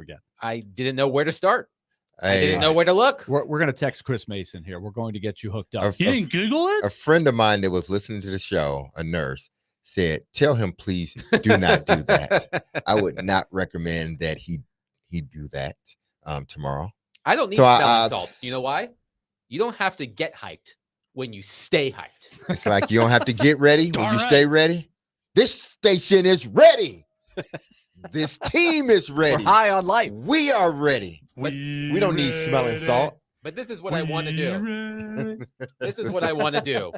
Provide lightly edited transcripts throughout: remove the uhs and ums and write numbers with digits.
again. I didn't know where to start. I Hey, didn't know where to look. We're going to text Chris Mason here. We're going to get you hooked up. You didn't Google it? a friend of mine that was listening to the show, a nurse, said, "Tell him, please do not do that. I would not recommend that he do that tomorrow." I don't need So smelling salts. You know why? You don't have to get hyped when you stay hyped. It's like you don't have to get ready when Darn you right. stay ready. This station is ready. This team is We're ready. high on life. We are ready. We don't need smelling salt. But this is what I want to do. This is what I want to do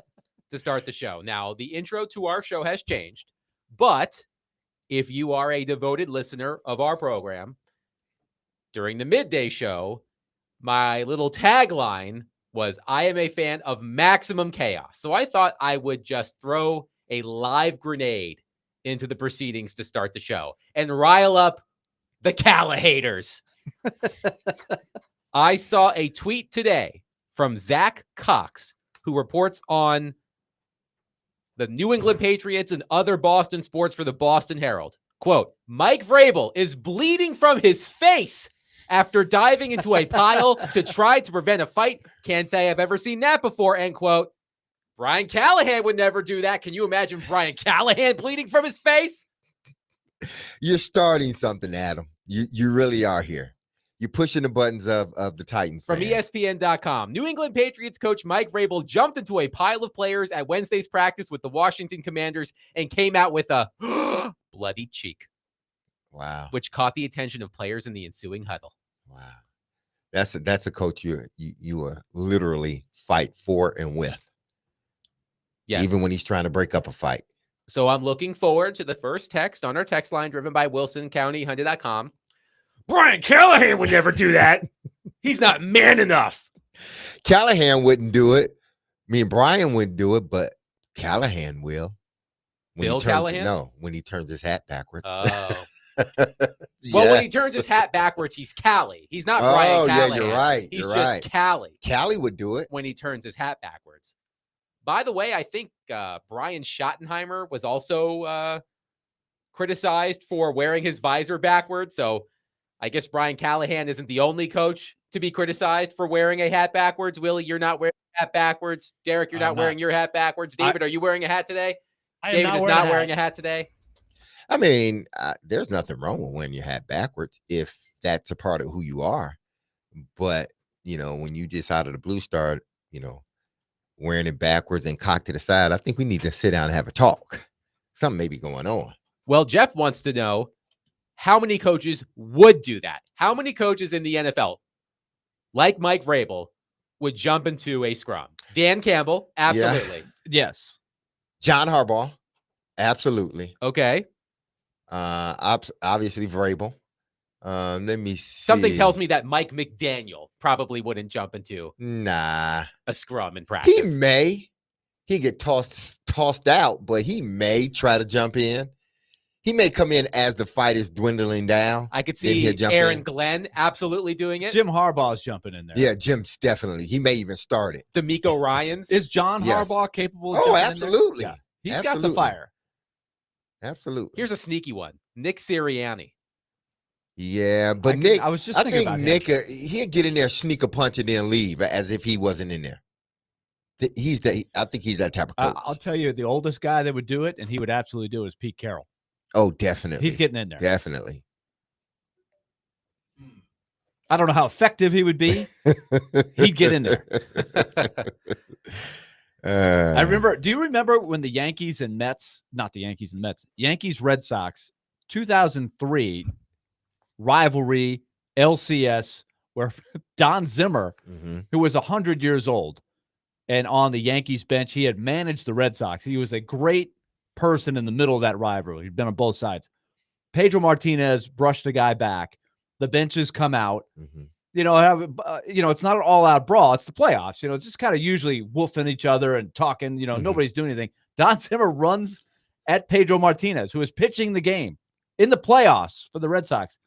to start the show. Now, the intro to our show has changed, but if you are a devoted listener of our program, during the midday show, my little tagline was, "I am a fan of maximum chaos." So I thought I would just throw a live grenade into the proceedings to start the show and rile up the Callahaters. I saw a tweet today from Zach Cox, who reports on the New England Patriots and other Boston sports for the Boston Herald. Quote, "Mike Vrabel is bleeding from his face after diving into a pile to try to prevent a fight. Can't say I've ever seen that before," end quote. Brian Callahan would never do that. Can you imagine Brian Callahan bleeding from his face? You're starting something, Adam. You really are here. You're pushing the buttons of the Titans. From fan. ESPN.com, New England Patriots coach Mike Vrabel jumped into a pile of players at Wednesday's practice with the Washington Commanders and came out with a bloody cheek, Wow. which caught the attention of players in the ensuing huddle. Wow. That's a coach you will literally fight for and with. Yes. Even when he's trying to break up a fight. So I'm looking forward to the first text on our text line driven by WilsonCountyHunter.com. Brian Callahan would never do that. He's not man enough. Callahan wouldn't do it. Me and Brian wouldn't do it, but Callahan will. Bill Callahan? No, when he turns his hat backwards. Oh. Well, when he turns his hat backwards, he's Callie. He's not Brian Callahan. Yeah, you're right. He's You're just right. Callie Callie would do it. when he turns his hat backwards. By the way, I think Brian Schottenheimer was also criticized for wearing his visor backwards. So I guess Brian Callahan isn't the only coach to be criticized for wearing a hat backwards. Willie, you're not wearing a hat backwards. Derek, you're not wearing your hat backwards. David, are you wearing a hat today? David is not wearing a hat today. I mean, there's nothing wrong with wearing your hat backwards if that's a part of who you are. But, when you just out of the blue start, wearing it backwards and cocked to the side, I think we need to sit down and have a talk. Something may be going on. Well, Jeff wants to know how many coaches would do that. How many coaches in the NFL, like Mike Vrabel, would jump into a scrum? Dan Campbell, absolutely. Yes. John Harbaugh, absolutely. Okay. Obviously Vrabel. Let me see. Something tells me that Mike McDaniel probably wouldn't jump into Nah. a scrum in practice. He may. He get tossed out, but he may try to jump in. He may come in as the fight is dwindling down. I could then he'll see jump Aaron in. Glenn absolutely doing it. Jim Harbaugh's jumping in there. Yeah, Jim's definitely. He may even start it. D'Amico Ryans. Is John Yes. Harbaugh capable of Oh, jumping absolutely. in there? Yeah. He's got Absolutely. the fire. Absolutely. Here's a sneaky one. Nick Sirianni. Yeah, but I was just I thinking think about him. Nick, he'll get in there, sneak a punch, and then leave as if he wasn't in there. I think he's that type of coach. I'll tell you, the oldest guy that would do it, and he would absolutely do it, is Pete Carroll. Oh, definitely. He's getting in there. Definitely. I don't know how effective he would be. He'd get in there. I remember. Do you remember when the Yankees and Mets, not the Yankees and Mets, Yankees Red Sox, 2003 rivalry, LCS, where Don Zimmer, who was 100 years old and on the Yankees bench, he had managed the Red Sox. He was a great person in the middle of that rivalry. He'd been on both sides. Pedro Martinez brushed the guy back. The benches come out. It's not an all-out brawl. It's the playoffs. It's just kind of usually woofing each other and talking. Nobody's doing anything. Don Zimmer runs at Pedro Martinez, who is pitching the game in the playoffs for the Red Sox.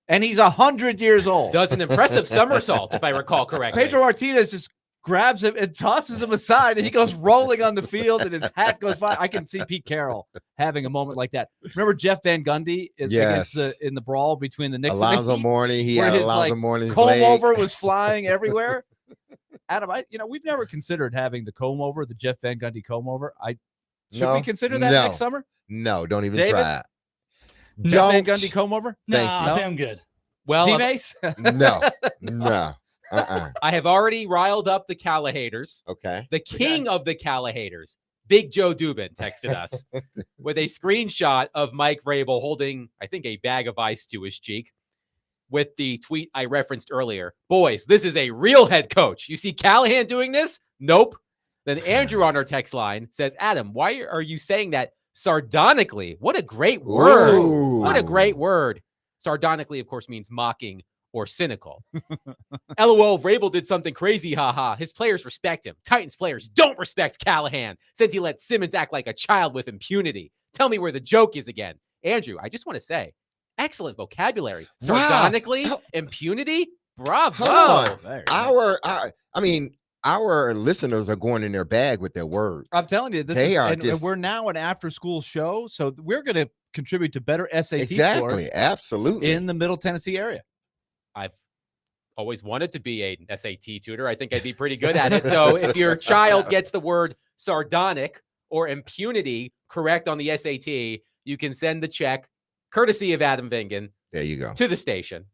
And he's 100 years old. Does an impressive somersault, if I recall correctly. Pedro Martinez just grabs him and tosses him aside, and he goes rolling on the field, and his hat goes flying. I can see Pete Carroll having a moment like that. Remember Jeff Van Gundy against in the brawl between the Knicks Alonzo and the Heat, Mourning. He where had his Alonzo Mourning's comb leg. over was flying everywhere. Adam, we've never considered having the comb over, the Jeff Van Gundy comb over. Should we consider that next summer? No, don't even David? try it. Jeff Van Gundy comb over? Thank No, you. I think I'm good. Well, D-Mace? No. I have already riled up the Callahaters. Okay. The king of the Callahaters, Big Joe Dubin, texted us with a screenshot of Mike Vrabel holding, I think, a bag of ice to his cheek with the tweet I referenced earlier. Boys, this is a real head coach. You see Callahan doing this? Nope. Then Andrew on our text line says, Adam, why are you saying that sardonically? What a great word. Ooh. What a great word. Sardonically, of course, means mocking or cynical. LOL, Vrabel did something crazy, haha. His players respect him. Titans players don't respect Callahan since he let Simmons act like a child with impunity. Tell me where the joke is again. Andrew, I just want to say, excellent vocabulary. Sardonically, impunity, bravo. Hold on. Our listeners are going in their bag with their words. I'm telling you, and we're now an after-school show, so we're going to contribute to better SAT scores. Absolutely. In the Middle Tennessee area. I've always wanted to be an SAT tutor. I think I'd be pretty good at it. So if your child gets the word sardonic or impunity correct on the SAT, you can send the check, courtesy of Adam Vingan. There you go. To the station.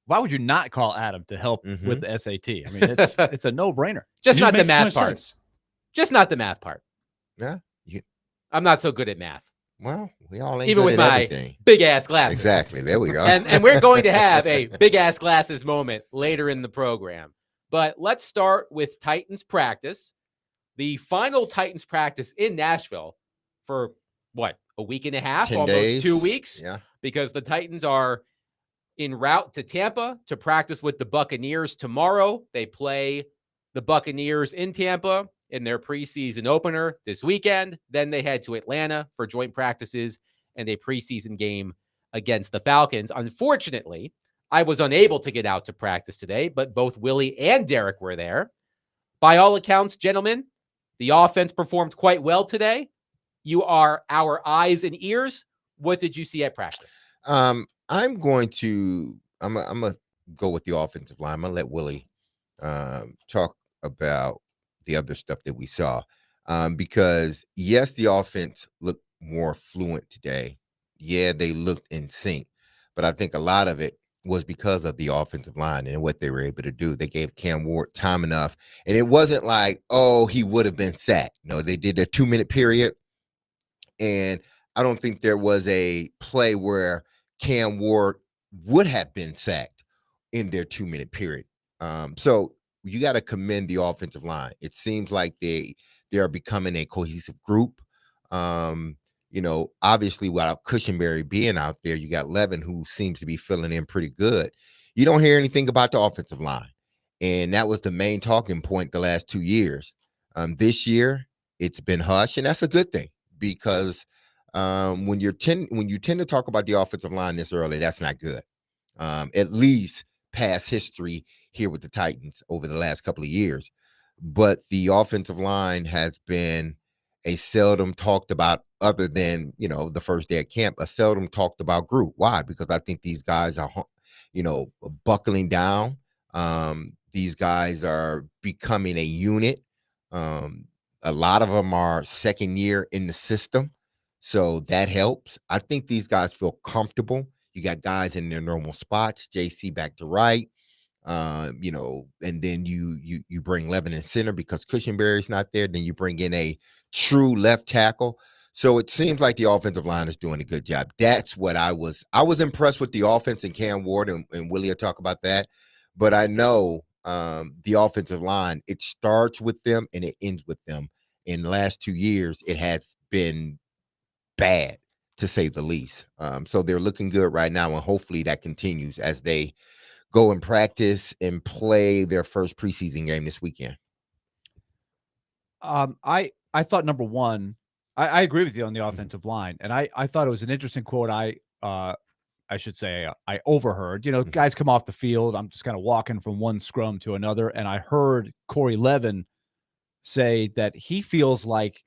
Why would you not call Adam to help with the SAT? I mean, it's a no-brainer. Just not the math part. Just not the math part. Yeah. I'm not so good at math. Well, we all ain't even good with at my everything. Big ass glasses. Exactly. There we go. And we're going to have a big ass glasses moment later in the program. But let's start with Titans practice. The final Titans practice in Nashville for what, a week and a half, 10 almost days. 2 weeks. Yeah. Because the Titans are en route to Tampa to practice with the Buccaneers tomorrow. They play the Buccaneers in Tampa in their preseason opener this weekend. Then they head to Atlanta for joint practices and a preseason game against the Falcons. Unfortunately, I was unable to get out to practice today, but both Willie and Derek were there. By all accounts, gentlemen, the offense performed quite well today. You are our eyes and ears. What did you see at practice? I'm going to go with the offensive line. I'm gonna let Willie talk about the other stuff that we saw. Because yes, the offense looked more fluent today. Yeah, they looked in sync, but I think a lot of it was because of the offensive line and what they were able to do. They gave Cam Ward time enough, and it wasn't like, oh, he would have been sacked. No, they did a 2-minute period, and I don't think there was a play where Cam Ward would have been sacked in their 2-minute period. So you got to commend the offensive line. It seems like they are becoming a cohesive group. Obviously without Cushenberry being out there, you got Levin, who seems to be filling in pretty good. You don't hear anything about the offensive line. And that was the main talking point the last 2 years. This year, it's been hush, and that's a good thing, because when you tend to talk about the offensive line this early, that's not good. At least past history here with the Titans over the last couple of years. But the offensive line has been a seldom talked about, other than, the first day of camp, a seldom talked about group. Why? Because I think these guys are, buckling down. These guys are becoming a unit. A lot of them are second year in the system, so that helps. I think these guys feel comfortable. You got guys in their normal spots, JC back to right, and then you bring Levin in center because Cushenberry's not there. Then you bring in a true left tackle. So it seems like the offensive line is doing a good job. That's what I was impressed with the offense, and Cam Ward and Willie will talk about that. But I know the offensive line, it starts with them and it ends with them. In the last 2 years, it has been bad, to say the least. So they're looking good right now, and hopefully that continues as they go and practice and play their first preseason game this weekend. I thought, number one, I agree with you on the offensive line, and I thought it was an interesting quote I I should say, I overheard, guys come off the field. I'm just kind of walking from one scrum to another. And I heard Corey Levin say that he feels like,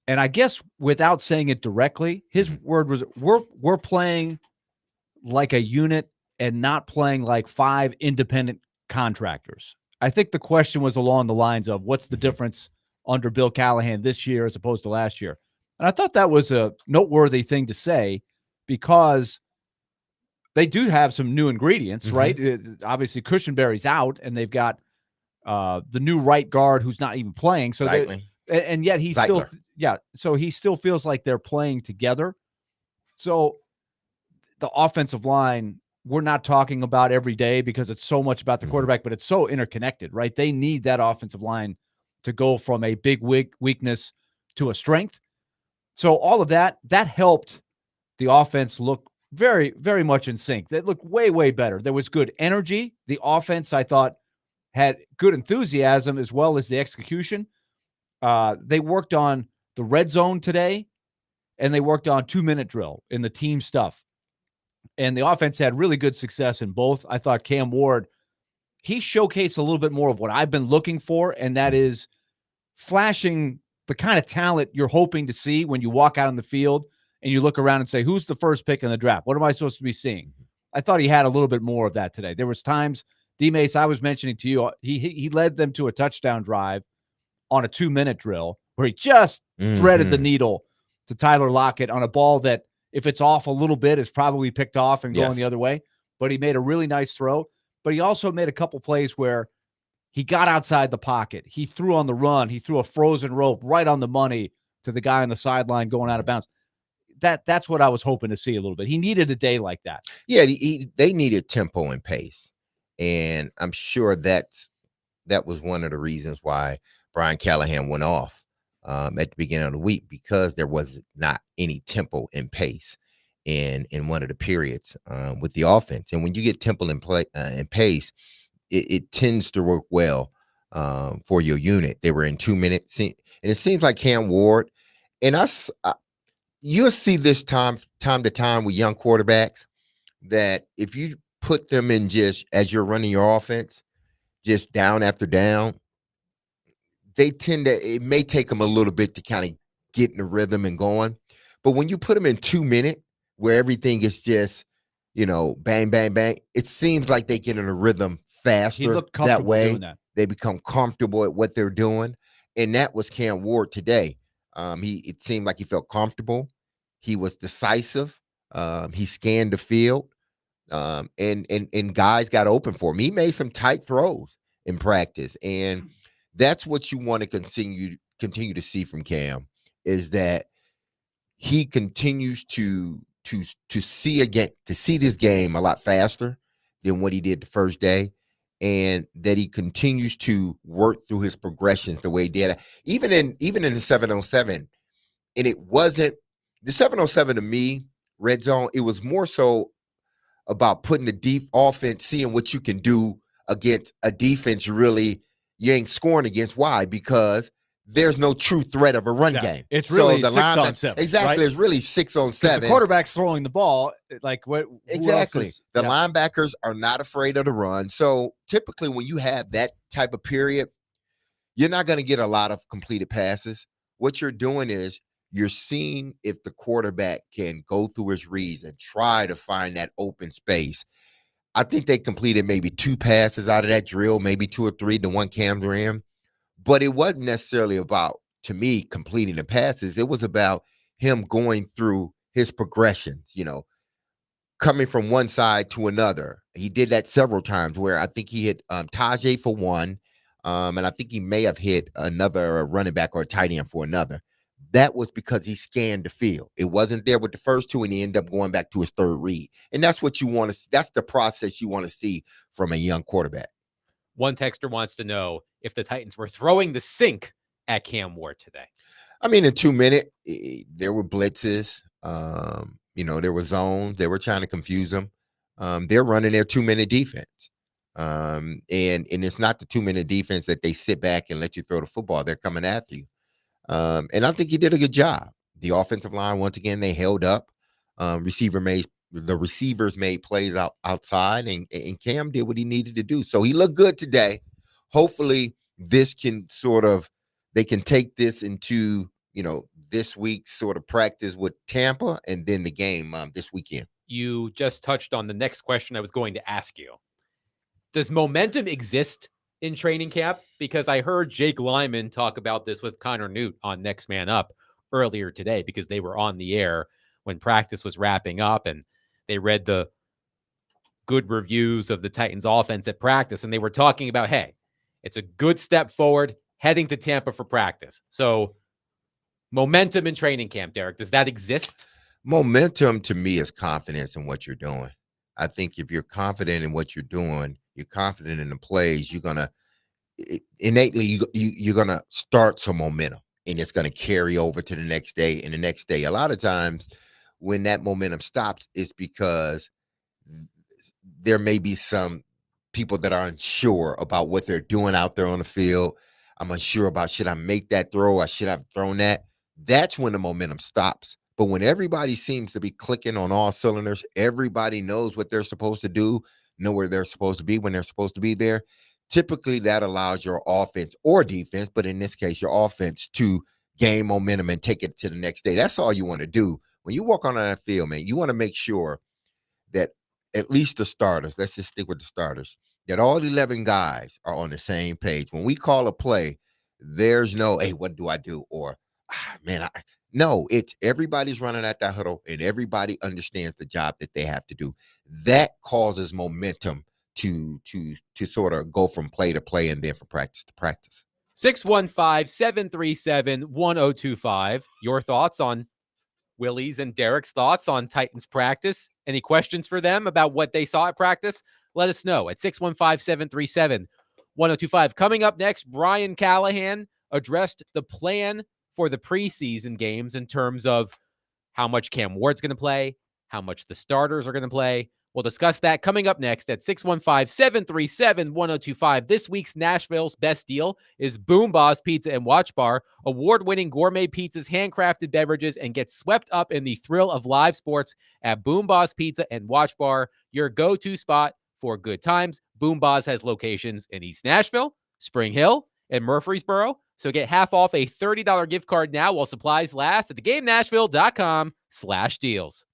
and I guess without saying it directly, his word was, we're playing like a unit and not playing like 5 independent contractors. I think the question was along the lines of what's the difference under Bill Callahan this year as opposed to last year. And I thought that was a noteworthy thing to say because they do have some new ingredients, right? Obviously, Cushenberry's out, and they've got the new right guard who's not even playing. So and yet he's still, so he still feels like they're playing together. So the offensive line, we're not talking about every day because it's so much about the quarterback, but it's so interconnected, right? They need that offensive line to go from a big weakness to a strength. So all of that helped the offense look very, very much in sync. They looked way, way better. There was good energy. The offense, I thought, had good enthusiasm as well as the execution. They worked on the red zone today, and they worked on 2-minute drill in the team stuff. And the offense had really good success in both. I thought Cam Ward, he showcased a little bit more of what I've been looking for, and that is flashing the kind of talent you're hoping to see when you walk out on the field and you look around and say, who's the first pick in the draft? What am I supposed to be seeing? I thought he had a little bit more of that today. There was times, D-Mace, I was mentioning to you, he led them to a touchdown drive on a 2-minute drill where he just threaded the needle to Tyler Lockett on a ball that, if it's off a little bit, is probably picked off and going the other way. But he made a really nice throw. But he also made a couple plays where he got outside the pocket. He threw on the run. He threw a frozen rope right on the money to the guy on the sideline going out of bounds. That's what I was hoping to see a little bit. He needed a day like that. Yeah, they needed tempo and pace. And I'm sure that was one of the reasons why Brian Callahan went off at the beginning of the week, because there was not any tempo and pace in one of the periods with the offense. And when you get tempo and pace, it tends to work well for your unit. They were in 2 minutes, and it seems like Cam Ward, and you'll see this time to time with young quarterbacks, that if you put them in just as you're running your offense, just down after down, it may take them a little bit to kind of get in the rhythm and going. But when you put them in 2 minutes where everything is just, bang, bang, bang, it seems like they get in a rhythm faster. He looked comfortable that way. doing that. They become comfortable at what they're doing. And that was Cam Ward today. It seemed like he felt comfortable. He was decisive. He scanned the field. And guys got open for him. He made some tight throws in practice. And that's what you want to continue to see from Cam, is that he continues to see this game a lot faster than what he did the first day, and that he continues to work through his progressions the way he did. Even in the 707, and it wasn't the 707 to me, red zone, it was more so about putting the deep offense, seeing what you can do against a defense you ain't scoring against. Why? Because there's no true threat of a run game. It's really 6 on 7. Exactly. Right? It's really 6 on 7. The quarterback's throwing the ball. Like what? Exactly. The linebackers are not afraid of the run. So typically when you have that type of period, you're not going to get a lot of completed passes. What you're doing is you're seeing if the quarterback can go through his reads and try to find that open space. I think they completed maybe 2 passes out of that drill, maybe 2 or 3, the one Cam's ran. But it wasn't necessarily about, to me, completing the passes. It was about him going through his progressions, coming from one side to another. He did that several times, where I think he hit Tajay for one, and I think he may have hit another running back or a tight end for another. That was because he scanned the field. It wasn't there with the first 2, and he ended up going back to his third read. And that's what you want to see. That's the process you want to see from a young quarterback. One texter wants to know if the Titans were throwing the sink at Cam Ward today. I mean, in 2 minutes, there were blitzes. There were zones. They were trying to confuse him. They're running their 2-minute defense. And it's not the 2-minute defense that they sit back and let you throw the football. They're coming after you. And I think he did a good job. The offensive line, once again, they held up. Receiver the receivers made plays outside, and Cam did what he needed to do. So he looked good today. Hopefully, this can they can take this into this week's sort of practice with Tampa, and then the game this weekend. You just touched on the next question I was going to ask you. Does momentum exist in training camp? Because I heard Jake Lyman talk about this with Connor Newt on Next Man Up earlier today, because they were on the air when practice was wrapping up, and they read the good reviews of the Titans offense at practice, and they were talking about, hey, it's a good step forward heading to Tampa for practice. So momentum in training camp, Derek, does that exist? Momentum to me is confidence in what you're doing. I think if you're confident in what you're doing, you're confident in the plays, you're gonna innately you're gonna start some momentum, and it's gonna carry over to the next day and the next day. A lot of times when that momentum stops, it's because there may be some people that are unsure about what they're doing out there on the field. I'm unsure about, should I make that throw? I should have thrown that. That's when the momentum stops. But when everybody seems to be clicking on all cylinders, everybody knows what they're supposed to do, know where they're supposed to be when they're supposed to be there. Typically, that allows your offense or defense, but in this case, your offense, to gain momentum and take it to the next day. That's all you want to do. When you walk on that field, man, you want to make sure that at least the starters, let's just stick with the starters, that all 11 guys are on the same page. When we call a play, there's no, hey, what do I do? Or, man, no, it's everybody's running at that huddle, and everybody understands the job that they have to do. That causes momentum to sort of go from play to play, and then from practice to practice. 615-737-1025. Your thoughts on Willie's and Derek's thoughts on Titans practice. Any questions for them about what they saw at practice? Let us know at 615-737-1025. Coming up next, Brian Callahan addressed the plan for the preseason games in terms of how much Cam Ward's going to play, how much the starters are going to play. We'll discuss that coming up next at 615-737-1025. This week's Nashville's best deal is Boom Boss Pizza and Watch Bar, award-winning gourmet pizzas, handcrafted beverages, and get swept up in the thrill of live sports at Boom Boss Pizza and Watch Bar, your go-to spot for good times. Boom Boss has locations in East Nashville, Spring Hill, and Murfreesboro. So get half off a $30 gift card now while supplies last at thegamenashville.com/deals.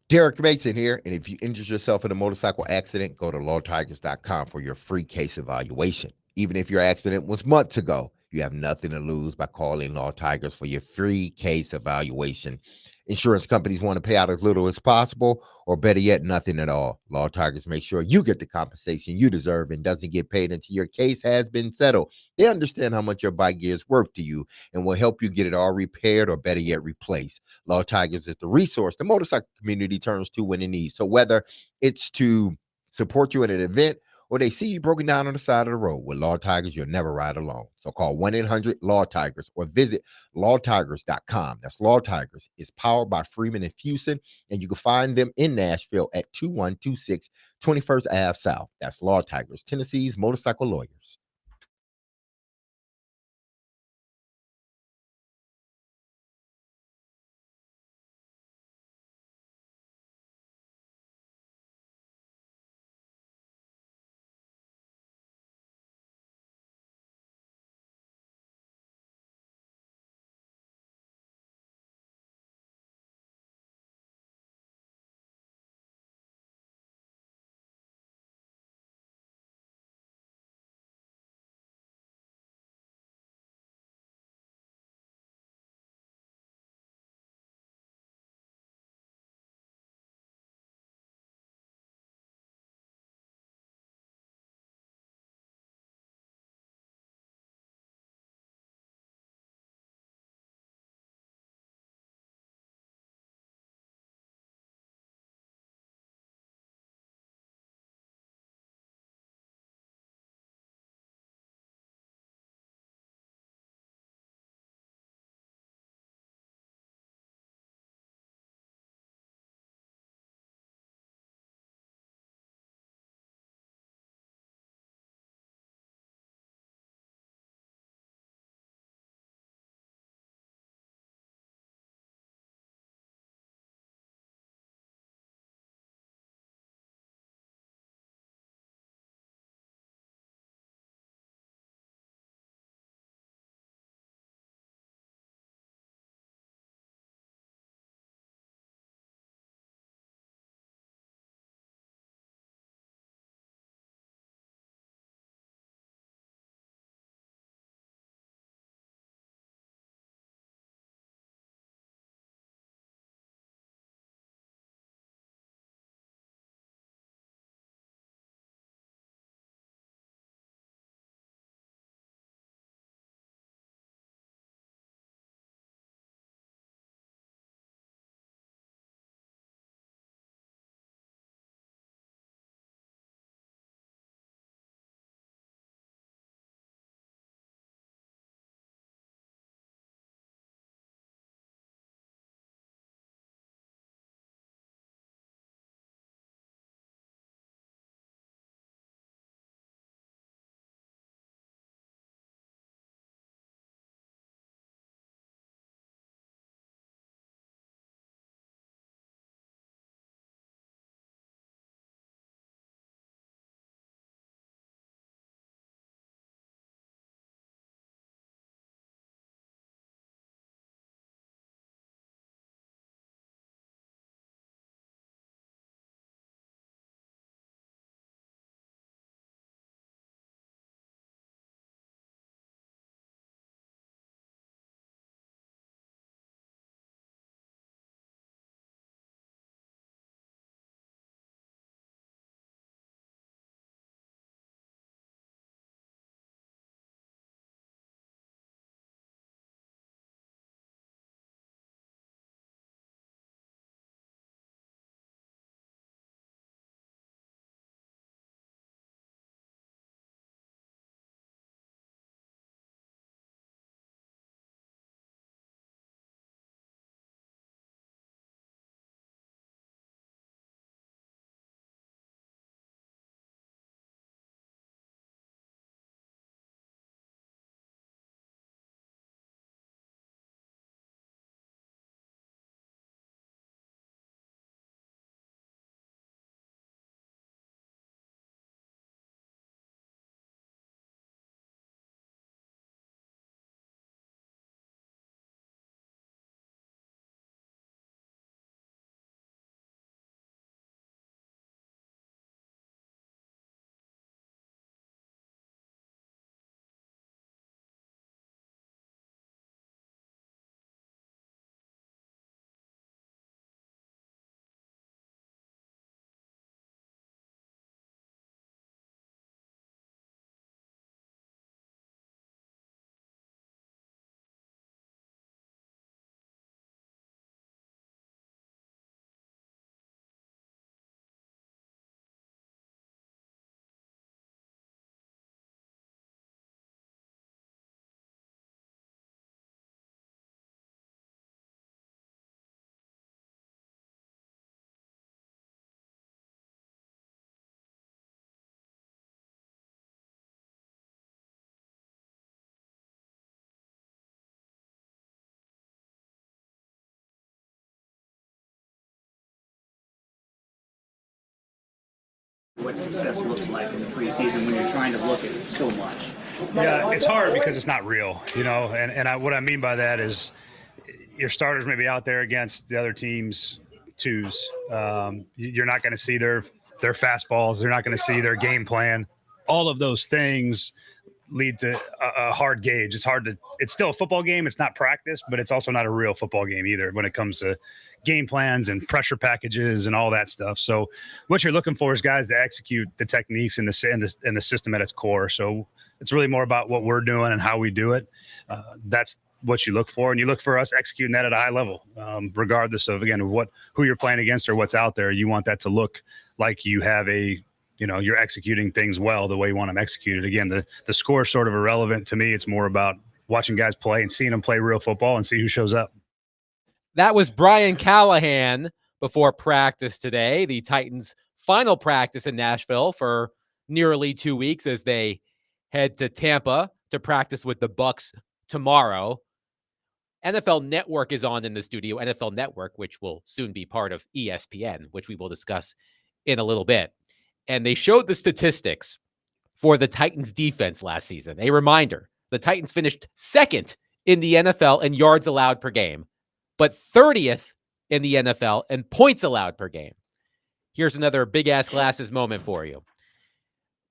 Derek Mason here, and if you injured yourself in a motorcycle accident, go to lawtigers.com for your free case evaluation. Even if your accident was months ago, you have nothing to lose by calling Law Tigers for your free case evaluation. Insurance companies want to pay out as little as possible, or better yet, nothing at all. Law Tigers make sure you get the compensation you deserve and doesn't get paid until your case has been settled. They understand how much your bike gear is worth to you and will help you get it all repaired, or better yet, replaced. Law Tigers is the resource the motorcycle community turns to when it needs. So whether it's to support you at an event, or they see you broken down on the side of the road, with Law Tigers, you'll never ride alone. So call 1-800-LAW-TIGERS or visit lawtigers.com. That's Law Tigers. It's powered by Freeman and Fuson, and you can find them in Nashville at 2126 21st Ave South. That's Law Tigers, Tennessee's motorcycle lawyers. what success looks like in the preseason when you're trying to look at it so much? Yeah, it's hard because it's not real, what I mean by that is your starters may be out there against the other team's twos. You're not going to see their fastballs. They're not going to see their game plan. All of those things lead to a hard gauge. It's still a football game. It's not practice, but it's also not a real football game either when it comes to game plans and pressure packages and all that stuff. So what you're looking for is guys to execute the techniques and the system at its core. So it's really more about what we're doing and how we do it. That's what you look for, and you look for us executing that at a high level, regardless of, again, who you're playing against or what's out there. You want that to look like you have you're executing things well the way you want them executed. Again, the score is sort of irrelevant to me. It's more about watching guys play and seeing them play real football and see who shows up. That was Brian Callahan before practice today, the Titans' final practice in Nashville for nearly 2 weeks as they head to Tampa to practice with the Bucs tomorrow. NFL Network is on in the studio, NFL Network, which will soon be part of ESPN, which we will discuss in a little bit. And they showed the statistics for the Titans defense last season. A reminder, the Titans finished second in the NFL in yards allowed per game, but 30th in the NFL in points allowed per game. Here's another big ass glasses moment for you.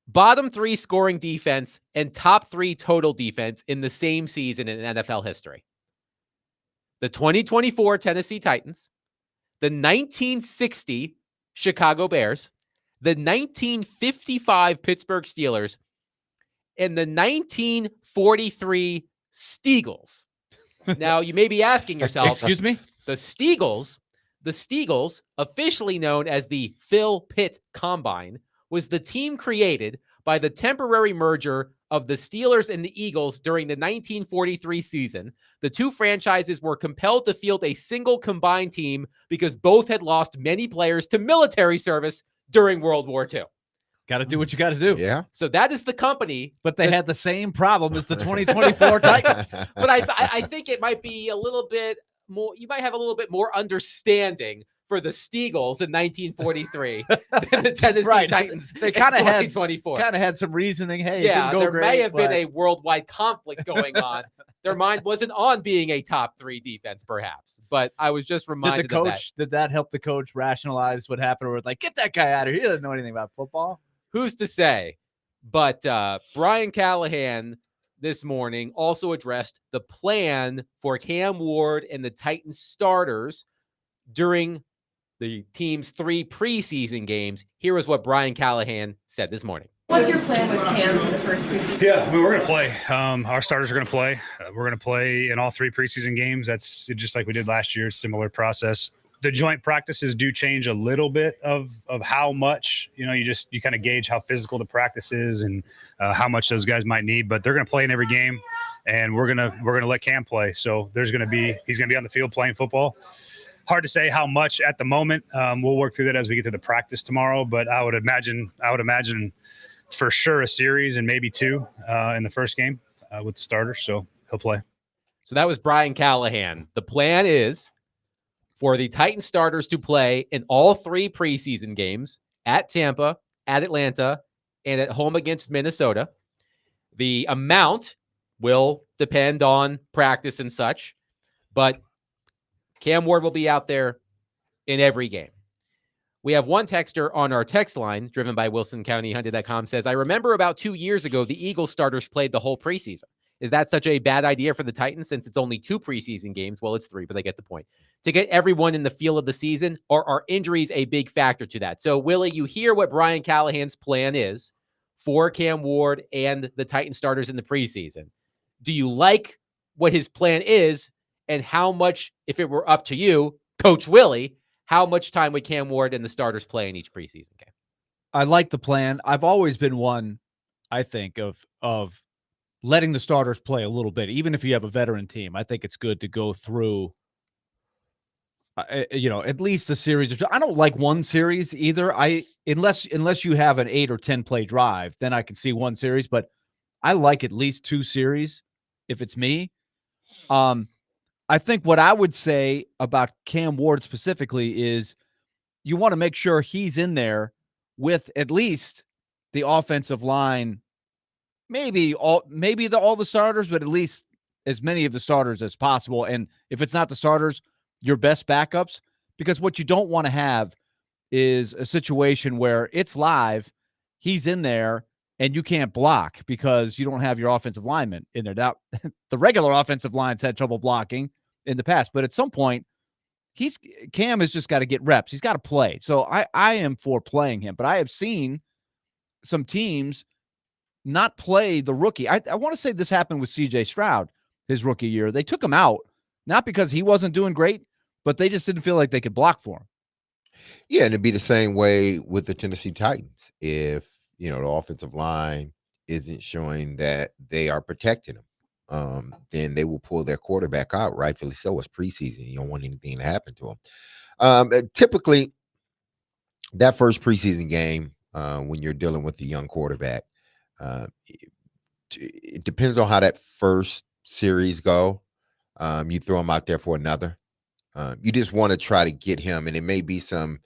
Bottom 3 scoring defense and top 3 total defense in the same season in NFL history. The 2024 Tennessee Titans, the 1960 Chicago Bears, the 1955 Pittsburgh Steelers, and the 1943 Steagles. Now, you may be asking yourself, Excuse me? the Steagles, officially known as the Phil Pitt Combine, was the team created by the temporary merger of the Steelers and the Eagles during the 1943 season. The two franchises were compelled to field a single combined team because both had lost many players to military service during World War II. Got to do what you got to do. Yeah. So that is the company. But they had the same problem as the 2024 Titans. But I think it might be a little bit more, you might have a little bit more understanding for the Steagles in 1943 than the Tennessee Titans They kind of had 2024. some reasoning. Hey, Yeah, it didn't go there great, may have been but- a worldwide conflict going on. Their mind wasn't on being a top 3 defense, perhaps. But I was just reminded Did the of that. coach? Did that help the coach rationalize what happened? Or like, get that guy out of here. He doesn't know anything about football. Who's to say? But Brian Callahan this morning also addressed the plan for Cam Ward and the Titans starters during the team's 3 preseason games. Here is what Brian Callahan said this morning. What's your plan with Cam for the first preseason? Yeah, I mean, we're going to play. Our starters are going to play. We're going to play in all 3 preseason games. That's just like we did last year, similar process. The joint practices do change a little bit of how much, you kind of gauge how physical the practice is and how much those guys might need, but they're going to play in every game, and we're going to let Cam play. So he's going to be on the field playing football. Hard to say how much at the moment. We'll work through that as we get to the practice tomorrow, but I would imagine for sure a series and maybe 2 in the first game with the starters. So he'll play. So that was Brian Callahan. The plan is for the Titans starters to play in all 3 preseason games at Tampa, at Atlanta, and at home against Minnesota. The amount will depend on practice and such, but Cam Ward will be out there in every game. We have one texter on our text line, driven by WilsonCountyHunted.com, says, I remember about 2 years ago, the Eagles starters played the whole preseason. Is that such a bad idea for the Titans since it's only 2 preseason games? Well, it's 3, but they get the point. To get everyone in the feel of the season, or are injuries a big factor to that? So, Willie, you hear what Brian Callahan's plan is for Cam Ward and the Titans starters in the preseason. Do you like what his plan is, and how much, if it were up to you, Coach Willie, how much time would Cam Ward and the starters play in each preseason game? I like the plan. I've always been one, I think, of letting the starters play a little bit, even if you have a veteran team. I think it's good to go through, at least a series or 2. I don't like one series either. Unless you have an 8 or 10 play drive, then I can see one series. But I like at least 2 series if it's me. I think what I would say about Cam Ward specifically is you want to make sure he's in there with at least the offensive line, maybe all the starters, but at least as many of the starters as possible. And if it's not the starters, your best backups, because what you don't want to have is a situation where it's live, he's in there, and you can't block because you don't have your offensive lineman in there. Now, the regular offensive line's had trouble blocking in the past, but at some point, Cam has just got to get reps. He's got to play. So I am for playing him, but I have seen some teams not play the rookie. I want to say this happened with C.J. Stroud his rookie year. They took him out, not because he wasn't doing great, but they just didn't feel like they could block for him. Yeah, and it'd be the same way with the Tennessee Titans. If, the offensive line isn't showing that they are protecting him, then they will pull their quarterback out, rightfully so. It's preseason. You don't want anything to happen to him. Typically, that first preseason game, when you're dealing with the young quarterback, it depends on how that first series go. You throw him out there for another. You just want to try to get him, and it may be some,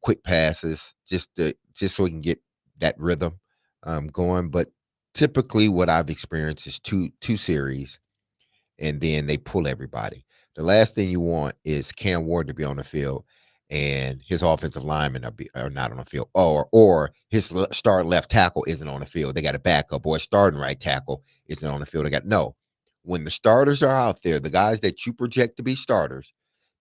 quick passes just so he can get that rhythm going. But typically, what I've experienced is two series, and then they pull everybody. The last thing you want is Cam Ward to be on the field and his offensive linemen are not on the field, or his starting left tackle isn't on the field. They got a backup, or starting right tackle isn't on the field. When the starters are out there, the guys that you project to be starters,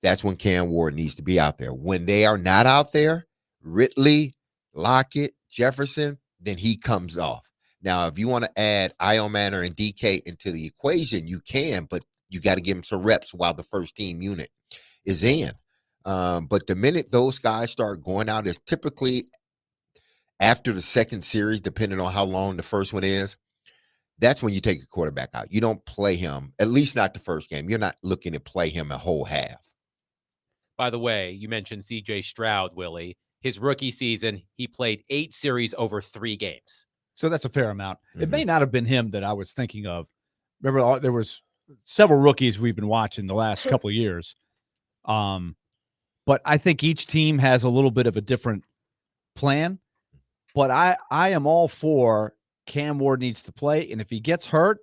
that's when Cam Ward needs to be out there. When they are not out there, Ridley, Lockett, Jefferson, then he comes off. Now, if you want to add Io Manor and DK into the equation, you can, but you got to give them some reps while the first team unit is in. But the minute those guys start going out, is typically after the second series, depending on how long the first one is. That's when you take a quarterback out. You don't play him, at least not the first game. You're not looking to play him a whole half. By the way, you mentioned C.J. Stroud, Willie. His rookie season, he played 8 series over 3 games. So that's a fair amount. Mm-hmm. It may not have been him that I was thinking of. Remember, there was several rookies we've been watching the last couple of years. But I think each team has a little bit of a different plan. But I am all for Cam Ward needs to play, and if he gets hurt,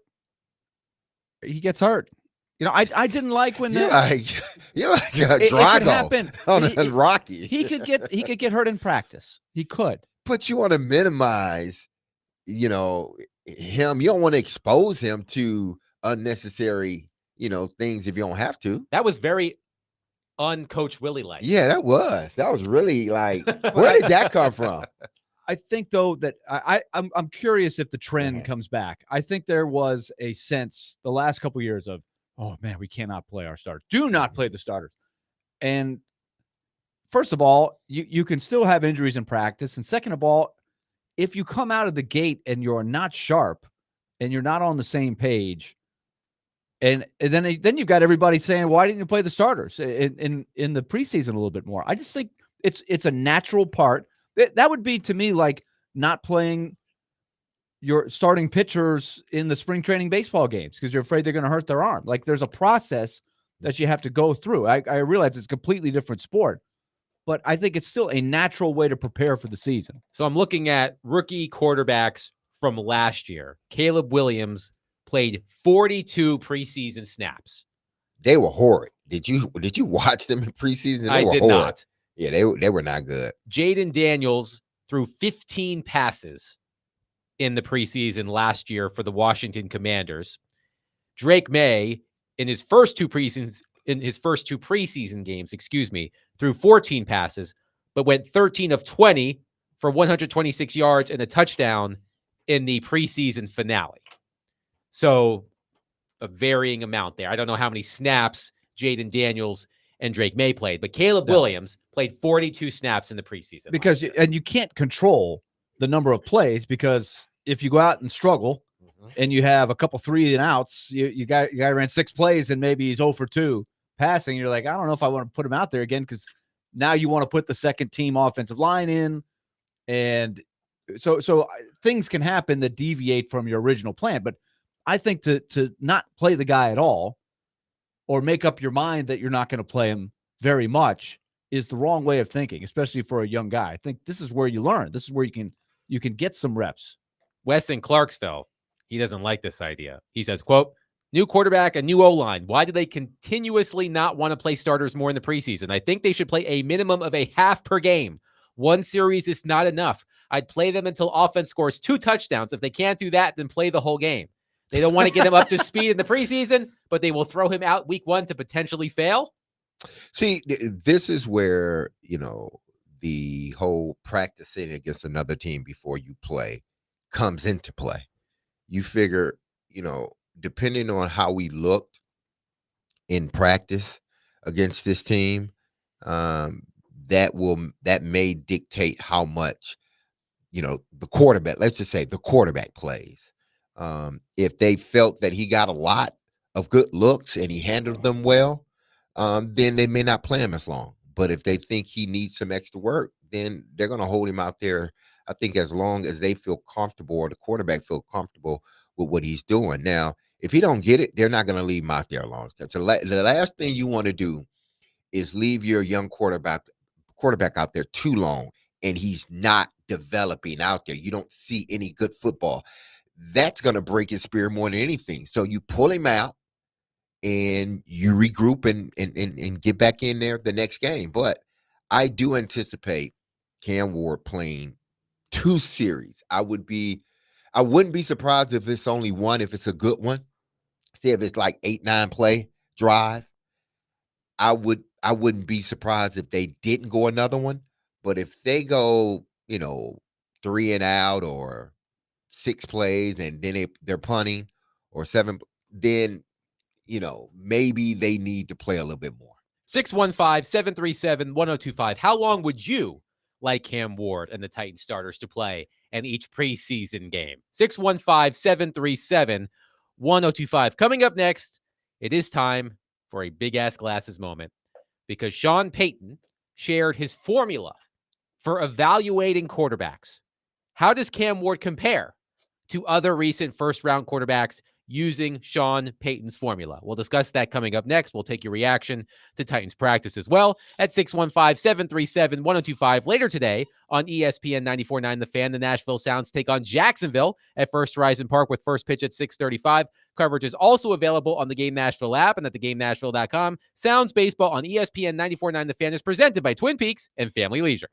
he gets hurt. I didn't like when you're like Drago on Rocky. He could get hurt in practice. He could. But you want to minimize, him. You don't want to expose him to unnecessary, things if you don't have to. That was very uncoach Willie like. Yeah, that was really like, where did that come from? I think, though, that I'm curious if the trend comes back. I think there was a sense the last couple of years of, oh, man, we cannot play our starters. Do not play the starters. And first of all, you can still have injuries in practice. And second of all, if you come out of the gate and you're not sharp and you're not on the same page, and then you've got everybody saying, why didn't you play the starters in the preseason a little bit more? I just think it's a natural part. That would be, to me, like not playing your starting pitchers in the spring training baseball games because you're afraid they're going to hurt their arm. Like, there's a process that you have to go through. I realize it's a completely different sport, but I think it's still a natural way to prepare for the season. So I'm looking at rookie quarterbacks from last year. Caleb Williams played 42 preseason snaps. They were horrid. Did you watch them in preseason? I did not. Yeah, they were not good. Jaden Daniels threw 15 passes in the preseason last year for the Washington Commanders. Drake May, in his first two preseason games, threw 14 passes, but went 13 of 20 for 126 yards and a touchdown in the preseason finale. So a varying amount there. I don't know how many snaps Jaden Daniels and Drake May played, but Caleb Williams played 42 snaps in the preseason. Because you can't control the number of plays, because if you go out and struggle and you have a couple 3-and-outs, you guy ran 6 plays and maybe he's 0 for 2 passing. You're like, I don't know if I want to put him out there again, because now you want to put the second team offensive line in. And so things can happen that deviate from your original plan. But I think to not play the guy at all, or make up your mind that you're not going to play him very much, is the wrong way of thinking, especially for a young guy. I think this is where you learn. This is where you can get some reps. Wes in Clarksville, he doesn't like this idea. He says, quote, new quarterback, a new O-line. Why do they continuously not want to play starters more in the preseason? I think they should play a minimum of a half per game. One series is not enough. I'd play them until offense scores 2 touchdowns. If they can't do that, then play the whole game. They don't want to get him up to speed in the preseason, but they will throw him out week 1 to potentially fail. See, this is where, the whole practicing against another team before you play comes into play. You figure, depending on how we looked in practice against this team, that may dictate how much, the quarterback, let's just say the quarterback plays. If they felt that he got a lot of good looks and he handled them well, then they may not play him as long. But if they think he needs some extra work, then they're going to hold him out there. I think as long as they feel comfortable or the quarterback feel comfortable with what he's doing. Now, if he don't get it, they're not going to leave him out there long. That's the last thing you want to do is leave your young quarterback out there too long and he's not developing out there. You don't see any good football. That's going to break his spirit more than anything. So you pull him out and you regroup and get back in there the next game. But I do anticipate Cam Ward playing 2 series. I wouldn't be surprised if it's only one, if it's a good one. Say if it's like 8-9 play drive. I wouldn't be surprised if they didn't go another one. But if they go, 3 and out or 6 plays and then they're punting or 7, then maybe they need to play a little bit more. 615-737-1025. How long would you like Cam Ward and the Titans starters to play in each preseason game? 615-737-1025. Coming up next, it is time for a Big Ass Glasses moment because Sean Payton shared his formula for evaluating quarterbacks. How does Cam Ward compare to other recent first-round quarterbacks using Sean Payton's formula? We'll discuss that coming up next. We'll take your reaction to Titans practice as well at 615-737-1025. Later today on ESPN 94.9 The Fan, the Nashville Sounds take on Jacksonville at First Horizon Park with first pitch at 6:35. Coverage is also available on the Game Nashville app and at theGameNashville.com. Sounds baseball on ESPN 94.9 The Fan is presented by Twin Peaks and Family Leisure.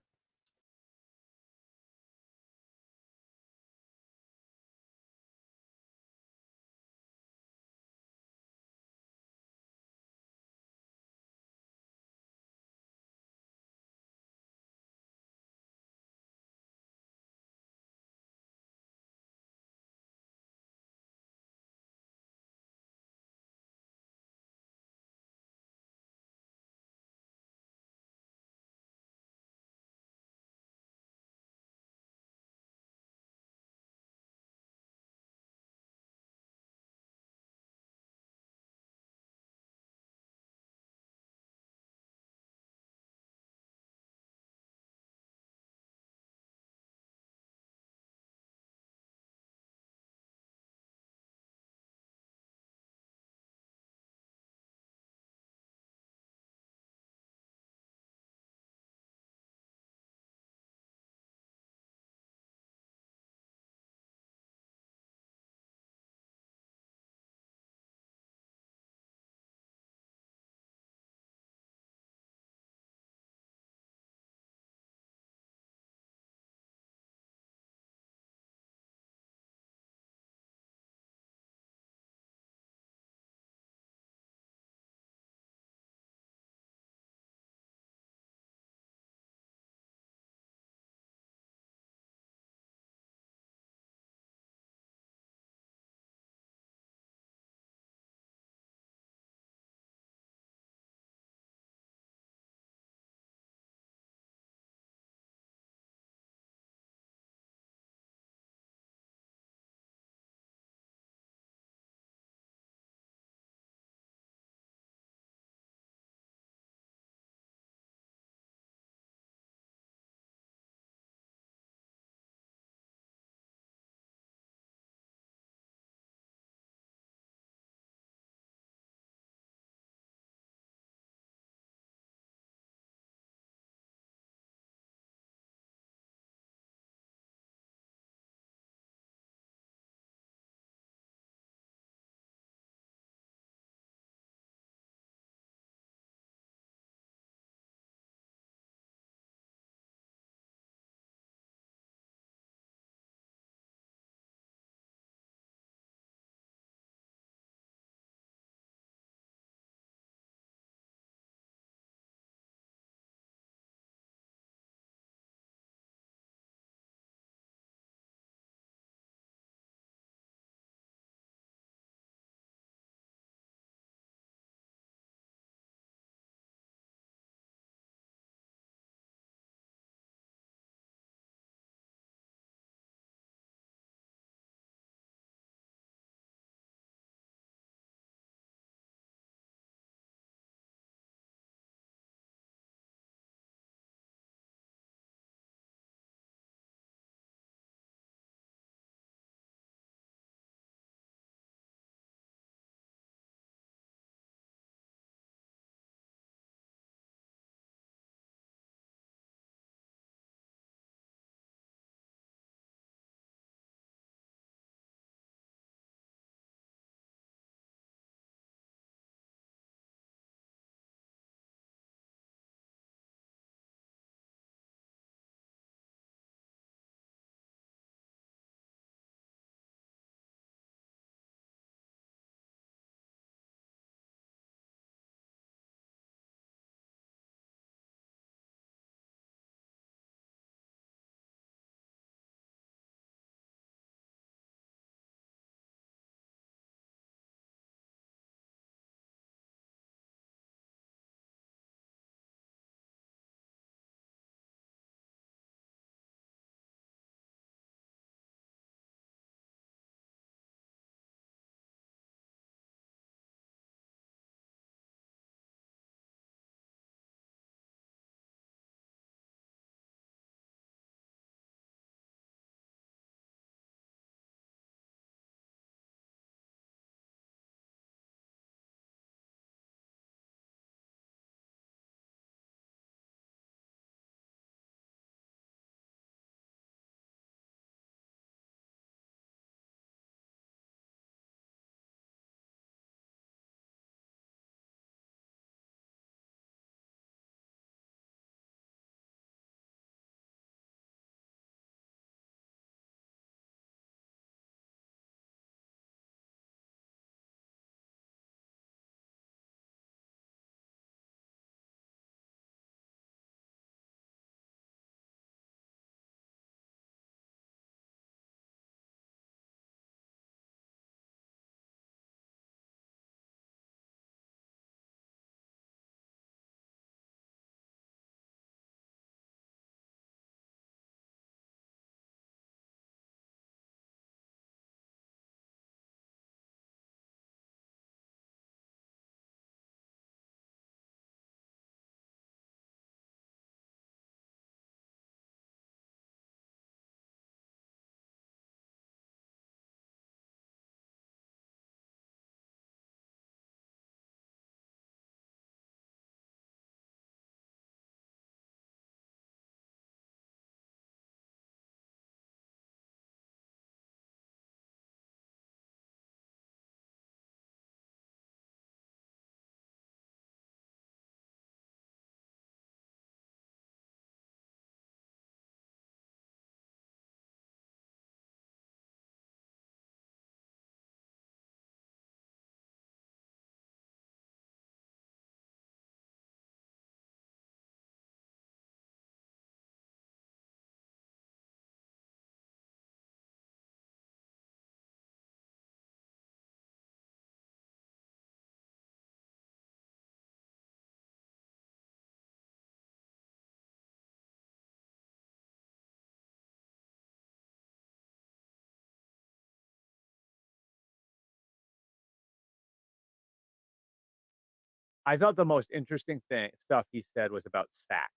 I thought the most interesting stuff he said was about sacks.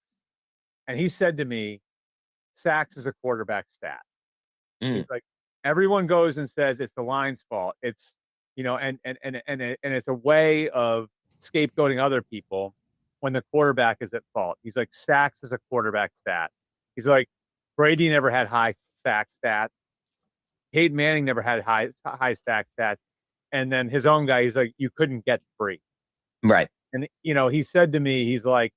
And he said to me, sacks is a quarterback stat. He's like, everyone goes and says it's the line's fault. It's, and it's a way of scapegoating other people when the quarterback is at fault. He's like, sacks is a quarterback stat. He's like, Brady never had high sack stats. Peyton Manning never had high sack stats. And then his own guy, he's like, you couldn't get free. Right. And, he said to me, he's like,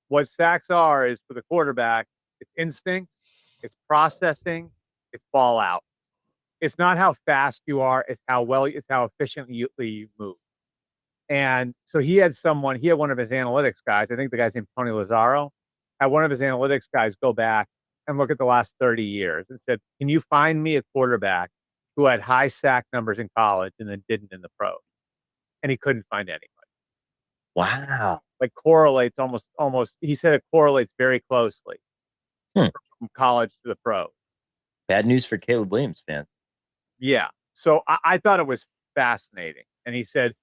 what sacks are is for the quarterback, it's instincts, it's processing, it's ball out. It's not how fast you are, it's how efficiently you move. And so he had one of his analytics guys, I think the guy's named Tony Lazzaro, had one of his analytics guys go back and look at the last 30 years and said, can you find me a quarterback who had high sack numbers in college and then didn't in the pros? And he couldn't find anybody. Wow. Like correlates almost, he said it correlates very closely from college to the pros. Bad news for Caleb Williams fan. Yeah. So I thought it was fascinating. And he said,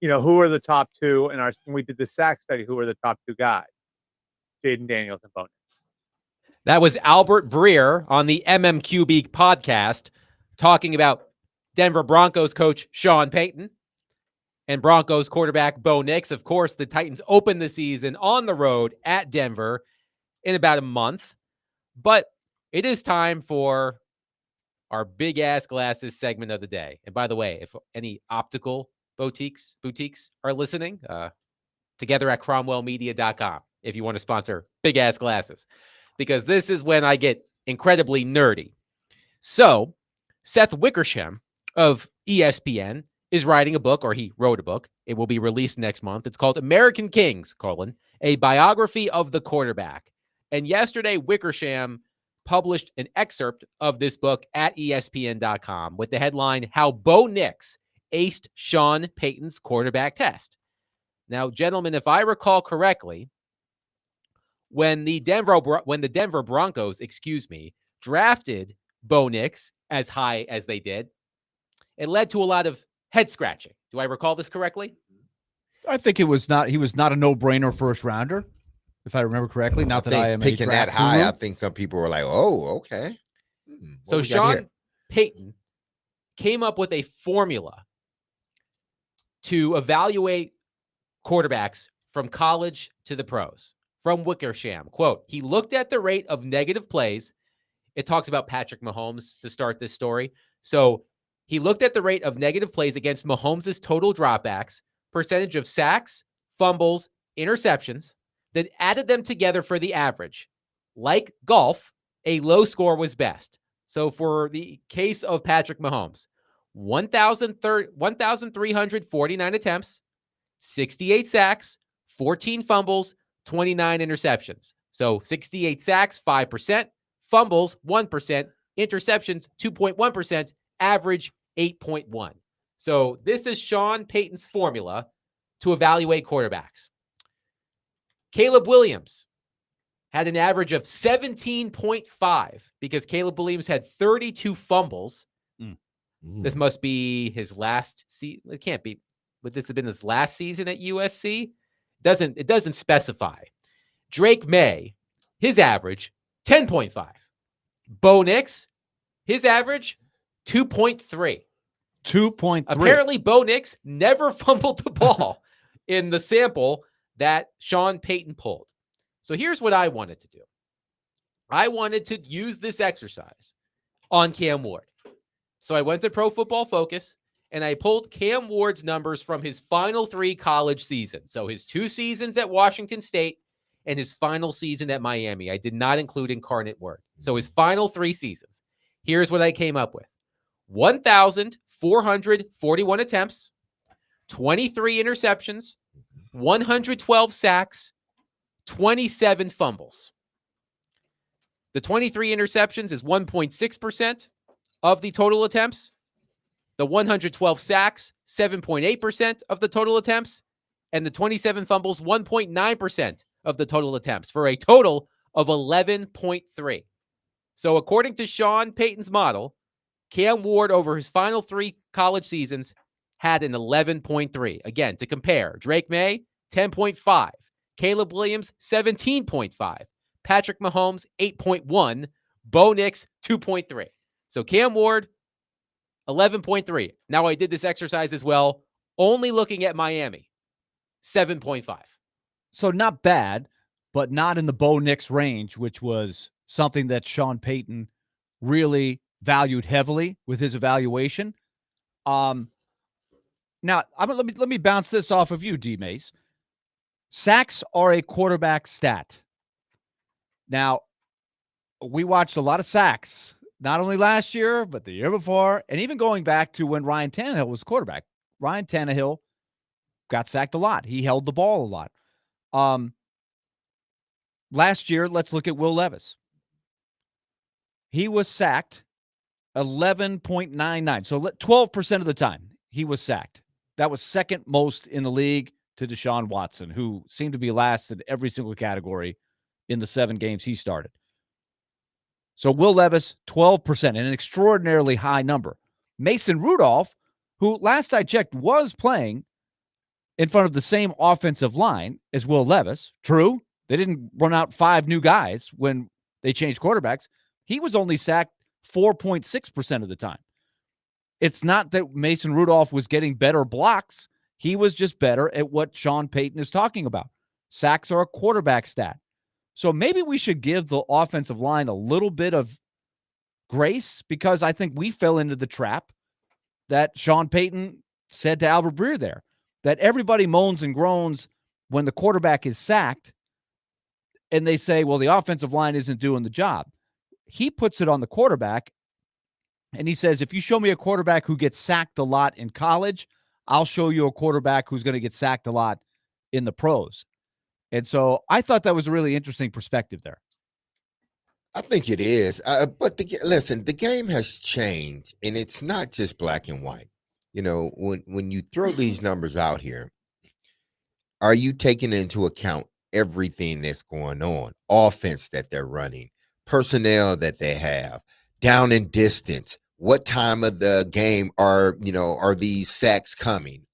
who are the top two in when we did the sack study, who are the top two guys? Jaden Daniels and Bo Nix. That was Albert Breer on the MMQB podcast talking about Denver Broncos coach Sean Payton and Broncos quarterback Bo Nix. Of course, the Titans open the season on the road at Denver in about a month. But it is time for our big ass glasses segment of the day. And by the way, if any optical boutiques are listening, together at cromwellmedia.com if you want to sponsor big ass glasses, because this is when I get incredibly nerdy. So Seth Wickersham of ESPN is writing a book, or he wrote a book. It will be released next month. It's called American Kings, a biography of the quarterback. And yesterday, Wickersham published an excerpt of this book at ESPN.com with the headline, How Bo Nix Aced Sean Payton's Quarterback Test. Now, gentlemen, if I recall correctly, when the Denver Broncos, drafted Bo Nix as high as they did, it led to a lot of head scratching. Do I recall this correctly? I think he was not a no-brainer first rounder, if I remember correctly. Not that I am picking that high. I think some people were like, "Oh, okay." So Sean Payton came up with a formula to evaluate quarterbacks from college to the pros. From Wickersham, quote, he looked at the rate of negative plays. It talks about Patrick Mahomes to start this story. So he looked at the rate of negative plays against Mahomes' total dropbacks, percentage of sacks, fumbles, interceptions, then added them together for the average. Like golf, a low score was best. So for the case of Patrick Mahomes, 1,349 attempts, 68 sacks, 14 fumbles, 29 interceptions. So 68 sacks, 5%, fumbles, 1%, interceptions, 2.1%, average 8.1. So this is Sean Payton's formula to evaluate quarterbacks. Caleb Williams had an average of 17.5 because Caleb Williams had 32 fumbles. This must be his last season. It can't be. Would this have been his last season at USC? It doesn't specify. Drake May, his average, 10.5. Bo Nix, his average, 2.3. 2.3. Apparently, Bo Nix never fumbled the ball in the sample that Sean Payton pulled. So here's what I wanted to do. I wanted to use this exercise on Cam Ward. So I went to Pro Football Focus, and I pulled Cam Ward's numbers from his final 3 college seasons. So his 2 seasons at Washington State and his final season at Miami. I did not include Incarnate Word. So his final 3 seasons. Here's what I came up with. 1,441 attempts, 23 interceptions, 112 sacks, 27 fumbles. The 23 interceptions is 1.6% of the total attempts. The 112 sacks, 7.8% of the total attempts. And the 27 fumbles, 1.9% of the total attempts, for a total of 11.3. So according to Sean Payton's model, Cam Ward over his final 3 college seasons had an 11.3. Again, to compare, Drake May 10.5. Caleb Williams, 17.5. Patrick Mahomes, 8.1. Bo Nix, 2.3. So Cam Ward, 11.3. Now I did this exercise as well, only looking at Miami, 7.5. So not bad, but not in the Bo Nix range, which was something that Sean Payton really valued heavily with his evaluation. Now, let me bounce this off of you, D. Mace. Sacks are a quarterback stat. Now, we watched a lot of sacks, not only last year, but the year before, and even going back to when Ryan Tannehill was quarterback. Ryan Tannehill got sacked a lot. He held the ball a lot. Last year, let's look at Will Levis. He was sacked 11.99. So 12% of the time he was sacked. That was second most in the league to Deshaun Watson, who seemed to be last in every single category in the 7 games he started. So Will Levis, 12%, an extraordinarily high number. Mason Rudolph, who last I checked was playing in front of the same offensive line as Will Levis. True, they didn't run out 5 new guys when they changed quarterbacks. He was only sacked 4.6% of the time. It's not that Mason Rudolph was getting better blocks. He was just better at what Sean Payton is talking about. Sacks are a quarterback stat. So maybe we should give the offensive line a little bit of grace, because I think we fell into the trap that Sean Payton said to Albert Breer there, that everybody moans and groans when the quarterback is sacked, and they say, well, the offensive line isn't doing the job. He puts it on the quarterback, and he says, if you show me a quarterback who gets sacked a lot in college, I'll show you a quarterback who's going to get sacked a lot in the pros. And so I thought that was a really interesting perspective there. I think it is. But listen, the game has changed, and it's not just black and white. You know, when you throw these numbers out here, are you taking into account everything that's going on? Offense that they're running, personnel that they have, down and distance. What time of the game are these sacks coming?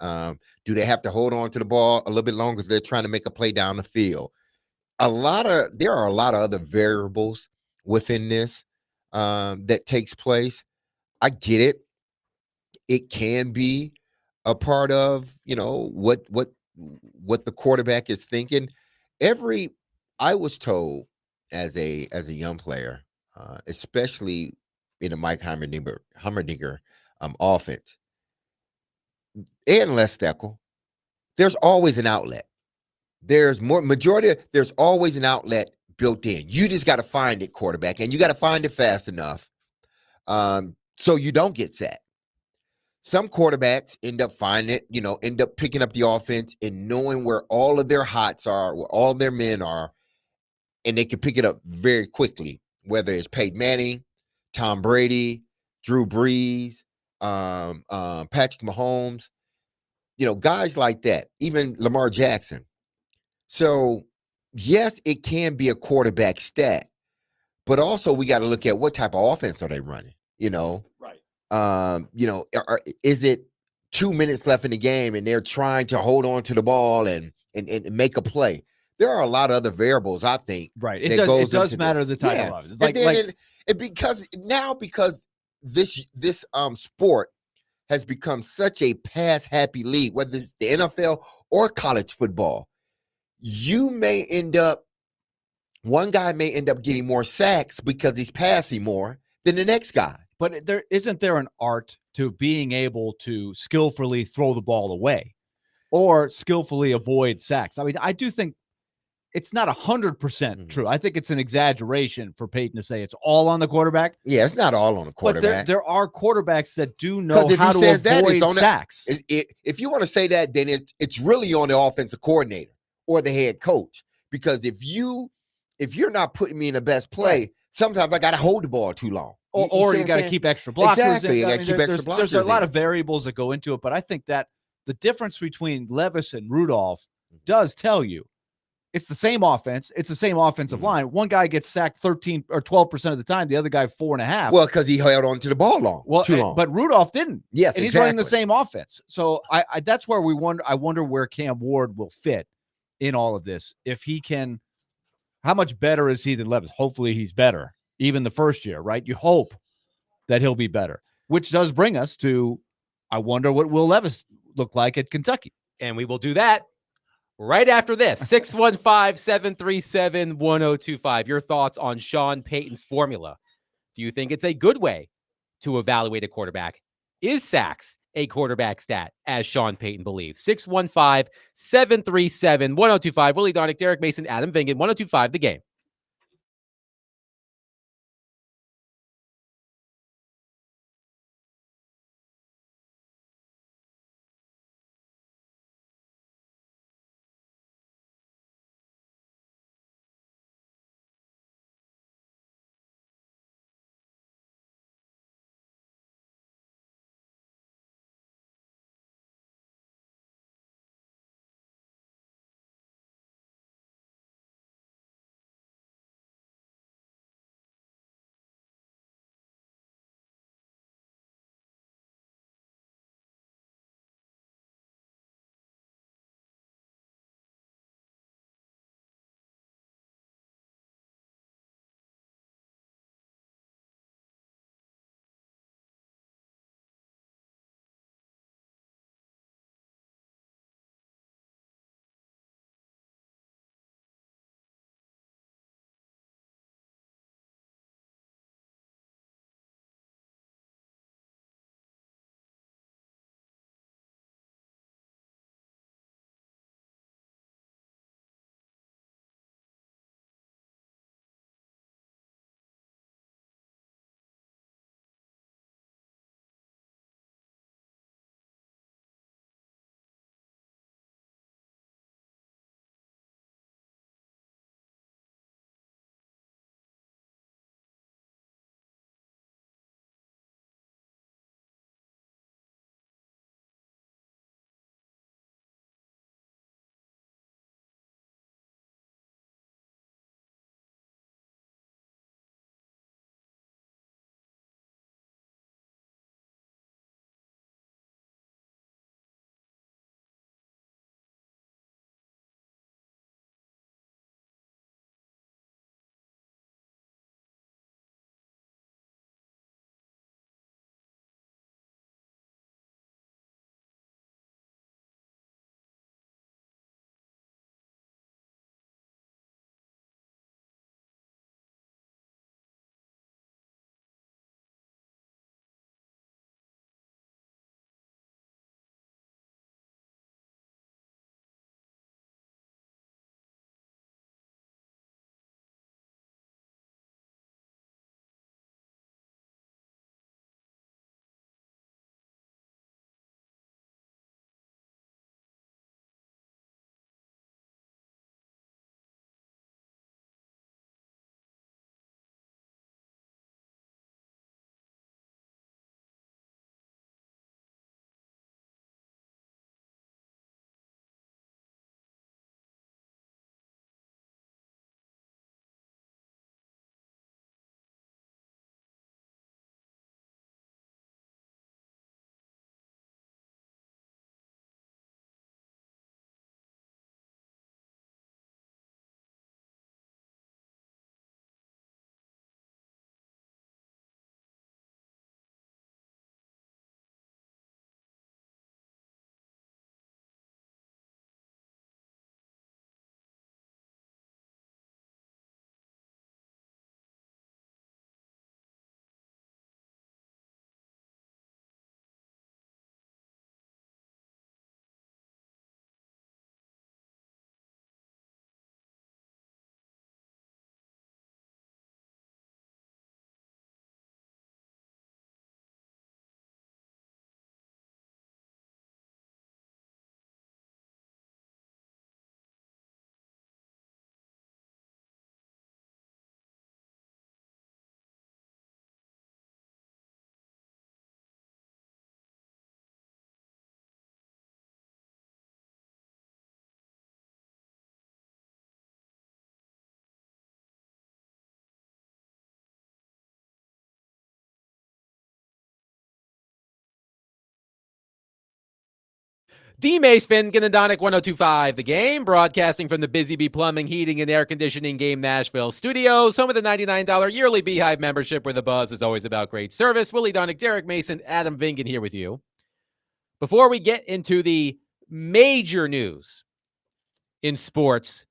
Do they have to hold on to the ball a little bit longer if they're trying to make a play down the field? There are a lot of other variables within this that takes place. I get it. It can be a part of, what the quarterback is thinking. I was told as a young player, especially in a Mike Hummerdinger offense, and Les Steckel, there's always an outlet. There's always an outlet built in. You just got to find it, quarterback, and you got to find it fast enough so you don't get sacked. Some quarterbacks end up finding it, end up picking up the offense and knowing where all of their hots are, where all their men are, and they can pick it up very quickly, whether it's Peyton Manning, Tom Brady, Drew Brees, Patrick Mahomes, guys like that, even Lamar Jackson. So, yes, it can be a quarterback stat, but also we got to look at what type of offense are they running, Right. Is it 2 minutes left in the game and they're trying to hold on to the ball and make a play? There are a lot of other variables, I think. Right. It does matter the type of offense. Because this sport has become such a pass-happy league, whether it's the NFL or college football. One guy may end up getting more sacks because he's passing more than the next guy. But isn't there an art to being able to skillfully throw the ball away or skillfully avoid sacks? I mean, I do think it's not 100% true. I think it's an exaggeration for Peyton to say it's all on the quarterback. Yeah, it's not all on the quarterback. But there are quarterbacks that do know how to avoid sacks. If you want to say that, then it's really on the offensive coordinator or the head coach. Because if you're not putting me in the best play, right, sometimes I got to hold the ball too long. Or you got to keep extra blockers. Exactly, you got to keep extra blockers. There's a lot of variables that go into it, but I think that the difference between Levis and Rudolph does tell you it's the same offense. It's the same offensive line. One guy gets sacked 13 or 12% of the time. The other guy 4.5. Well, because he held on to the ball too long. But Rudolph didn't. Yes, and he's running the same offense. So I that's where I wonder where Cam Ward will fit in all of this. If he can, how much better is he than Levis? Hopefully he's better, even the first year, right? You hope that he'll be better, which does bring us to, I wonder what Will Levis look like at Kentucky. And we will do that right after this. 615-737-1025. Your thoughts on Sean Payton's formula. Do you think it's a good way to evaluate a quarterback? Is sacks a quarterback stat, as Sean Payton believes? 615-737-1025. Willie Darnick, Derek Mason, Adam Vingan, 1025 The Game. D. Mace Finn, Ganadonic 1025, The Game, broadcasting from the Busy Bee Plumbing, Heating, and Air Conditioning Game Nashville studios, home of the $99 yearly Beehive membership where the buzz is always about great service. Willie Donick, Derek Mason, Adam Vingan here with you. Before we get into the major news in sports,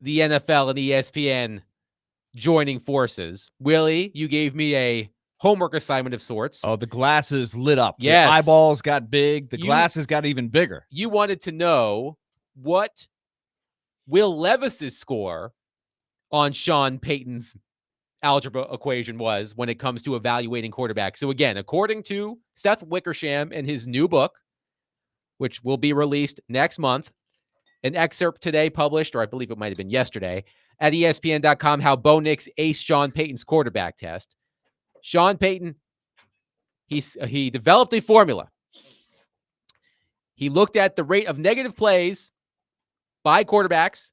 the NFL and ESPN joining forces, Willie, you gave me a homework assignment of sorts. Oh, the glasses lit up. Yes. The eyeballs got big. The You- glasses got even bigger. You wanted to know what Will Levis's score on Sean Payton's algebra equation was when it comes to evaluating quarterbacks. So again, according to Seth Wickersham in his new book, which will be released next month, an excerpt today published, or I believe it might have been yesterday, at ESPN.com, how Bo Nix aced Sean Payton's quarterback test. Sean Payton, he developed a formula. He looked at the rate of negative plays by quarterbacks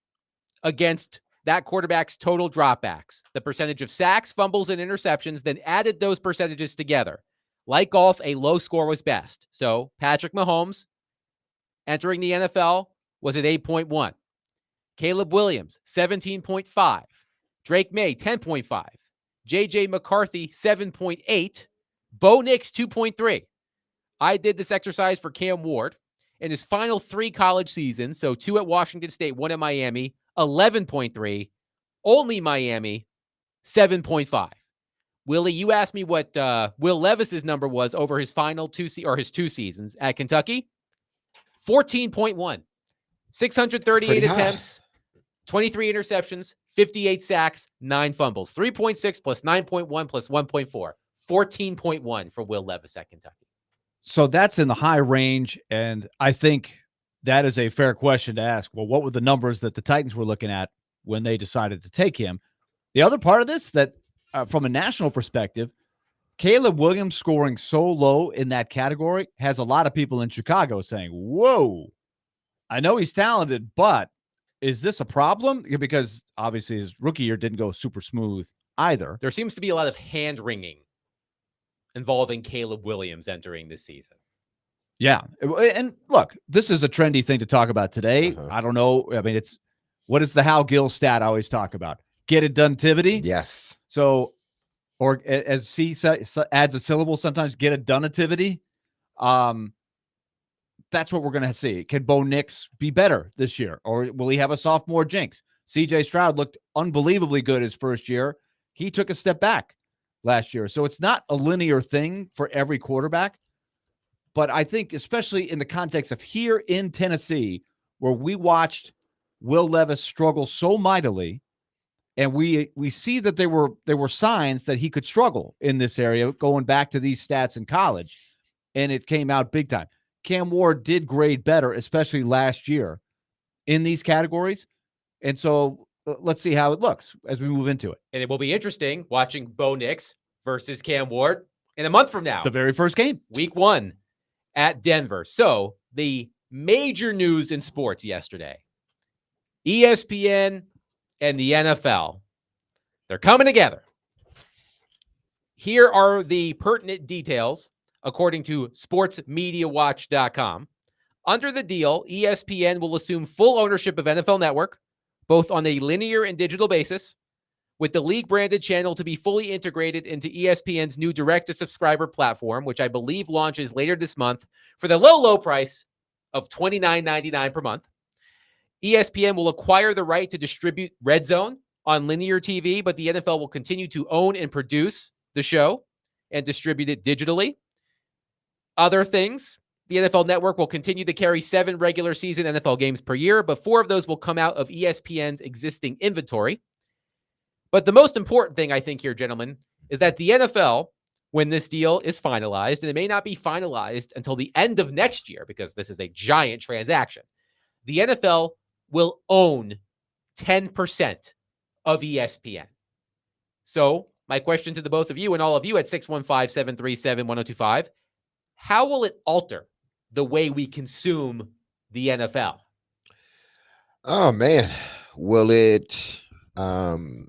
against that quarterback's total dropbacks, the percentage of sacks, fumbles, and interceptions, then added those percentages together. Like golf, a low score was best. So Patrick Mahomes, entering the NFL, was at 8.1. Caleb Williams, 17.5. Drake May, 10.5. J.J. McCarthy, 7.8. Bo Nix, 2.3. I did this exercise for Cam Ward in his final 3 college seasons, so 2 at Washington State, 1 at Miami, 11.3. Only Miami, 7.5. Willie, you asked me what Will Levis's number was over his final 2 seasons at Kentucky. 14.1. 638 Pretty high. attempts, 23 interceptions, 58 sacks, 9 fumbles. 3.6 plus 9.1 plus 1.4. 14.1 for Will Levis at Kentucky. So that's in the high range, and I think that is a fair question to ask. Well, what were the numbers that the Titans were looking at when they decided to take him? The other part of this, that from a national perspective, Caleb Williams scoring so low in that category has a lot of people in Chicago saying, whoa, I know he's talented, but is this a problem? Because obviously his rookie year didn't go super smooth either. There seems to be a lot of hand-wringing involving Caleb Williams entering this season. Yeah. And look, this is a trendy thing to talk about today. Uh-huh. I don't know. I mean, what is the Hal Gill stat I always talk about? Get it donetivity. Yes. So, or as C adds a syllable, sometimes get it donativity. That's what we're going to see. Can Bo Nix be better this year? Or will he have a sophomore jinx? CJ Stroud looked unbelievably good his first year. He took a step back last year. So it's not a linear thing for every quarterback. But I think especially in the context of here in Tennessee, where we watched Will Levis struggle so mightily, and we see that there were signs that he could struggle in this area going back to these stats in college, and it came out big time. Cam Ward did grade better, especially last year in these categories. And so let's see how it looks as we move into it. And it will be interesting watching Bo Nix versus Cam Ward in a month from now. The very first game. Week 1 at Denver. So the major news in sports yesterday, ESPN and the NFL, they're coming together. Here are the pertinent details according to sportsmediawatch.com. Under the deal, ESPN will assume full ownership of NFL Network, both on a linear and digital basis, with the league-branded channel to be fully integrated into ESPN's new direct-to-subscriber platform, which I believe launches later this month for the low, low price of $29.99 per month. ESPN will acquire the right to distribute Red Zone on linear TV, but the NFL will continue to own and produce the show and distribute it digitally. Other things, the NFL Network will continue to carry 7 regular season NFL games per year, but 4 of those will come out of ESPN's existing inventory. But the most important thing I think here, gentlemen, is that the NFL, when this deal is finalized, and it may not be finalized until the end of next year because this is a giant transaction, the NFL will own 10% of ESPN. So my question to the both of you and all of you at 615-737-1025, how will it alter the way we consume the NFL? Oh man, will it? I'm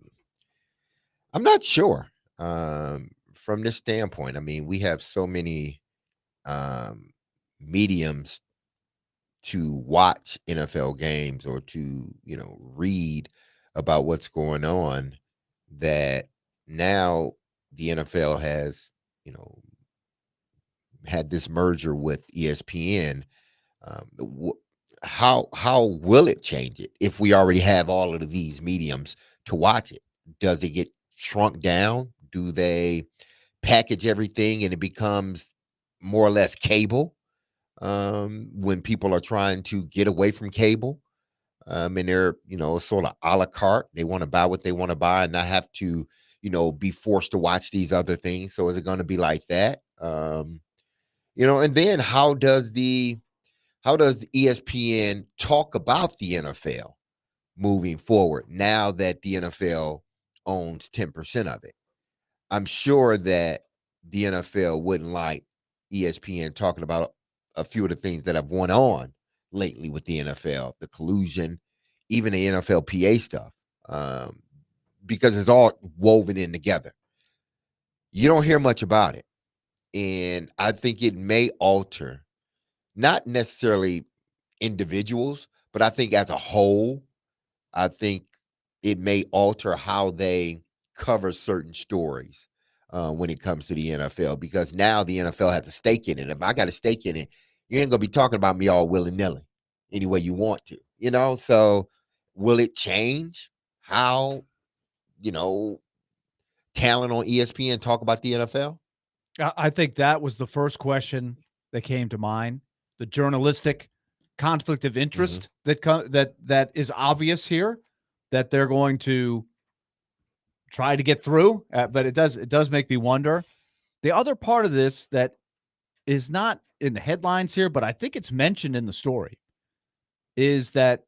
not sure. From this standpoint, I mean, we have so many mediums to watch NFL games or to, read about what's going on, that now the NFL has, had this merger with ESPN. How will it change it if we already have all of these mediums to watch it? Does it get shrunk down? Do they package everything and it becomes more or less cable when people are trying to get away from cable? And they're, sort of a la carte. They want to buy what they want to buy and not have to, be forced to watch these other things. So is it going to be like that? And then how does the ESPN talk about the NFL moving forward now that the NFL owns 10% of it? I'm sure that the NFL wouldn't like ESPN talking about a few of the things that have went on lately with the NFL, the collusion, even the NFLPA stuff, because it's all woven in together. You don't hear much about it. And I think it may alter, not necessarily individuals, but I think as a whole, I think it may alter how they cover certain stories when it comes to the NFL, because now the NFL has a stake in it. If I got a stake in it, you ain't gonna be talking about me all willy-nilly any way you want to, So will it change how, talent on ESPN talk about the NFL? I think that was the first question that came to mind. The journalistic conflict of interest that is obvious here, that they're going to try to get through. But it does make me wonder. The other part of this that is not in the headlines here, but I think it's mentioned in the story, is that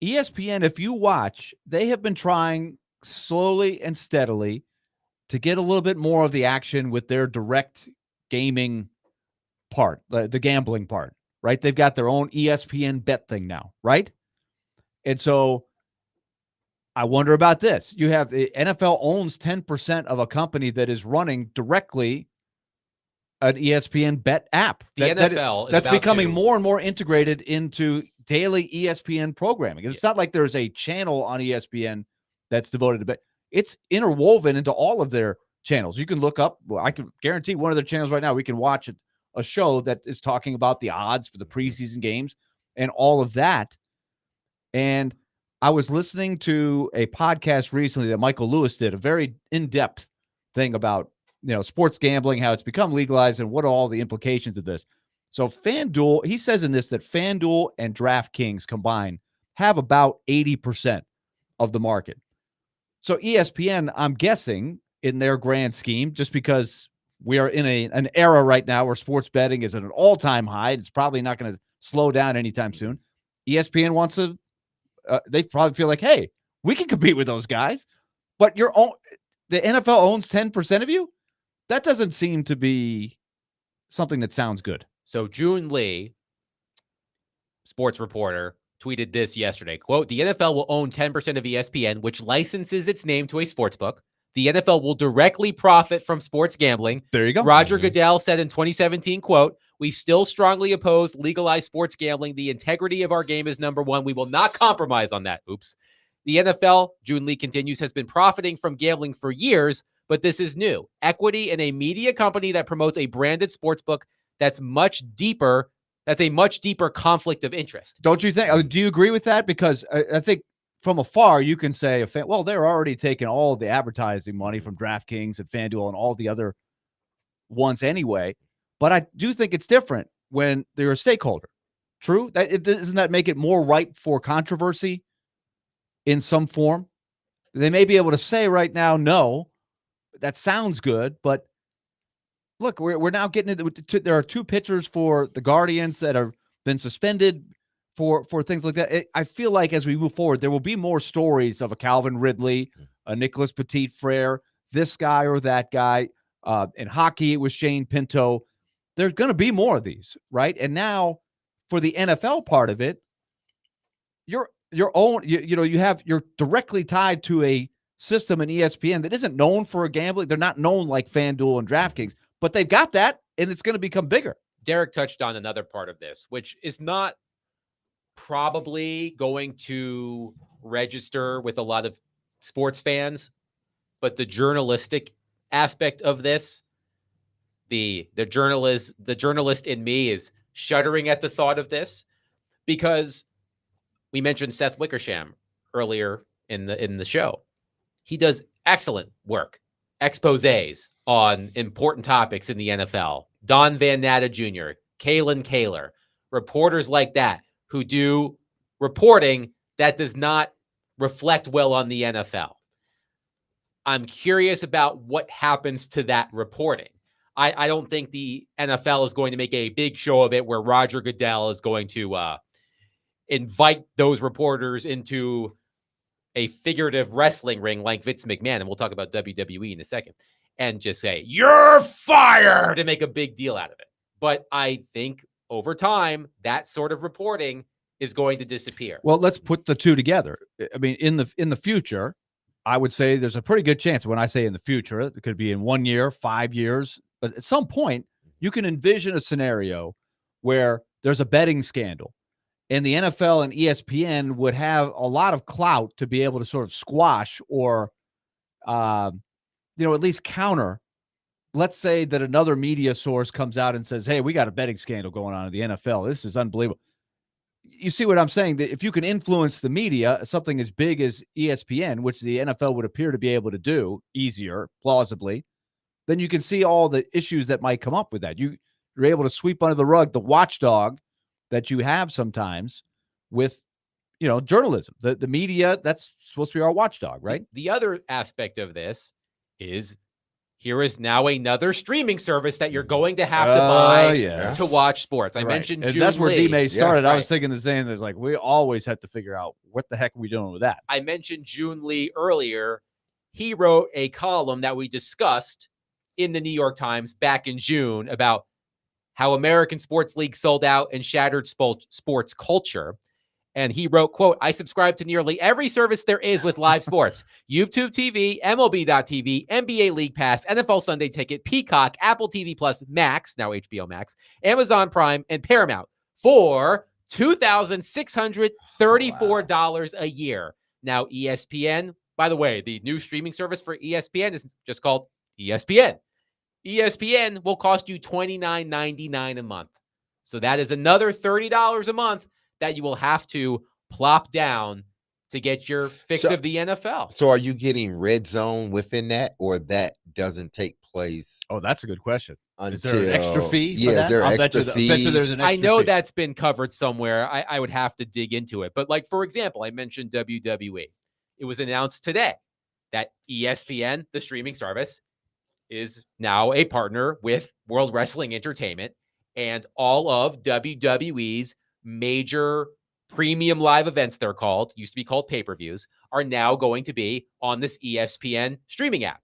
ESPN, if you watch, they have been trying slowly and steadily to get a little bit more of the action with their direct gaming part, the gambling part, right? They've got their own ESPN bet thing now, right? And so I wonder about this. You have the NFL owns 10% of a company that is running directly an ESPN bet app. The NFL that's is becoming more and more integrated into daily ESPN programming. It's not like there's a channel on ESPN that's devoted to bet. It's interwoven into all of their channels. You can look up, I can guarantee one of their channels right now, we can watch a show that is talking about the odds for the preseason games and all of that. And I was listening to a podcast recently that Michael Lewis did, a very in-depth thing about, sports gambling, how it's become legalized and what are all the implications of this. So FanDuel, he says in this that FanDuel and DraftKings combined have about 80% of the market. So ESPN, I'm guessing, in their grand scheme, just because we are in an era right now where sports betting is at an all-time high, it's probably not going to slow down anytime soon. ESPN wants to, they probably feel like, hey, we can compete with those guys, but the NFL owns 10% of you? That doesn't seem to be something that sounds good. So June Lee, sports reporter, tweeted this yesterday, quote, "The NFL will own 10% of ESPN, which licenses its name to a sportsbook. The NFL will directly profit from sports gambling." There you go. Roger Goodell said in 2017, quote, "We still strongly oppose legalized sports gambling. The integrity of our game is number one. We will not compromise on that." Oops. The NFL, June Lee continues, has been profiting from gambling for years, but this is new. Equity in a media company that promotes a branded sportsbook that's much deeper. That's a much deeper conflict of interest. Don't you think? Do you agree with that? Because I think from afar, you can say, well, they're already taking all the advertising money from DraftKings and FanDuel and all the other ones anyway. But I do think it's different when they're a stakeholder. True? Doesn't that make it more ripe for controversy in some form? They may be able to say right now, no, that sounds good, but look, we're now getting into, there are two pitchers for the Guardians that have been suspended for things like that. I feel like as we move forward, there will be more stories of a Calvin Ridley, a Nicholas Petit-Frere, this guy or that guy. In hockey, it was Shane Pinto. There's going to be more of these, right? And now for the NFL part of it, your own, you're directly tied to a system in ESPN that isn't known for gambling. They're not known like FanDuel and DraftKings, but they've got that, and it's going to become bigger. Derek touched on another part of this, which is not probably going to register with a lot of sports fans, but the journalistic aspect of this, the journalist in me is shuddering at the thought of this, because we mentioned Seth Wickersham earlier in the show. He does excellent work, exposés on important topics in the NFL. Don Van Natta Jr., Kalen Kaler, reporters like that who do reporting that does not reflect well on the NFL. I'm curious about what happens to that reporting. I don't think the NFL is going to make a big show of it where Roger Goodell is going to invite those reporters into a figurative wrestling ring like Vince McMahon, and we'll talk about WWE in a second, and just say, "You're fired," to make a big deal out of it. But I think over time, that sort of reporting is going to disappear. Well, let's put the two together. I mean, in the future, I would say there's a pretty good chance. When I say in the future, it could be in 1 year, 5 years, but at some point, you can envision a scenario where there's a betting scandal, and the NFL and ESPN would have a lot of clout to be able to sort of squash or, at least counter. Let's say that another media source comes out and says, "Hey, we got a betting scandal going on in the NFL. This is unbelievable." You see what I'm saying? That if you can influence the media, something as big as ESPN, which the NFL would appear to be able to do easier, plausibly, then you can see all the issues that might come up with that. You're able to sweep under the rug the watchdog that you have sometimes with, journalism. The media, that's supposed to be our watchdog, right? The other aspect of this is here is now another streaming service that you're going to have to buy to watch sports. I mentioned and June that's where Lee. D-May started. Yeah, I was thinking the same. There's like, we always have to figure out what the heck are we doing with that. I mentioned June Lee earlier. He wrote a column that we discussed in the New York Times back in June about how American sports leagues sold out and shattered sports culture. And he wrote, quote, "I subscribe to nearly every service there is with live sports. YouTube TV, MLB.TV, NBA League Pass, NFL Sunday Ticket, Peacock, Apple TV Plus, Max, now HBO Max, Amazon Prime, and Paramount for $2,634 a year." Now, ESPN, by the way, the new streaming service for ESPN is just called ESPN. ESPN will cost you $29.99 a month. So that is another $30 a month that you will have to plop down to get your fix of the NFL. So are you getting Red Zone within that, or that doesn't take place? Oh, that's a good question. Until, is there an extra fee? Yeah, for that? is there I'll extra bet you there's fees? an I extra know fee. that's been covered somewhere. I would have to dig into it. But like, for example, I mentioned WWE. It was announced today that ESPN, the streaming service, is now a partner with World Wrestling Entertainment, and all of WWE's major premium live events, they're called, used to be called pay-per-views, are now going to be on this ESPN streaming app.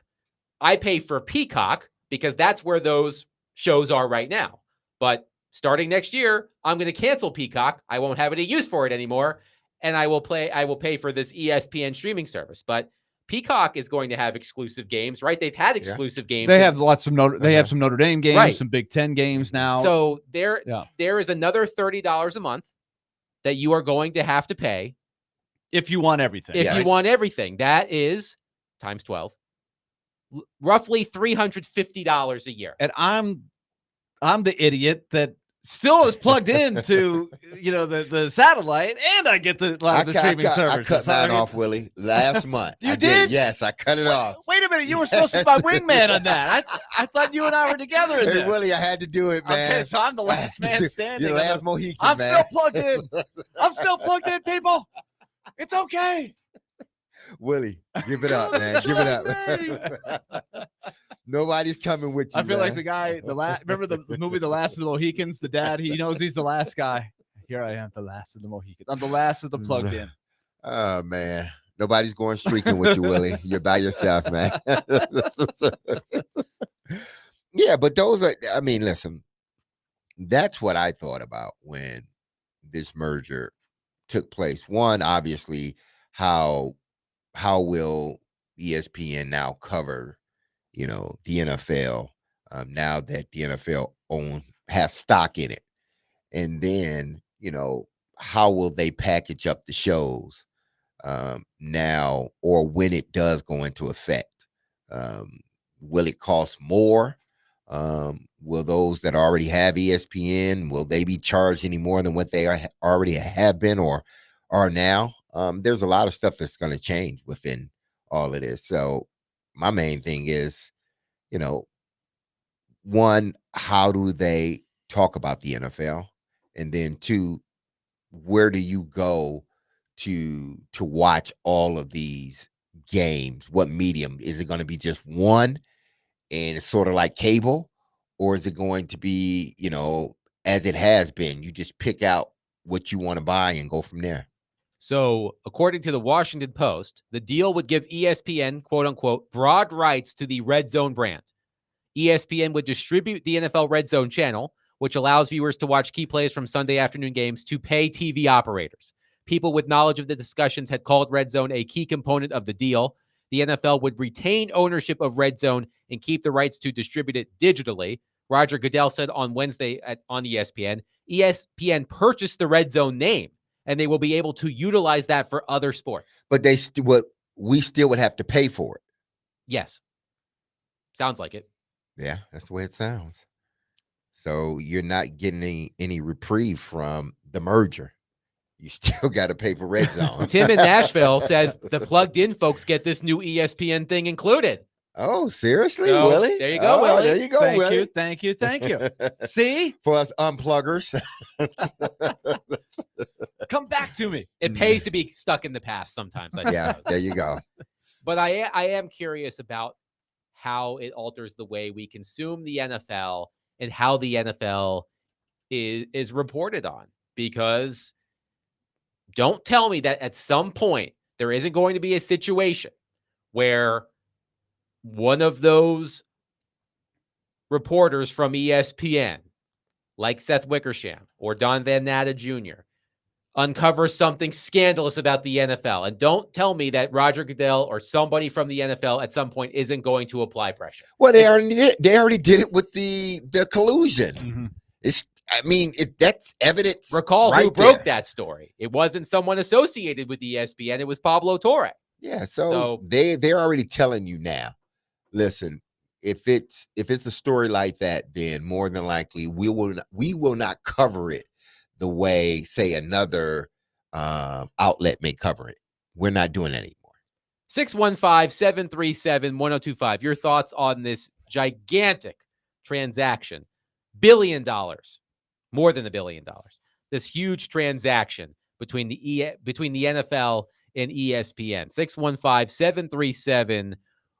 I pay for Peacock because that's where those shows are right now. But starting next year, I'm going to cancel Peacock. I won't have any use for it anymore, and I will pay for this ESPN streaming service. But Peacock is going to have exclusive games, right? They've had exclusive games. They have lots of They have some Notre Dame games, Right. some Big Ten games now. So there is another $30 a month that you are going to have to pay if you want everything. If you want everything, that is times 12, roughly $350 a year. And I'm the idiot that still is plugged into the satellite, and I get the streaming service. I cut mine off, Willie, last month. You I did? Yes, I cut it off. Wait a minute, you were supposed to be my wingman on that. I thought you and I were together in Hey, this. Willie, I had to do it, man. Okay, so I'm the last man standing. You're the last Mohican, I'm man. still plugged in. I'm still plugged in, people. It's okay. Willie, give it up, man. Give it up. Nobody's coming with you. I feel man. like the guy, remember the movie The Last of the Mohicans? The dad, he knows he's the last guy. Here I am, the last of the Mohicans. I'm the last of the plugged in. Oh, man. Nobody's going streaking with you, Willie. You're by yourself, man. Yeah, but listen, that's what I thought about when this merger took place. One, obviously, how will ESPN now cover, the NFL now that the NFL have stock in it? And then, how will they package up the shows now, or when it does go into effect? Will it cost more? Will those that already have ESPN, will they be charged any more than what they already have been or are now? There's a lot of stuff that's going to change within all of this. So my main thing is, you know, one, how do they talk about the NFL? And then two, where do you go to watch all of these games? What medium? Is it going to be just one and it's sort of like cable, or is it going to be, you know, as it has been, you just pick out what you want to buy and go from there? So, according to the Washington Post, the deal would give ESPN, quote unquote, broad rights to the Red Zone brand. ESPN would distribute the NFL Red Zone channel, which allows viewers to watch key plays from Sunday afternoon games to pay TV operators. People with knowledge of the discussions had called Red Zone a key component of the deal. The NFL would retain ownership of Red Zone and keep the rights to distribute it digitally. Roger Goodell said on Wednesday on ESPN, ESPN purchased the Red Zone name, and they will be able to utilize that for other sports. But we still would have to pay for it. Yes. Sounds like it. Yeah, that's the way it sounds. So you're not getting any reprieve from the merger. You still got to pay for Red Zone. Tim in Nashville says the plugged in folks get this new ESPN thing included. Oh, seriously, So, Willie? there you go, Willie. There you go, Thank Willie. you, thank you, thank you. See, For us unpluggers. come back to me. It pays to be stuck in the past sometimes. I Yeah, suppose. there you go. But I am curious about how it alters the way we consume the NFL and how the NFL is reported on. Because don't tell me that at some point there isn't going to be a situation where one of those reporters from ESPN, like Seth Wickersham or Don Van Natta Jr., uncovers something scandalous about the NFL. And don't tell me that Roger Goodell or somebody from the NFL at some point isn't going to apply pressure. Well, they already did it with the collusion. Mhm. That's evidence. Recall right who broke there. that story. It wasn't someone associated with ESPN. It was Pablo Torre. Yeah, So- so they're already telling you now. Listen, if it's a story like that, then more than likely we will not cover it the way, say, another outlet may cover it. We're not doing that anymore. 615-737-1025. Your thoughts on this gigantic transaction. $1 billion. More than $1 billion. This huge transaction between the NFL and ESPN.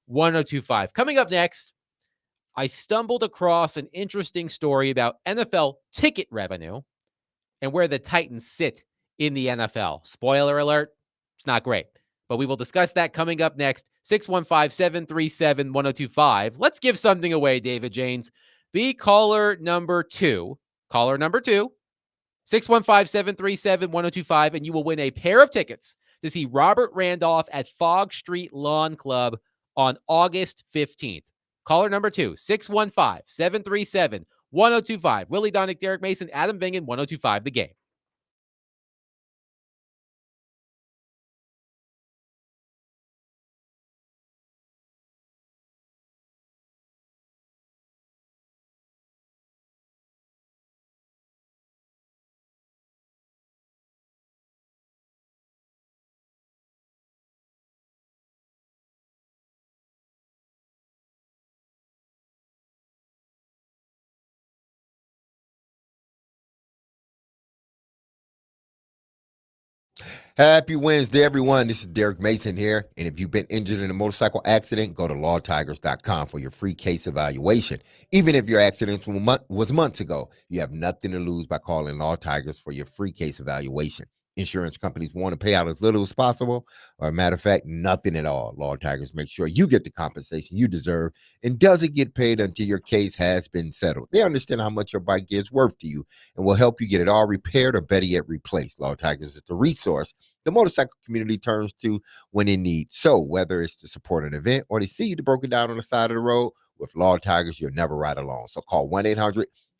615-737-1025. Coming up next, I stumbled across an interesting story about NFL ticket revenue and where the Titans sit in the NFL. Spoiler alert, it's not great. But we will discuss that coming up next. 615-737-1025. Let's give something away, David James. Be caller number two. Caller number two. 615-737-1025, and you will win a pair of tickets to see Robert Randolph at Fog Street Lawn Club on August 15th. Caller number two, 615-737-1025. Willie Donick, Derek Mason, Adam Vingan, 1025 The Game. Happy Wednesday, everyone. This is Derek Mason here. And if you've been injured in a motorcycle accident, go to lawtigers.com for your free case evaluation. Even if your accident was months ago, you have nothing to lose by calling Law Tigers for your free case evaluation. Insurance companies want to pay out as little as possible, or a matter of fact, nothing at all. Law Tigers make sure you get the compensation you deserve and doesn't get paid until your case has been settled. They understand how much your bike is worth to you and will help you get it all repaired or better yet replaced. Law Tigers is the resource the motorcycle community turns to when in need. So whether it's to support an event or to see you broken down on the side of the road, with Law Tigers, you'll never ride alone. So call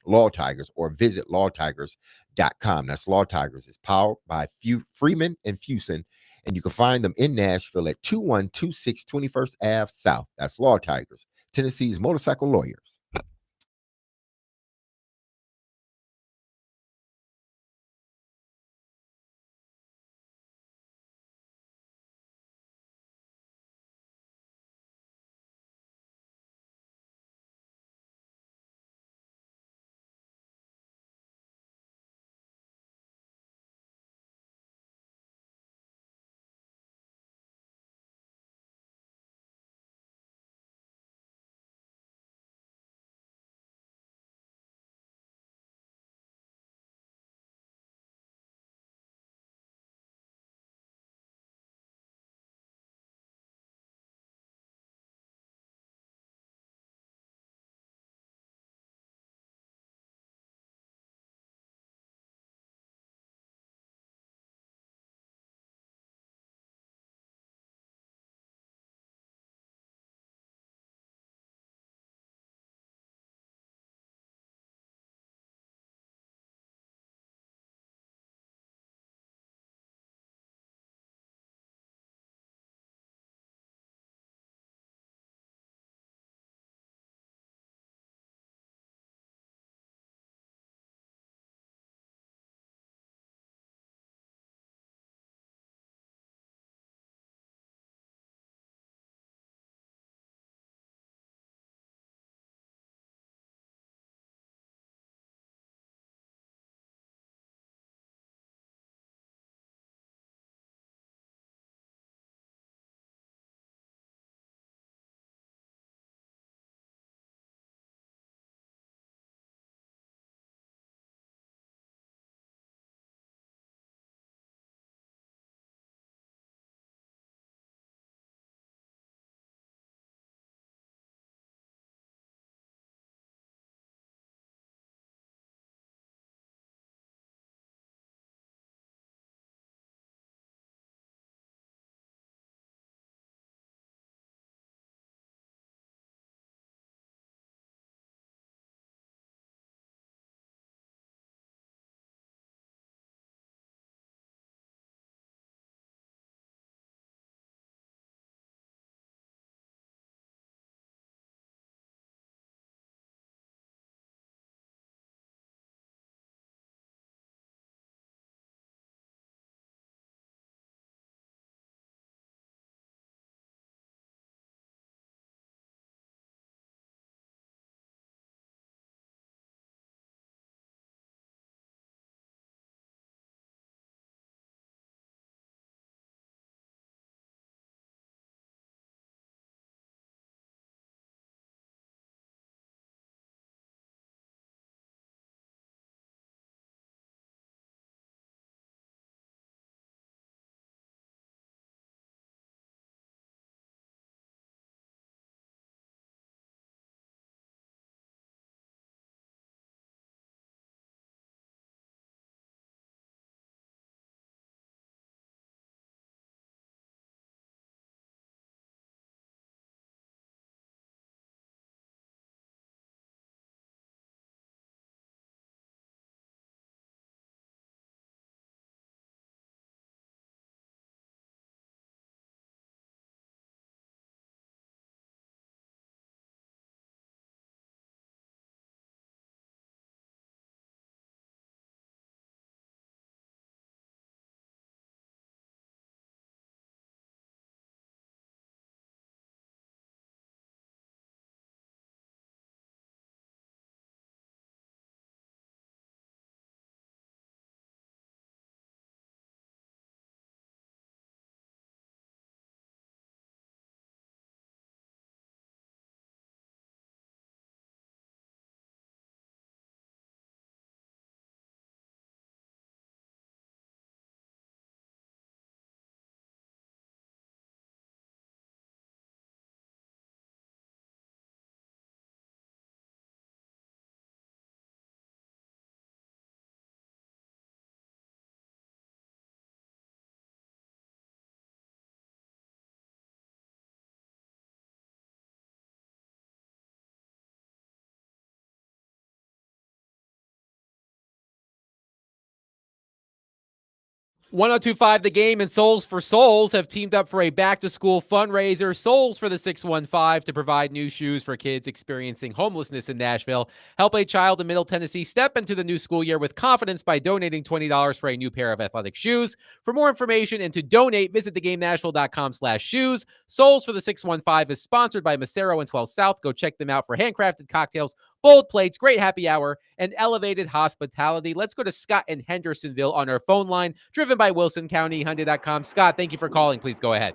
Law Tigers or visit lawtigers.com. That's Law Tigers. It's powered by Freeman and Fusen, and you can find them in Nashville at 2126 21st Ave South. That's Law Tigers, Tennessee's motorcycle lawyers. 1025 The Game and Souls for Souls have teamed up for a back-to-school fundraiser, Souls for the 615, to provide new shoes for kids experiencing homelessness in Nashville. Help a child in Middle Tennessee step into the new school year with confidence by donating $20 for a new pair of athletic shoes. For more information and to donate, visit thegamenashville.com/shoes. Souls for the 615 is sponsored by Macero and 12 South. Go check them out for handcrafted cocktails, bold plates, great happy hour, and elevated hospitality. Let's go to Scott in Hendersonville on our phone line, driven by Wilson County Hyundai.com. Scott, thank you for calling. Please go ahead.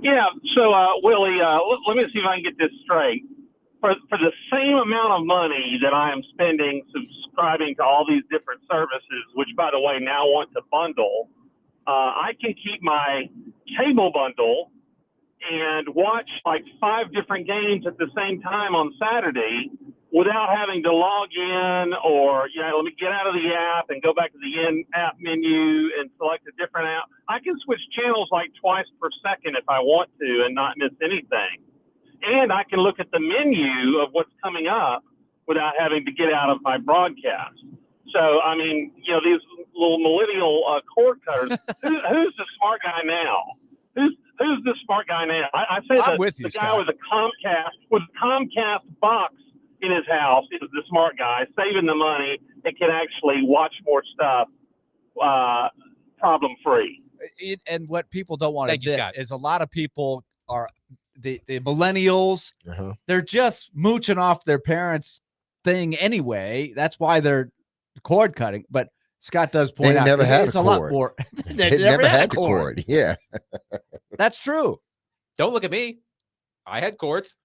Yeah, so Willie, let me see if I can get this straight. For the same amount of money that I am spending subscribing to all these different services, which, by the way, now want to bundle, I can keep my cable bundle and watch like 5 different games at the same time on Saturday without having to log in or, let me get out of the app and go back to the in-app menu and select a different app. I can switch channels like twice per second if I want to and not miss anything. And I can look at the menu of what's coming up without having to get out of my broadcast. So, I mean, these little millennial cord cutters, who's the smart guy now? Who's the smart guy now? I say I'm that with you, the guy Scott. with a Comcast box in his house is the smart guy, saving the money and can actually watch more stuff problem free. And what people don't want to Thank you, admit Scott. is a lot of people are the millennials. Uh-huh. They're just mooching off their parents' thing anyway. That's why they're cord cutting. But Scott does point They out never had it's a a lot cord. more. They never had the cord. Yeah. That's true. Don't look at me. I had cords.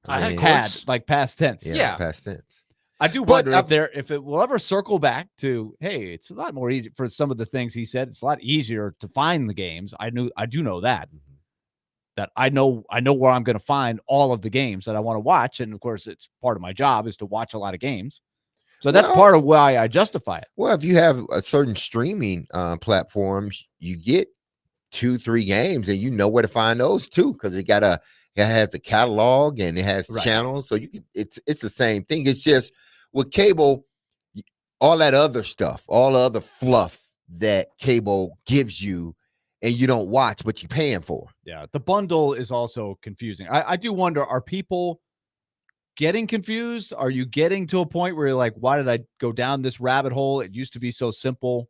I had mean, Had cords. like past tense. Yeah. Past tense. I do But wonder if it will ever circle back to, hey, it's a lot more easy for some of the things he said. It's a lot easier to find the games. I do know that I know where I'm going to find all of the games that I want to watch. And of course, it's part of my job is to watch a lot of games. So that's part of why I justify it. Well, if you have a certain streaming platforms, you get 2-3 games and you know where to find those too, because it has a catalog and it has channels. So it's the same thing. It's just with cable, all that other stuff, all the other fluff that cable gives you and you don't watch, but you're paying for. Yeah. The bundle is also confusing. I do wonder, are people getting confused? Are you getting to a point where you're like, why did I go down this rabbit hole? It used to be so simple.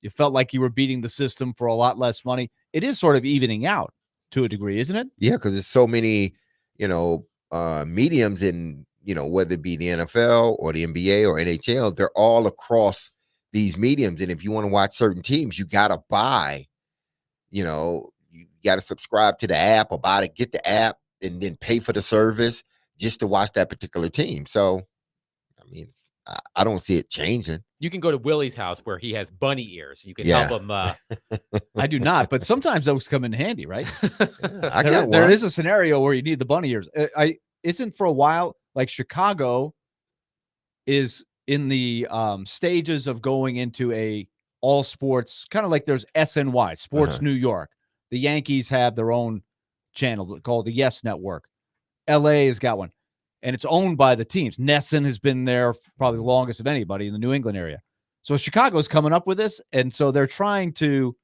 You felt like you were beating the system for a lot less money. It is sort of evening out to a degree, isn't it? Yeah, because there's so many, mediums in, whether it be the NFL or the NBA or NHL, they're all across these mediums. And if you want to watch certain teams, you got to buy, you got to subscribe to the app or get the app and then pay for the service just to watch that particular team. So, I mean, I don't see it changing. You can go to Willie's house where he has bunny ears. You can help him. I do not, but sometimes those come in handy, right? I got one. There is a scenario where you need the bunny ears. Isn't for a while, like Chicago is in the stages of going into a all sports, kind of like there's SNY, Sports New York. The Yankees have their own channel called the Yes Network. LA has got one, and it's owned by the teams. Nesson has been there probably the longest of anybody in the New England area. So Chicago's coming up with this, and so they're trying to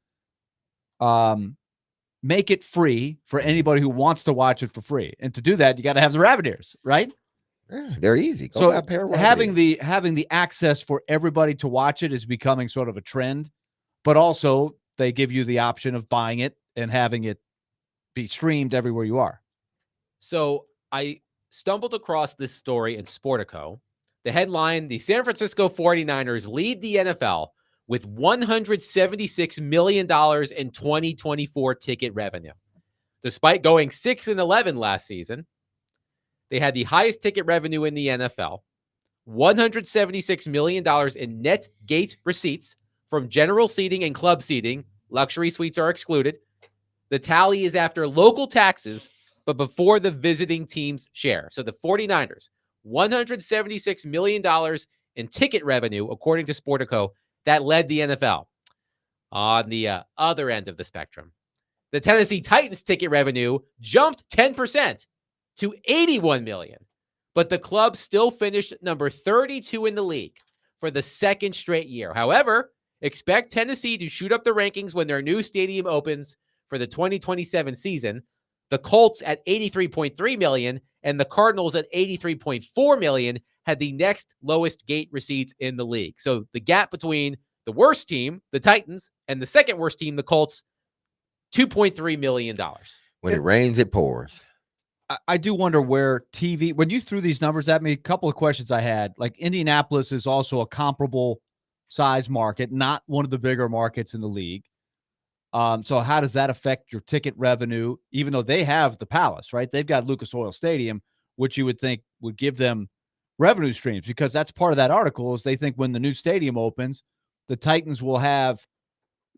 make it free for anybody who wants to watch it for free. And to do that, you got to have the rabbit ears, right? Yeah, they're easy. Go So buy a pair of rabbit having ears. the access for everybody to watch it is becoming sort of a trend, but also they give you the option of buying it and having it be streamed everywhere you are. So I stumbled across this story in Sportico. The headline, the San Francisco 49ers lead the NFL with $176 million in 2024 ticket revenue. Despite going 6-11 last season, they had the highest ticket revenue in the NFL, $176 million in net gate receipts from general seating and club seating. Luxury suites are excluded. The tally is after local taxes, but before the visiting team's share. So the 49ers, $176 million in ticket revenue, according to Sportico, that led the NFL. On the other end of the spectrum, the Tennessee Titans ticket revenue jumped 10% to $81 million, but the club still finished number 32 in the league for the second straight year. However, Expect Tennessee to shoot up the rankings when their new stadium opens for the 2027 season. The Colts at 83.3 million and the Cardinals at 83.4 million had the next lowest gate receipts in the league. So the gap between the worst team, the Titans, and the second worst team, the Colts, $2.3 million. When it rains, it pours. I do wonder where TV, when you threw these numbers at me, a couple of questions I had. Like Indianapolis is also a comparable size market, not one of the bigger markets in the league. So how does that affect your ticket revenue, even though they have the Palace, right? They've got Lucas Oil Stadium, which you would think would give them revenue streams, because that's part of that article is they think when the new stadium opens, the Titans will have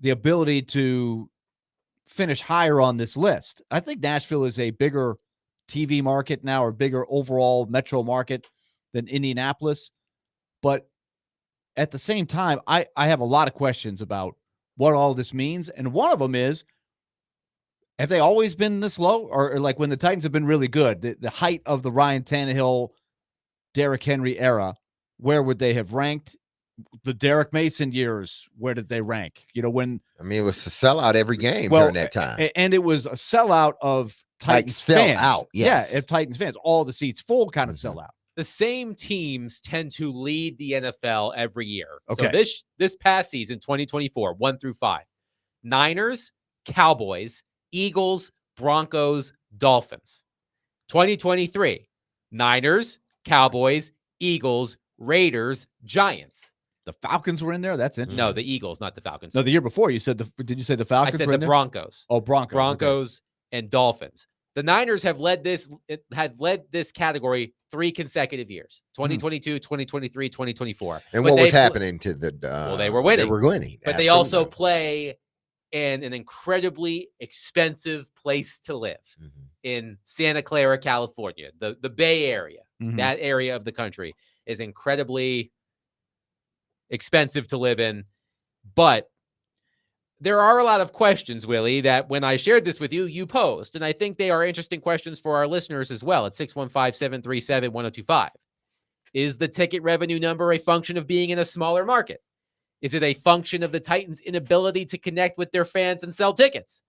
the ability to finish higher on this list. I think Nashville is a bigger TV market now, or bigger overall metro market than Indianapolis. But at the same time, I have a lot of questions about what all this means. And one of them is, have they always been this low? Or like when the Titans have been really good, the height of the Ryan Tannehill, Derrick Henry era, where would they have ranked? The Derek Mason years, where did they rank? You know, when I mean, it was a sellout every game during that time. And it was a sellout of Titans fans. Out, yes. Yeah, if Titans fans, all the seats full kind of sellout. The same teams tend to lead the NFL every year. Okay. So this past season, 2024, 1-5, Niners, Cowboys, Eagles, Broncos, Dolphins. 2023, Niners, Cowboys, Eagles, Raiders, Giants. The Falcons were in there. That's interesting. No, the Eagles, not the Falcons. No, the year before you said did you say the I Falcons? said were the in there? Broncos. Oh, Broncos. Broncos and Dolphins. The Niners have led this category 3 consecutive years. 2022, 2023, 2024. And But what was they happening to the well, they were winning. They were winning. But they also play in an incredibly expensive place to live in Santa Clara, California, the Bay Area. Mhm. That area of the country is incredibly expensive to live in. But there are a lot of questions, Willie, that when I shared this with you, you posed. And I think they are interesting questions for our listeners as well at 615-737-1025. Is the ticket revenue number a function of being in a smaller market? Is it a function of the Titans' inability to connect with their fans and sell tickets?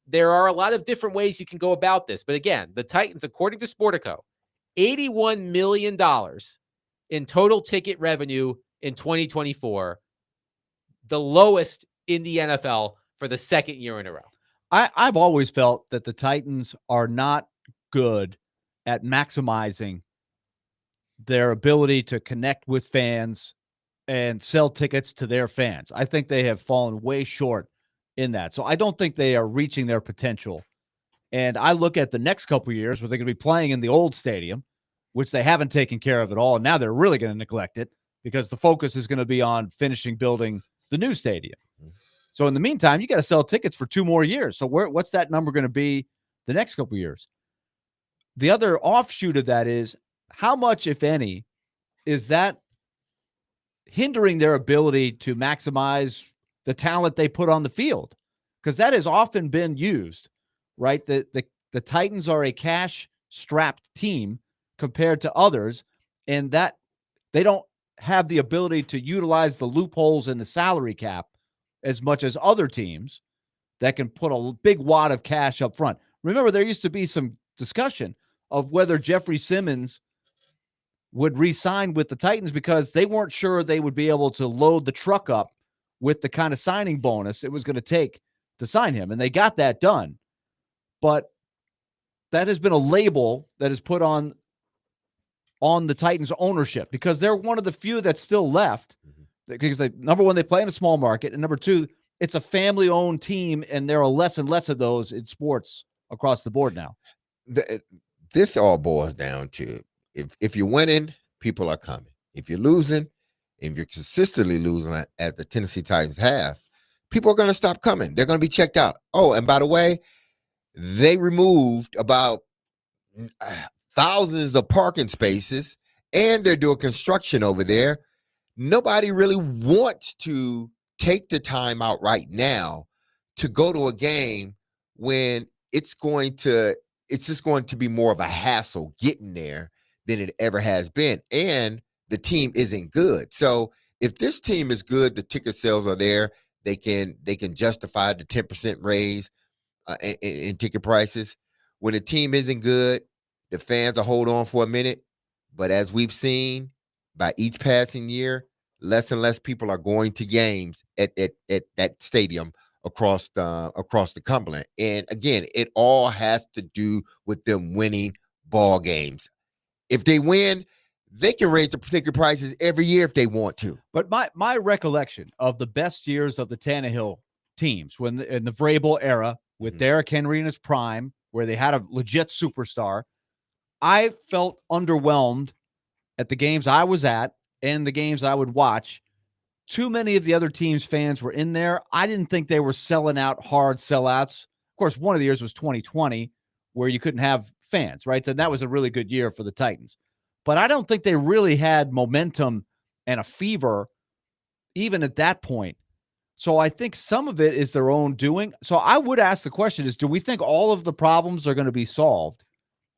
There are a lot of different ways you can go about this. But again, the Titans, according to Sportico, $81 million in total ticket revenue in 2024, the lowest in the NFL for the second year in a row. I've always felt that the Titans are not good at maximizing their ability to connect with fans and sell tickets to their fans. I think they have fallen way short in that. So I don't think they are reaching their potential. And I look at the next couple of years where they're going to be playing in the old stadium, which they haven't taken care of at all. And now they're really going to neglect it because the focus is going to be on finishing building the new stadium. So in the meantime, you got to sell tickets for 2 more years. So what's that number going to be the next couple of years? The other offshoot of that is how much, if any, is that hindering their ability to maximize the talent they put on the field? Because that has often been used, right? The Titans are a cash-strapped team compared to others, and that they don't have the ability to utilize the loopholes in the salary cap as much as other teams that can put a big wad of cash up front. Remember, there used to be some discussion of whether Jeffrey Simmons would re-sign with the Titans because they weren't sure they would be able to load the truck up with the kind of signing bonus it was going to take to sign him. And they got that done. But that has been a label that is put on the Titans ownership because they're one of the few that's still left. Because number one, they play in a small market, and number two, it's a family-owned team, and there are less and less of those in sports across the board now. This all boils down to if you're winning, people are coming. If you're losing, if you're consistently losing, as the Tennessee Titans have, people are going to stop coming. They're going to be checked out. Oh, and by the way, they removed about thousands of parking spaces, and they're doing construction over there. Nobody really wants to take the time out right now to go to a game when it's just going to be more of a hassle getting there than it ever has been. And the team isn't good. So if this team is good, the ticket sales are there. They can justify the 10% raise in ticket prices. When a team isn't good, the fans will hold on for a minute. But as we've seen, by each passing year, less and less people are going to games at that stadium across the Cumberland. And again, it all has to do with them winning ball games. If they win, they can raise the ticket prices every year if they want to. But my recollection of the best years of the Tannehill teams in the Vrabel era with Derrick Henry in his prime, where they had a legit superstar, I felt underwhelmed at the games I was at and the games I would watch. Too many of the other teams' fans were in there. I didn't think they were selling out hard sellouts. Of course, one of the years was 2020, where you couldn't have fans, right? So that was a really good year for the Titans. But I don't think they really had momentum and a fever even at that point. So I think some of it is their own doing. So I would ask the question is, do we think all of the problems are going to be solved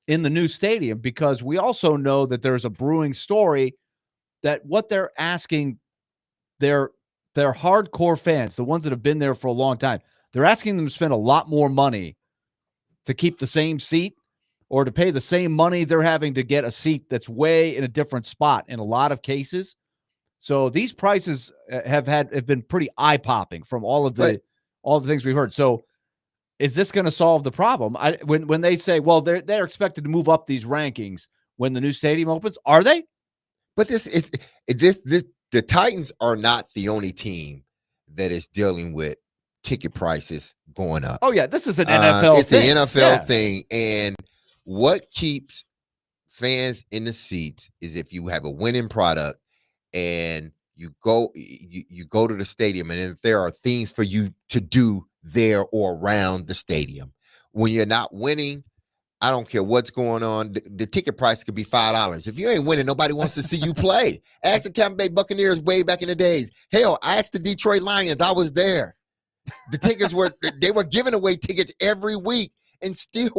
in the new stadium? Because we also know that there's a brewing story that what they're asking their hardcore fans, the ones that have been there for a long time, they're asking them to spend a lot more money to keep the same seat or to pay the same money they're having to get a seat that's way in a different spot in a lot of cases. So these prices have been pretty eye-popping from all the things we've heard. So is this going to solve the problem? When they say, well, they're expected to move up these rankings when the new stadium opens, are they? But the Titans are not the only team that is dealing with ticket prices going up. Oh yeah, this is an NFL it's thing. An NFL thing, and what keeps fans in the seats is if you have a winning product and you go to the stadium, and if there are things for you to do there or around the stadium. When you're not winning, I don't care what's going on. The ticket price could be $5. If you ain't winning, nobody wants to see you play. Ask the Tampa Bay Buccaneers way back in the days. Hell, I asked the Detroit Lions. I was there. The tickets were giving away tickets every week, and still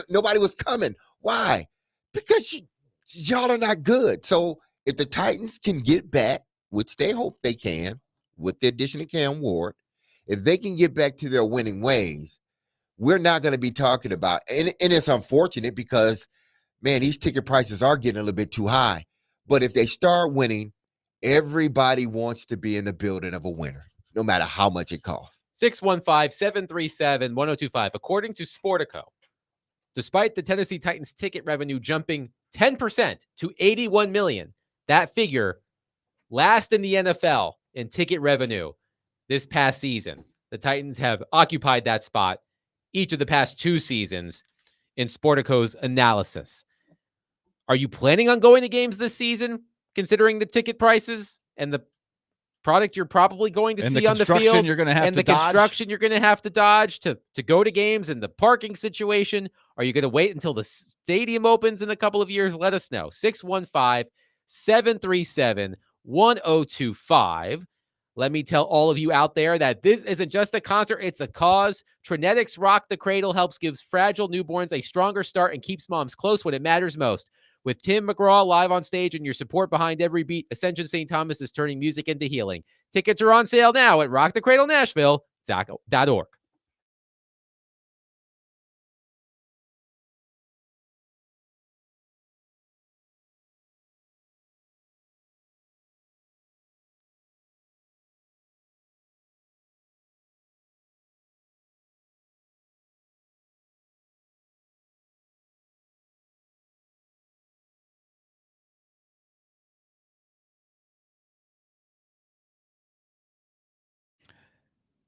nobody was coming. Why? Because y'all are not good. So if the Titans can get back, which they hope they can, with the addition of Cam Ward, if they can get back to their winning ways, we're not going to be talking about, and it's unfortunate because, man, these ticket prices are getting a little bit too high. But if they start winning, everybody wants to be in the building of a winner, no matter how much it costs. 615-737-1025. According to Sportico, despite the Tennessee Titans ticket revenue jumping 10% to $81 million, that figure last in the NFL in ticket revenue this past season. The Titans have occupied that spot each of the past 2 seasons in Sportico's analysis. Are you planning on going to games this season, considering the ticket prices and the product you're probably going to see on the field, you're going to have and to the dodge? construction you're going to have to dodge to go to games, and the parking situation? Are you going to wait until the stadium opens in a couple of years? Let us know. 615-737-1025. Let me tell all of you out there that this isn't just a concert, it's a cause. Trinetics Rock the Cradle helps gives fragile newborns a stronger start and keeps moms close when it matters most. With Tim McGraw live on stage and your support behind every beat, Ascension St. Thomas is turning music into healing. Tickets are on sale now at rockthecradlenashville.org.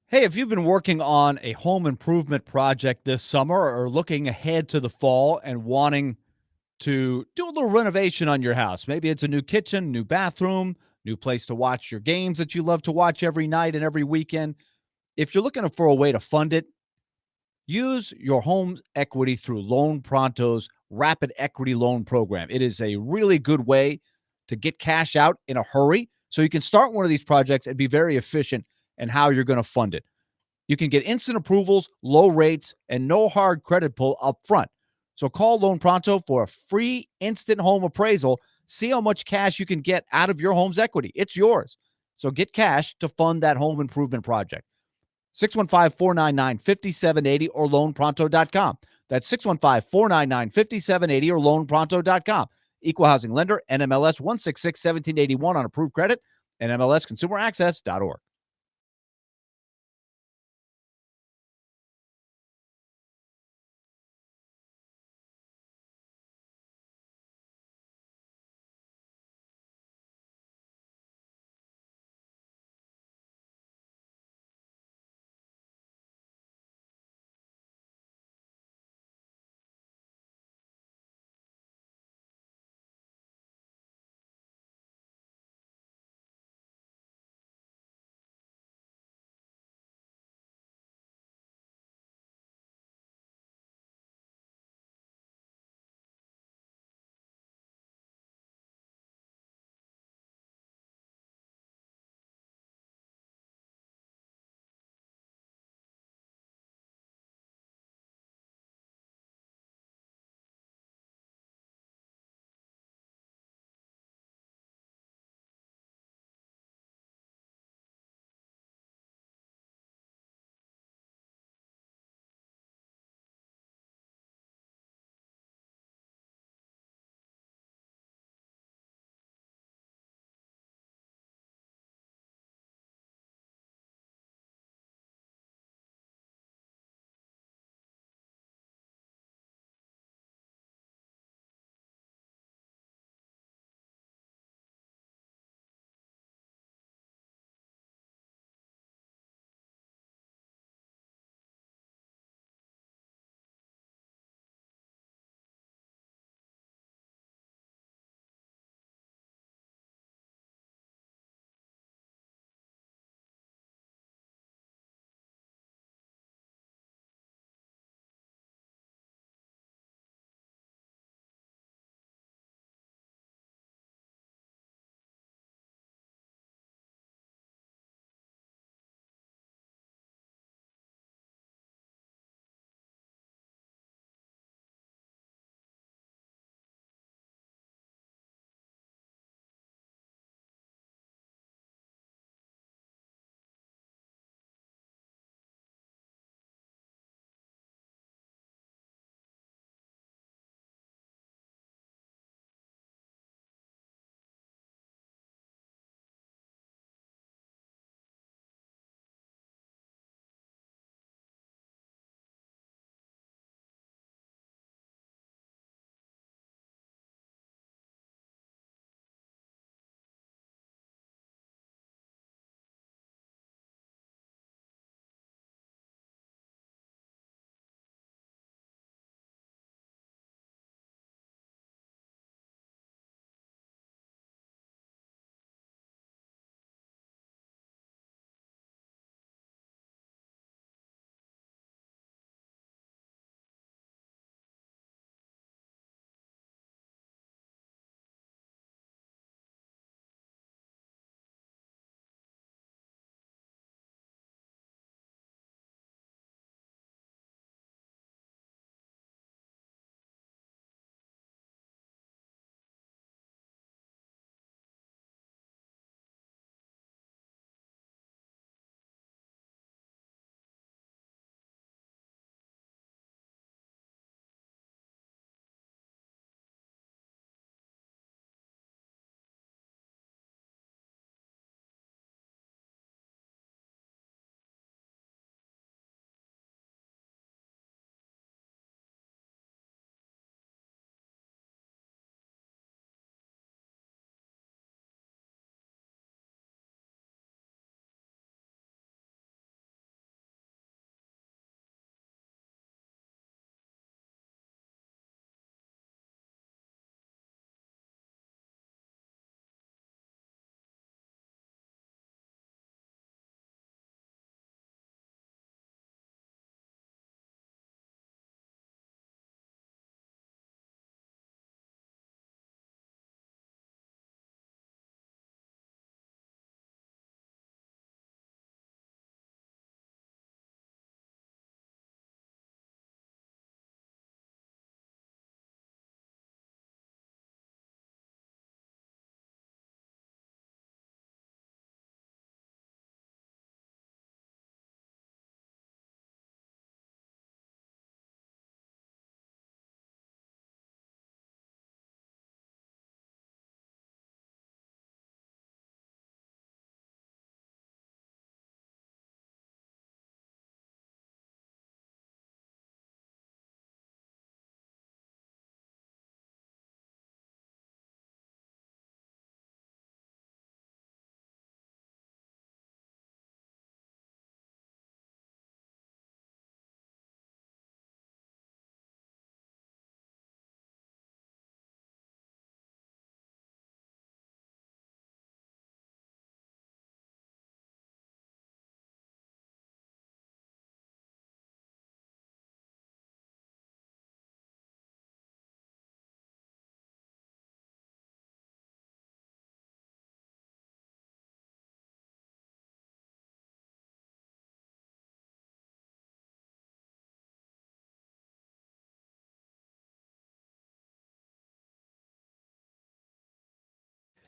Hey, if you've been working on a home improvement project this summer or looking ahead to the fall and wanting to do a little renovation on your house, maybe it's a new kitchen, new bathroom, new place to watch your games that you love to watch every night and every weekend. If you're looking for a way to fund it, use your home's equity through Loan Pronto's Rapid Equity Loan Program. It is a really good way to get cash out in a hurry so you can start one of these projects and be very efficient in how you're going to fund it. You can get instant approvals, low rates, and no hard credit pull up front. So call Loan Pronto for a free instant home appraisal. See how much cash you can get out of your home's equity. It's yours. So get cash to fund that home improvement project. 615-499-5780 or loanpronto.com. That's 615-499-5780 or loanpronto.com. Equal housing lender, NMLS 166-1781 on approved credit, and MLSconsumeraccess.org.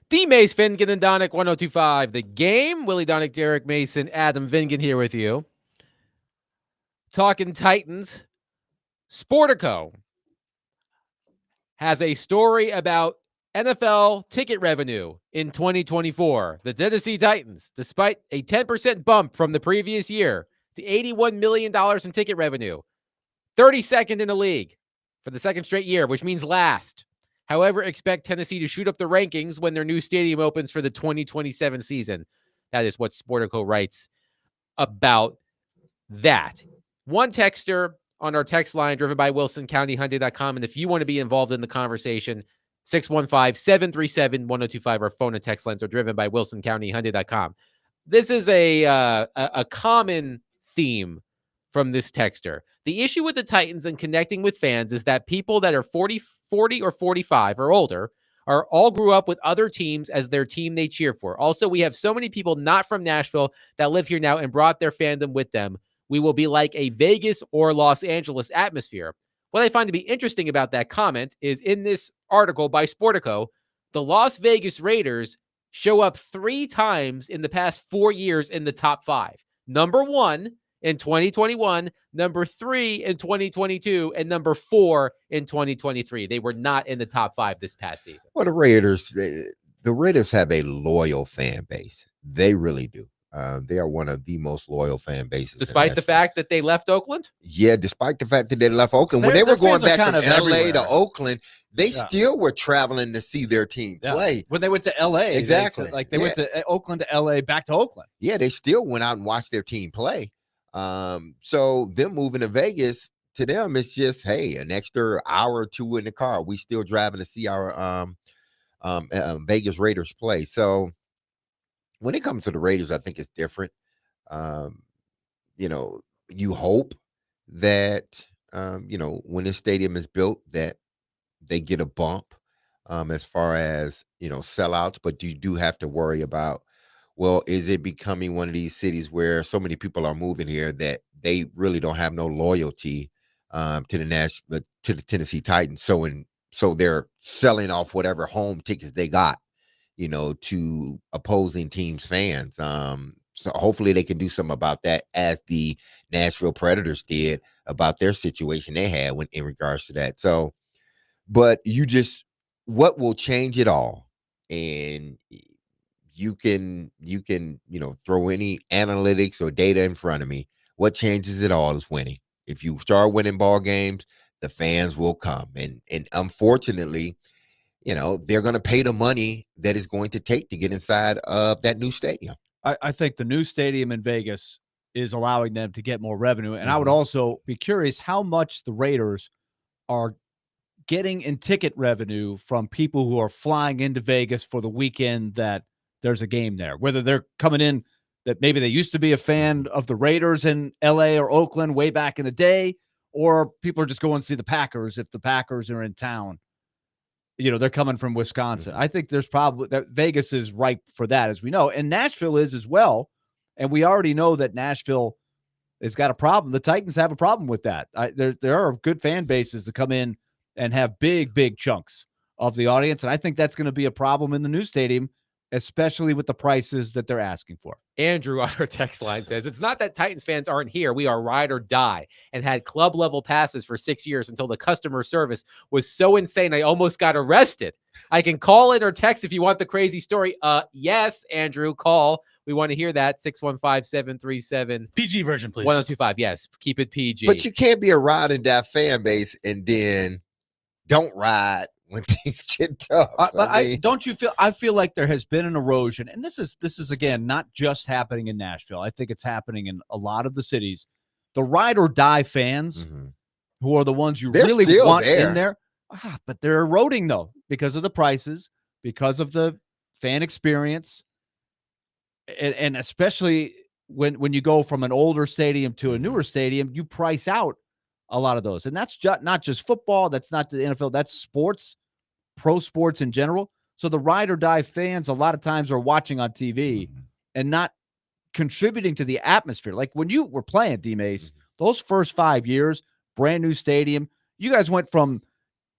D. Mace, Fingan, and Donick, 1025. The Game. Willie Donick, Derek Mason, Adam Vingan here with you. Talking Titans. Sportico has a story about NFL ticket revenue in 2024. The Tennessee Titans, despite a 10% bump from the previous year to $81 million in ticket revenue, 32nd in the league for the second straight year, which means last. However, expect Tennessee to shoot up the rankings when their new stadium opens for the 2027 season. That is what Sportico writes about that. One texter on our text line driven by WilsonCountyHunting.com. And if you want to be involved in the conversation, 615-737-1025. Our phone and text lines are driven by WilsonCountyHunting.com. This is a common theme from this texter. The issue with the Titans and connecting with fans is that people that are 40 or 45 or older are all grew up with other teams as their team they cheer for. Also, we have so many people not from Nashville that live here now and brought their fandom with them. We will be like a Vegas or Los Angeles atmosphere. What I find to be interesting about that comment is in this article by Sportico, the Las Vegas Raiders show up 3 times in the past 4 years in the top 5. Number 1 in 2021, number 3 in 2022, and number 4 in 2023. They were not in the top 5 this past season. Well, the Raiders have a loyal fan base. They really do. They are one of the most loyal fan bases. Despite the fact that they left Oakland? Yeah, despite the fact that they left Oakland. When they were going back from LA to Oakland, they still were traveling to see their team play. When they went to LA. Exactly. They went to Oakland to LA, back to Oakland. Yeah, they still went out and watched their team play. So them moving to Vegas, to them, it's just, hey, an extra hour or 2 in the car. We still driving to see our Vegas Raiders play. So when it comes to the Raiders, I think it's different. You hope that, when this stadium is built, that they get a bump as far as, sellouts. But you do have to worry about, well, is it becoming one of these cities where so many people are moving here that they really don't have no loyalty to the Tennessee Titans? So they're selling off whatever home tickets they got, to opposing teams' fans. So hopefully they can do something about that, as the Nashville Predators did about their situation they had in regards to that. So, but what will change it all? And you can throw any analytics or data in front of me. What changes it all is winning. If you start winning ball games, the fans will come. And unfortunately, they're going to pay the money that it's going to take to get inside of that new stadium. I think the new stadium in Vegas is allowing them to get more revenue. And I would also be curious how much the Raiders are getting in ticket revenue from people who are flying into Vegas for the weekend that there's a game there, whether they're coming in that maybe they used to be a fan of the Raiders in LA or Oakland way back in the day, or people are just going to see the Packers if the Packers are in town. They're coming from Wisconsin. I think there's probably that Vegas is ripe for that, as we know, and Nashville is as well. And we already know that Nashville has got a problem. The Titans have a problem with that. There are good fan bases that come in and have big chunks of the audience. And I think that's going to be a problem in the new stadium, especially with the prices that they're asking for. Andrew on our text line says, it's not that Titans fans aren't here. We are ride or die, and had club level passes for 6 years until the customer service was so insane I almost got arrested. I can call in or text if you want the crazy story. Yes, Andrew, call. We want to hear that. 615-737. PG version, please. 1025. Yes, keep it PG. But you can't be a ride and die fan base and then don't ride when things get tough. I feel like there has been an erosion, and this is again not just happening in Nashville. I think it's happening in a lot of the cities. The ride or die fans, who are the ones you really want in there, but they're eroding though because of the prices, because of the fan experience, and especially when you go from an older stadium to a newer stadium, you price out a lot of those. And that's not just football. That's not the NFL. That's sports, pro sports in general. So the ride or die fans a lot of times are watching on TV and not contributing to the atmosphere. Like when you were playing, D-Mace, those first 5 years, brand new stadium, you guys went from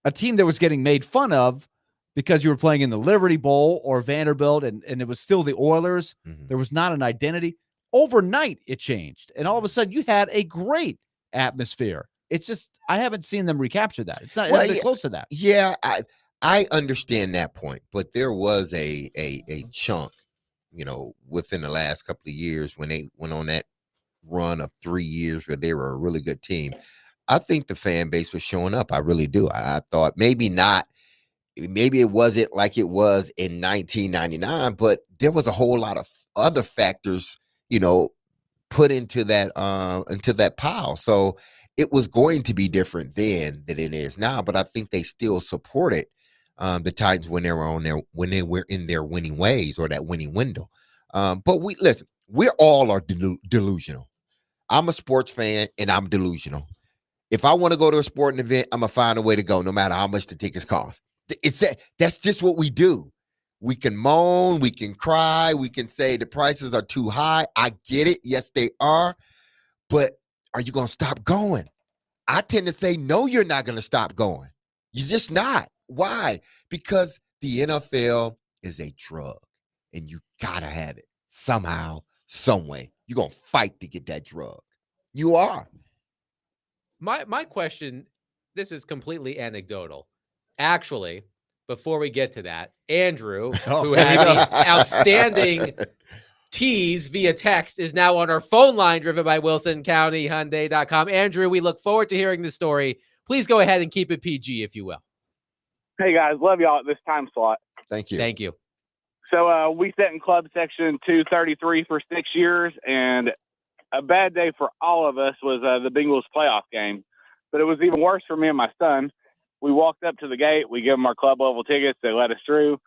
a team that was getting made fun of because you were playing in the Liberty Bowl or Vanderbilt and it was still the Oilers. Mhm. There was not an identity. Overnight, it changed. And all of a sudden, you had a great atmosphere. It's just, I haven't seen them recapture that. It Well, hasn't been yeah, close to that. yeah, I understand that point, but there was a chunk, within the last couple of years when they went on that run of 3 years where they were a really good team. I think the fan base was showing up. I really do. I thought maybe it wasn't like it was in 1999, but there was a whole lot of other factors, put into that pile. So it was going to be different then than it is now. But I think they still supported the Titans when they were in their winning ways or that winning window. But we're all are delusional. I'm a sports fan and I'm delusional. If I want to go to a sporting event, I'm gonna find a way to go, no matter how much the tickets cost. That's just what we do. We can moan, we can cry, we can say the prices are too high. I get it. Yes, they are. But are you gonna stop going? I tend to say, no, you're not gonna stop going. You're just not. Why? Because the NFL is a drug, and you gotta have it somehow, some way. You're gonna fight to get that drug. You are. My question, this is completely anecdotal. Actually, before we get to that, Andrew, who here we had go. the outstanding tease via text, is now on our phone line, driven by WilsonCountyHyundai.com. Andrew, we look forward to hearing the story. Please go ahead and keep it PG, if you will. Hey guys, love y'all at this time slot. Thank you. Thank you. So we sat in club section 233 for 6 years, and a bad day for all of us was the Bengals playoff game. But it was even worse for me and my son. We walked up to the gate. We gave them our club level tickets. They let us through.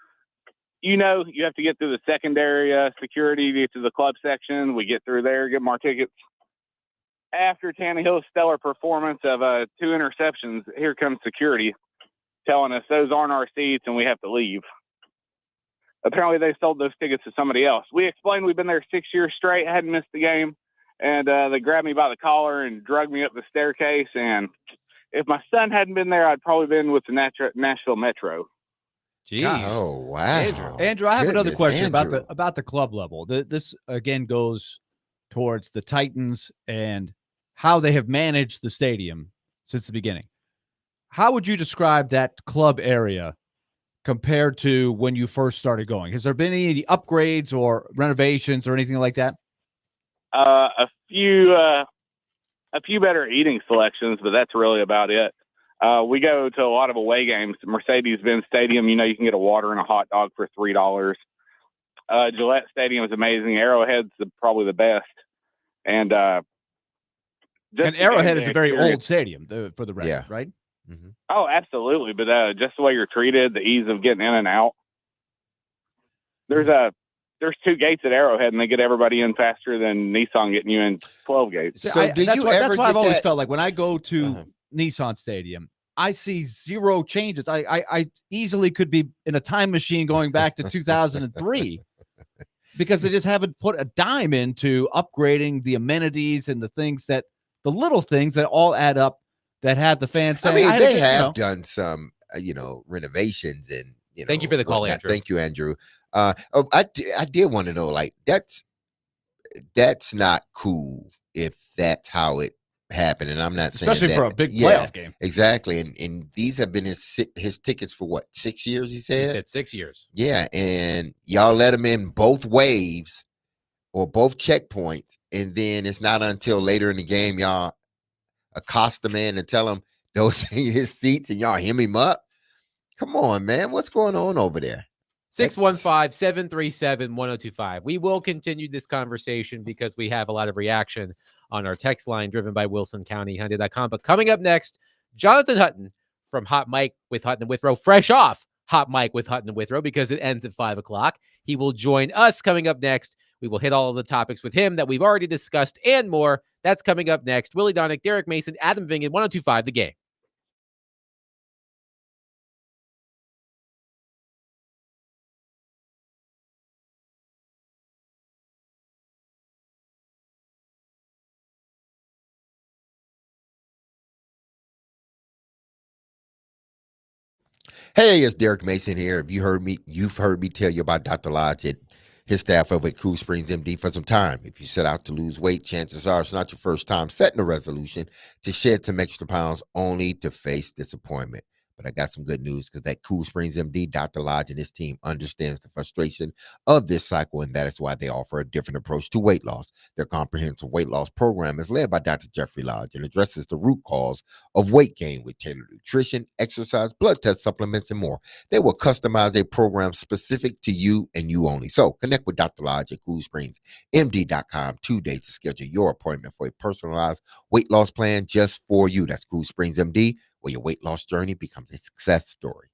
You have to get through the secondary security to get to the club section. We get through there, give them our tickets. After Tannehill's stellar performance of 2 interceptions, here comes security telling us those aren't our seats and we have to leave. Apparently, they sold those tickets to somebody else. We explained we've been there 6 years straight, hadn't missed the game. And they grabbed me by the collar and dragged me up the staircase. And if my son hadn't been there, I'd probably been with the Nashville Metro. Jeez. Oh, wow. Andrew. I have another Goodness, question Andrew. about the club level. This again goes towards the Titans and how they have managed the stadium since the beginning. How would you describe that club area compared to when you first started going? Has there been any upgrades or renovations or anything like that? A few better eating selections, but that's really about it. We go to a lot of away games. Mercedes-Benz Stadium, you can get a water and a hot dog for $3. Gillette Stadium is amazing. Arrowhead's probably the best. And Arrowhead is a very experience. old stadium, for the record, Yeah. right? Mm-hmm. Oh, absolutely. But just the way you're treated, the ease of getting in and out. There's 2 gates at Arrowhead, and they get everybody in faster than Nissan getting you in 12 gates. So that's why I've always that? felt like when I go to Uh-huh. Nissan Stadium, I see zero changes. I easily could be in a time machine going back to 2003 because they just haven't put a dime into upgrading the amenities and the little things that all add up that have the fans saying, I mean, they had a have done some, renovations and, Thank you for the call, whatnot. Andrew. Thank you, Andrew. I did want to know, like, that's not cool if that's how it happened. And I'm not especially saying for that, a big playoff game. exactly. And these have been his tickets for what, 6 years? He He said, said 6 years. yeah. And y'all let him in both waves or both checkpoints. And then it's not until later in the game, y'all accost the man and tell him those ain't his seats and y'all hem him up. Come on, man. What's going on over there? 615-737-1025. We will continue this conversation because we have a lot of reaction on our text line driven by WilsonCountyHyundai.com. But coming up next, Jonathan Hutton from Hot Mike with Hutton and Withrow, fresh off Hot Mike with Hutton and Withrow because it ends at 5 o'clock. He will join us coming up next. We will hit all of the topics with him that we've already discussed and more. That's coming up next. Willie Donick, Derek Mason, Adam Vingan, 1025 The Game. Hey, it's Derek Mason here. If you heard me, you've heard me tell you about Dr. Lodge and his staff over at Cool Springs MD for some time. If you set out to lose weight, chances are it's not your first time setting a resolution to shed some extra pounds only to face disappointment. But I got some good news because that Cool Springs MD, Dr. Lodge, and his team understands the frustration of this cycle, and that is why they offer a different approach to weight loss. Their comprehensive weight loss program is led by Dr. Jeffrey Lodge and addresses the root cause of weight gain with tailored nutrition, exercise, blood test supplements, and more. They will customize a program specific to you and you only. So connect with Dr. Lodge at CoolSpringsMD.com today to schedule your appointment for a personalized weight loss plan just for you. That's Cool Springs MD, where your weight loss journey becomes a success story.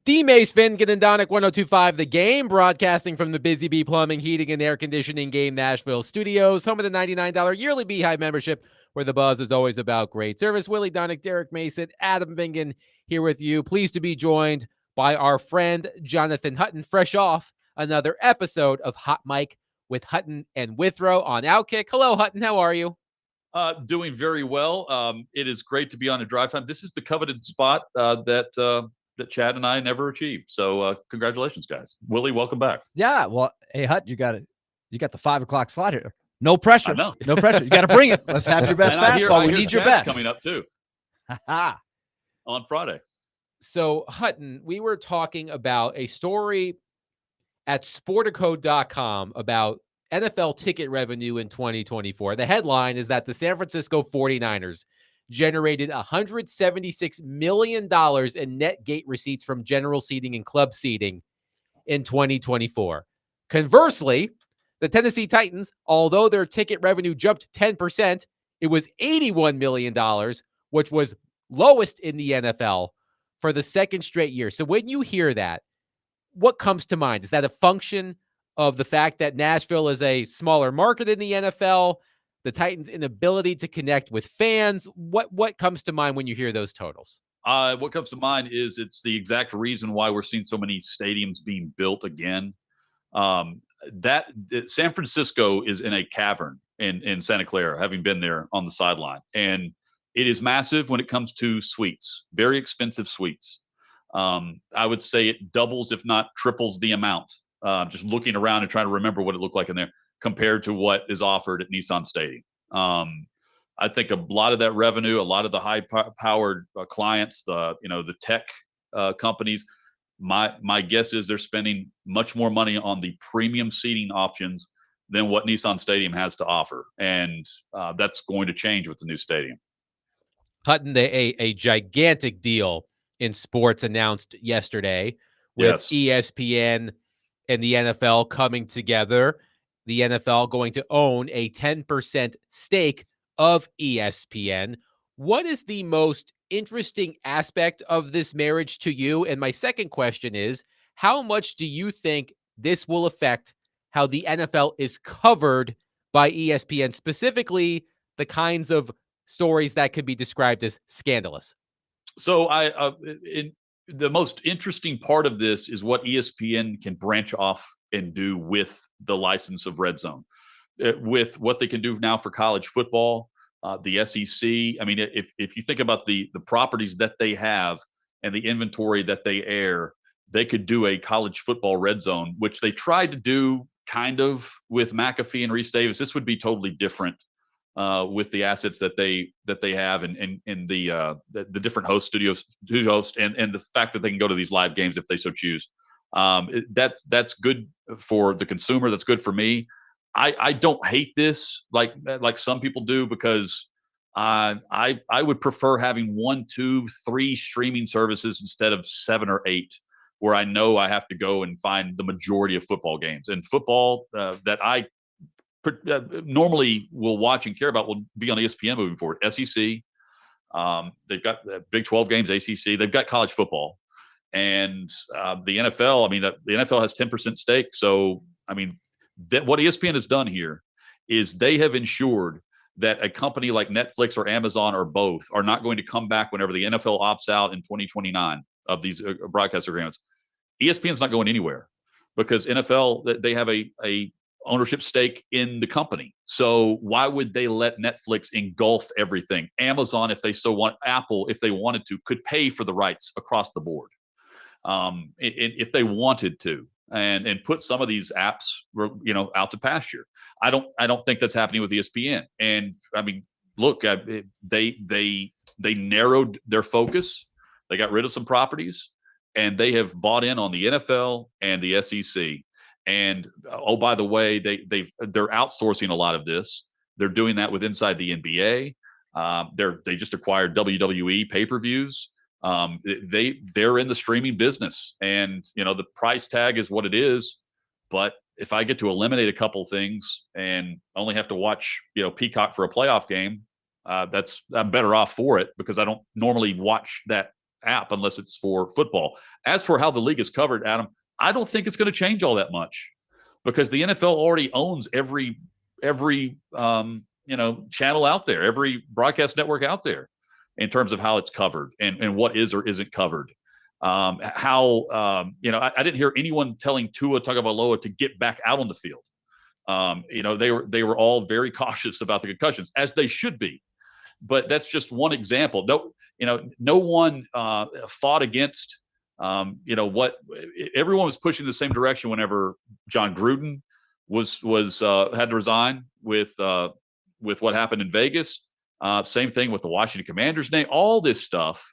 D. Mace Finken and Donick 1025 The Game, broadcasting from the Busy Bee Plumbing, Heating, and Air Conditioning Game Nashville studios, home of the $99 yearly Beehive membership, where the buzz is always about great service. Willie Donick, Derek Mason, Adam Finken here with you. Pleased to be joined by our friend Jonathan Hutton, fresh off another episode of Hot Mic with Hutton and Withrow on Outkick. Hello, Hutton. How are you? Doing very well. It is great to be on a drive time. This is the coveted spot that that Chad and I never achieved. So congratulations, guys. Willie, welcome back. Yeah. Well, hey, Hut, you got the 5 o'clock slot here. No pressure. I know. No pressure. You got to bring it. Let's have your best And I fastball. We hear need your Chad's best. coming up too Ha on Friday. So, Hutton, we were talking about a story at Sportico.com about NFL ticket revenue in 2024. The headline is that the San Francisco 49ers generated $176 million in net gate receipts from general seating and club seating in 2024. Conversely, the Tennessee Titans, although their ticket revenue jumped 10%, it was $81 million, which was lowest in the NFL for the second straight year. So when you hear that, what comes to mind? Is that a function of the fact that Nashville is a smaller market in the NFL, the Titans' inability to connect with fans? What comes to mind when you hear those totals? What comes to mind is it's the exact reason why we're seeing so many stadiums being built again. San Francisco is in a cavern in Santa Clara, having been there on the sideline. And it is massive when it comes to suites, very expensive suites. I would say it doubles, if not triples the amount, just looking around and trying to remember what it looked like in there compared to what is offered at Nissan Stadium. I think a lot of that revenue, a lot of the high-powered clients, the tech companies, my guess is they're spending much more money on the premium seating options than what Nissan Stadium has to offer, and that's going to change with the new stadium. Hutton, a gigantic deal in sports announced yesterday with ESPN and the NFL coming together. The NFL going to own a 10% stake of ESPN. What is the most interesting aspect of this marriage to you? And my second question is, how much do you think this will affect how the NFL is covered by ESPN, specifically the kinds of stories that could be described as scandalous? So the most interesting part of this is what ESPN can branch off and do with the license of Red Zone, with what they can do now for college football, the SEC. I mean, if you think about the properties that they have and the inventory that they air, they could do a college football Red Zone, which they tried to do kind of with McAfee and Reese Davis. This would be totally different with the assets that they have and the different host studios and the fact that they can go to these live games if they so choose. That's good for the consumer. That's good for me. I don't hate this like some people do, because I would prefer having 1, 2, 3 streaming services instead of 7 or 8, where I know I have to go and find the majority of football games. And football that I normally will watch and care about will be on ESPN moving forward. SEC, they've got Big 12 games, ACC, they've got college football. And the NFL, I mean, the NFL has 10% stake. So, I mean, that what ESPN has done here is they have ensured that a company like Netflix or Amazon or both are not going to come back whenever the NFL opts out in 2029 of these broadcast agreements. ESPN's not going anywhere because NFL, they have a ownership stake in the company. So why would they let Netflix engulf everything? Amazon, if they so want, Apple, if they wanted to, could pay for the rights across the board. If they wanted to, and put some of these apps, out to pasture. I don't think that's happening with ESPN. And I mean, look, they narrowed their focus. They got rid of some properties, and they have bought in on the NFL and the SEC. And oh, by the way, they're outsourcing a lot of this. They're doing that with inside the NBA. They just acquired WWE pay-per-views. They're in the streaming business, and the price tag is what it is. But if I get to eliminate a couple things and only have to watch Peacock for a playoff game, I'm better off for it, because I don't normally watch that app unless it's for football. As for how the league is covered, Adam, I don't think it's going to change all that much, because the NFL already owns every channel out there, every broadcast network out there, in terms of how it's covered and what is or isn't covered. I didn't hear anyone telling Tua Tagovailoa to get back out on the field. They were all very cautious about the concussions, as they should be. But that's just one example. No one fought against You know what? Everyone was pushing the same direction whenever John Gruden was had to resign with what happened in Vegas. Same thing with the Washington Commanders name. All this stuff.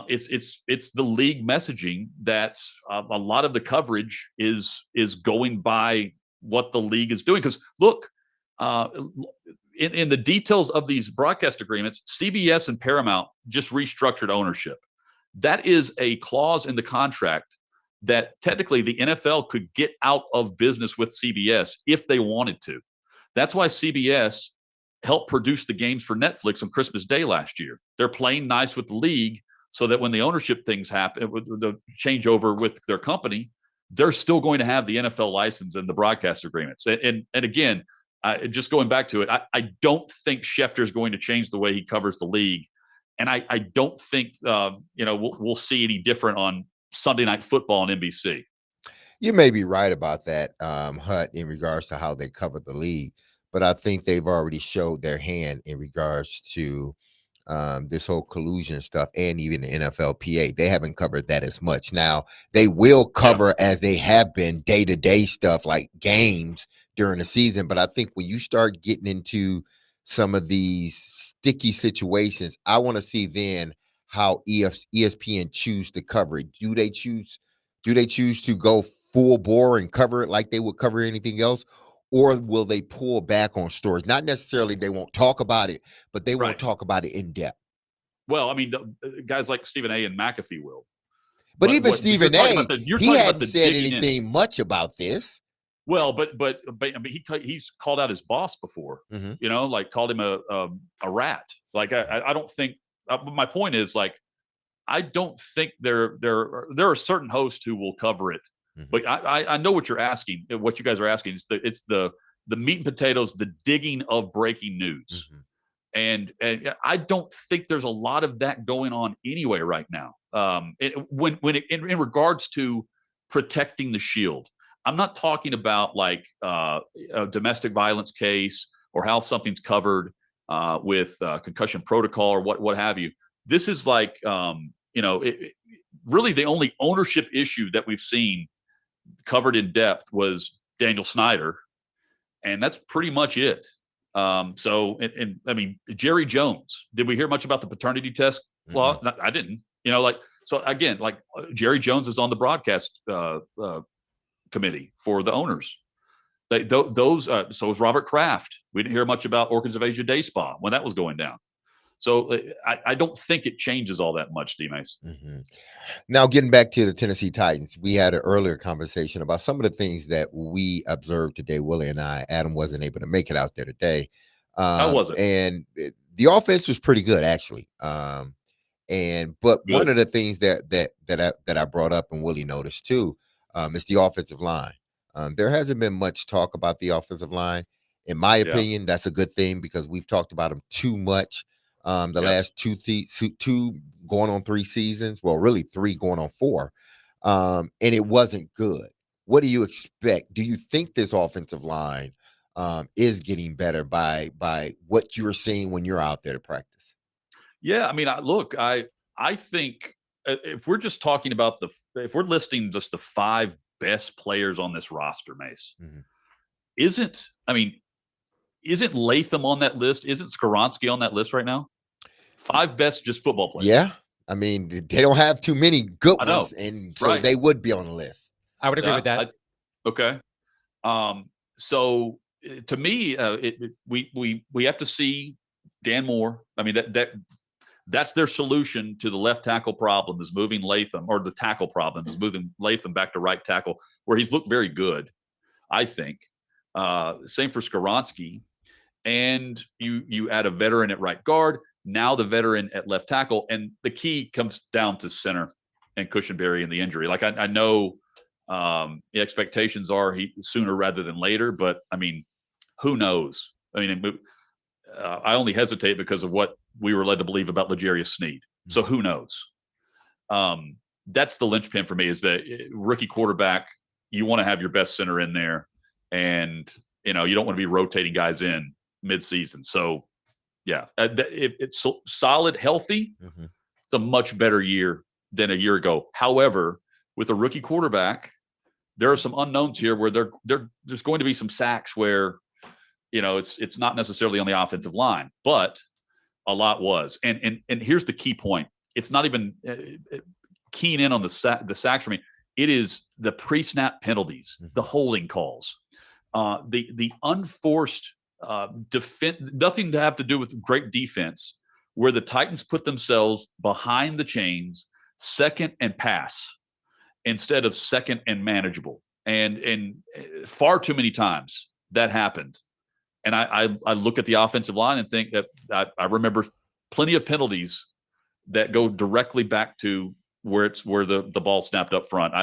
It's the league messaging that a lot of the coverage is going by what the league is doing. Because look, in the details of these broadcast agreements, CBS and Paramount just restructured ownership. That is a clause in the contract that technically the NFL could get out of business with CBS if they wanted to. That's why CBS helped produce the games for Netflix on Christmas Day last year. They're playing nice with the league so that when the ownership things happen, the changeover with their company, they're still going to have the NFL license and the broadcast agreements. And again, just going back to it, I don't think Schefter is going to change the way he covers the league. And I don't think we'll see any different on Sunday Night Football on NBC. You may be right about that, Hut, in regards to how they cover the league, but I think they've already showed their hand in regards to this whole collusion stuff, and even the NFLPA. They haven't covered that as much. Now they will cover as they have been day-to-day stuff like games during the season, but I think when you start getting into some of these sticky situations, I want to see then how ESPN choose to cover it. Do they choose to go full bore and cover it like they would cover anything else? Or will they pull back on stories? Not necessarily they won't talk about it, but they won't talk about it in depth. Well, I mean, guys like Stephen A. and McAfee will. But even Stephen A., he hadn't said anything much about this. Well, but I mean, he's called out his boss before, like called him a rat. Like I don't think. My point is, like, I don't think there are certain hosts who will cover it. But I know what you're asking. What you guys are asking is it's the meat and potatoes, the digging of breaking news, and I don't think there's a lot of that going on anyway right now. In regards to protecting the shield, I'm not talking about like a domestic violence case or how something's covered with concussion protocol or what have you. This is like really the only ownership issue that we've seen covered in depth was Daniel Snyder, and that's pretty much it. So I mean, Jerry Jones, did we hear much about the paternity test clause? No, I didn't. So again, like Jerry Jones is on the broadcast committee for the owners. So is Robert Kraft. We didn't hear much about Orchids of Asia Day Spa when that was going down. So I don't think it changes all that much, D-Mace. Now, getting back to the Tennessee Titans, we had an earlier conversation about some of the things that we observed today, Willie and I. Adam wasn't able to make it out there today. How was it? And the offense was pretty good, actually. But one of the things that I brought up and Willie noticed too is the offensive line. There hasn't been much talk about the offensive line. In my opinion, that's a good thing because we've talked about them too much. Last two going on 3 seasons, well, really 3 going on 4, and it wasn't good. What do you expect? Do you think this offensive line is getting better by what you're seeing when you're out there to practice? Yeah, I mean, I think if we're just talking about if we're listing just the 5 best players on this roster, Mace, isn't Latham on that list? Isn't Skoronski on that list right now? 5 best just football players. Yeah. I mean, they don't have too many good ones, and so they would be on the list. I would agree with that. Okay. So to me, we have to see Dan Moore. I mean, that's their solution to the left tackle problem is moving Latham, or the tackle problem is moving Latham back to right tackle, where he's looked very good, I think. Same for Skoronski. And you add a veteran at right guard, now the veteran at left tackle, and the key comes down to center and Cushenberry and the injury. Like I know the expectations are sooner rather than later, but I mean, who knows? I mean, I only hesitate because of what we were led to believe about L'Jarius Sneed. So who knows? That's the linchpin for me, is that rookie quarterback, you want to have your best center in there, and you don't want to be rotating guys in mid-season. So yeah, if it's solid, healthy, it's a much better year than a year ago. However, with a rookie quarterback, there are some unknowns here where there's going to be some sacks where, it's not necessarily on the offensive line, but a lot was. And here's the key point. It's not even keying in on the sacks for me. It is the pre-snap penalties, the holding calls, the unforced defense, nothing to have to do with great defense, where the Titans put themselves behind the chains, second and pass, instead of second and manageable. And far too many times that happened. And I look at the offensive line and think that I remember plenty of penalties that go directly back to where the ball snapped up front.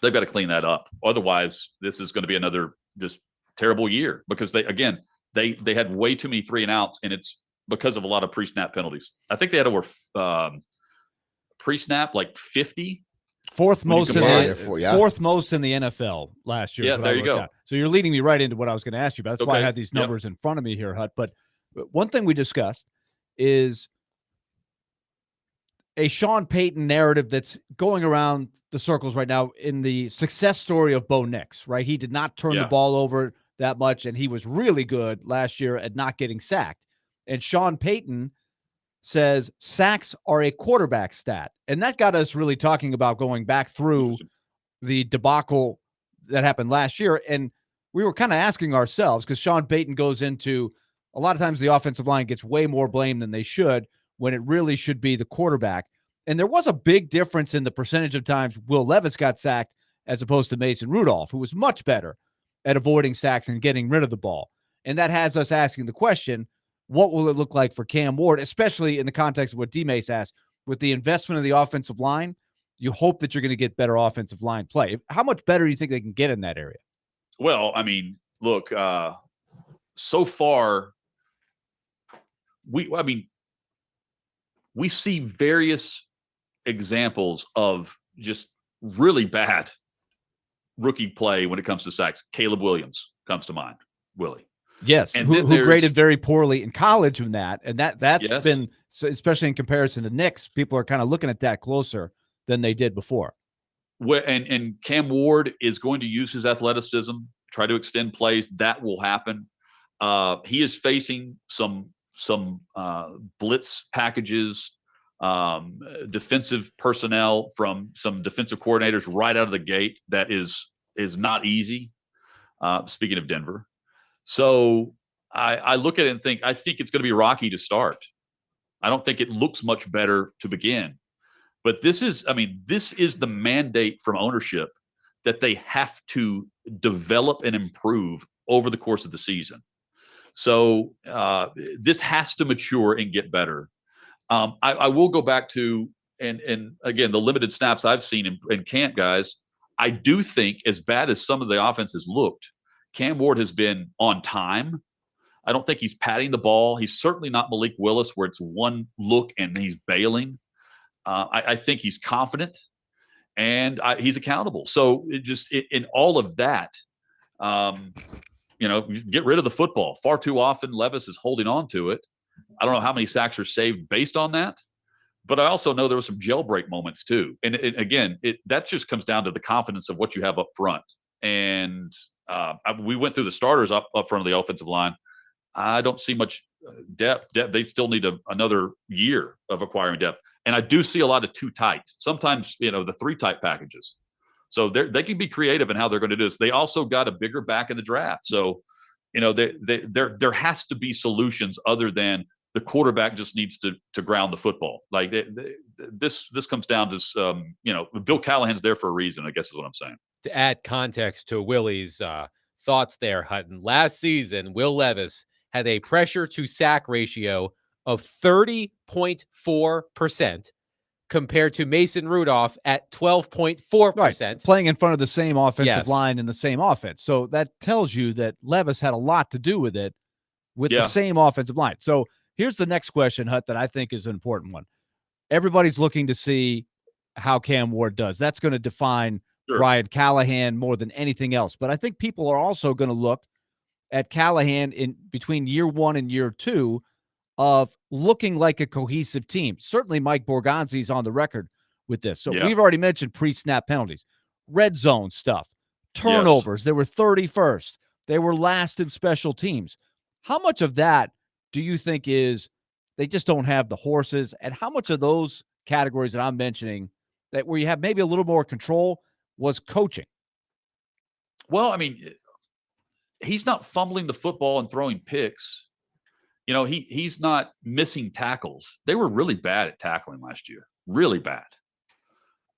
They've got to clean that up. Otherwise, this is going to be another just terrible year, because they had way too many 3-and-outs, and it's because of a lot of pre-snap penalties. I think they had over pre-snap like 50. Fourth most in the NFL last year. Yeah, there you go. At. So you're leading me right into what I was going to ask you about. That's why I had these numbers in front of me here, Hut. But one thing we discussed is a Sean Payton narrative that's going around the circles right now in the success story of Bo Nix, right? He did not turn the ball over that much, and he was really good last year at not getting sacked. And Sean Payton says sacks are a quarterback stat. And that got us really talking about going back through the debacle that happened last year. And we were kind of asking ourselves, because Sean Payton goes into a lot of times the offensive line gets way more blame than they should, when it really should be the quarterback. And there was a big difference in the percentage of times Will Levis got sacked as opposed to Mason Rudolph, who was much better at avoiding sacks and getting rid of the ball. And that has us asking the question, what will it look like for Cam Ward, especially in the context of what D-Mace asked, with the investment of the offensive line? You hope that you're going to get better offensive line play. How much better do you think they can get in that area? Well, I mean, look, so far, we see various examples of just really bad rookie play when it comes to sacks. Caleb Williams comes to mind, Willie. Yes, and who graded very poorly in college in that. And that's been, especially in comparison to Knicks, people are kind of looking at that closer than they did before. And Cam Ward is going to use his athleticism, try to extend plays. That will happen. He is facing some blitz packages, defensive personnel from some defensive coordinators right out of the gate. That is not easy. Speaking of Denver. So I look at it and think it's going to be rocky to start. I don't think it looks much better to begin. But this is the mandate from ownership, that they have to develop and improve over the course of the season. So this has to mature and get better. I will go back to, and again, the limited snaps I've seen in camp, guys, I do think, as bad as some of the offenses looked, Cam Ward has been on time. I don't think he's patting the ball. He's certainly not Malik Willis, where it's one look and he's bailing. I think he's confident, and he's accountable. So in all of that, get rid of the football. Far too often, Levis is holding on to it. I don't know how many sacks are saved based on that, but I also know there were some jailbreak moments too. And again, that just comes down to the confidence of what you have up front. And we went through the starters up front of the offensive line. I don't see much depth. They still need another year of acquiring depth. And I do see a lot of too tight. Sometimes, the 3 tight packages. So they can be creative in how they're going to do this. They also got a bigger back in the draft. So, there has to be solutions other than the quarterback just needs to ground the football. Like this comes down to Bill Callahan's there for a reason, I guess is what I'm saying. To add context to Willie's thoughts there, Hutton, last season, Will Levis had a pressure to sack ratio of 30.4% compared to Mason Rudolph at 12.4%. Right. Playing in front of the same offensive line in the same offense. So that tells you that Levis had a lot to do with it with the same offensive line. So here's the next question, Hut, that I think is an important one. Everybody's looking to see how Cam Ward does. That's going to define Brian Callahan more than anything else. But I think people are also going to look at Callahan in between year 1 and year 2 of looking like a cohesive team. Certainly Mike Borgonzi's on the record with this. So Yeah. we've already mentioned pre-snap penalties, red zone stuff, turnovers. They were 31st. They were last in special teams. How much of that do you think is they just don't have the horses? And how much of those categories that I'm mentioning that where you have maybe a little more control was coaching? Well, I mean, he's not fumbling the football and throwing picks. He's not missing tackles. They were really bad at tackling last year. Really bad.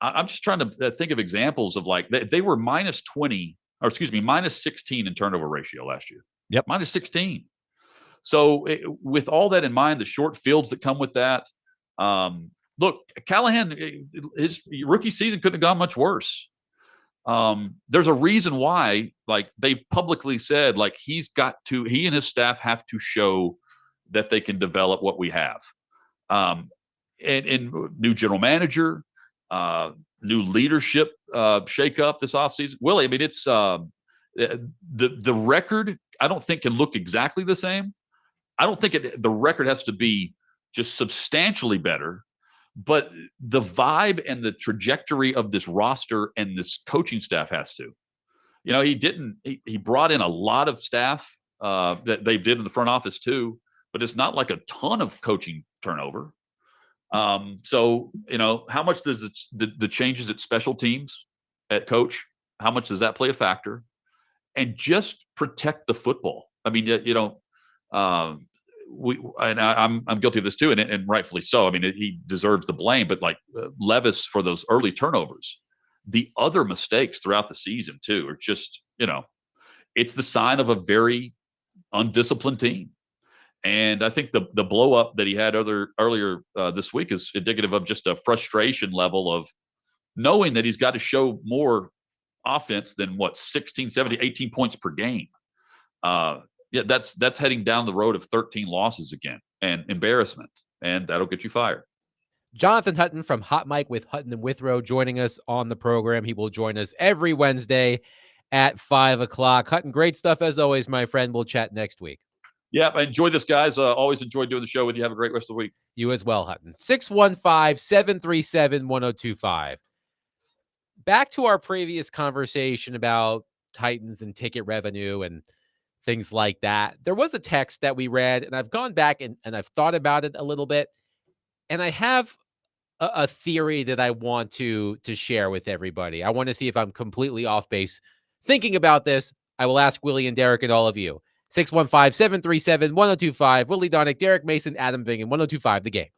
I'm just trying to think of examples of like they were minus 20, or excuse me, minus 16 in turnover ratio last year. Yep. Minus 16. So with all that in mind, the short fields that come with that, look, Callahan, his rookie season couldn't have gone much worse. There's a reason why, like they've publicly said, like he and his staff have to show that they can develop what we have. And new general manager, new leadership shakeup this offseason. Willie, I mean, it's the record. I don't think can look exactly the same. I don't think the record has to be just substantially better, but the vibe and the trajectory of this roster and this coaching staff has to. He brought in a lot of staff that they did in the front office too, but it's not like a ton of coaching turnover. So, how much does the changes at special teams at coach, how much does that play a factor? And just protect the football. I mean, I'm guilty of this too, and rightfully so. I mean, he deserves the blame, but like Levis for those early turnovers, the other mistakes throughout the season too are just, it's the sign of a very undisciplined team. And I think the blow up that he had earlier this week is indicative of just a frustration level of knowing that he's got to show more offense than 16, 17, 18 points per game. That's heading down the road of 13 losses again and embarrassment, and that'll get you fired. Jonathan Hutton from Hot Mic with Hutton and Withrow joining us on the program. He will join us every Wednesday at 5 o'clock. Hutton, great stuff as always, my friend. We'll chat next week. Yeah, I enjoyed this, guys. Always enjoyed doing the show with you. Have a great rest of the week. You as well, Hutton. 615-737-1025. Back to our previous conversation about Titans and ticket revenue and things like that. There was a text that we read, and I've gone back and I've thought about it a little bit. And I have a theory that I want to share with everybody. I want to see if I'm completely off base thinking about this. I will ask Willie and Derek and all of you. 615-737-1025. Willie Donick, Derek Mason, Adam Vingan, 1025 The Game.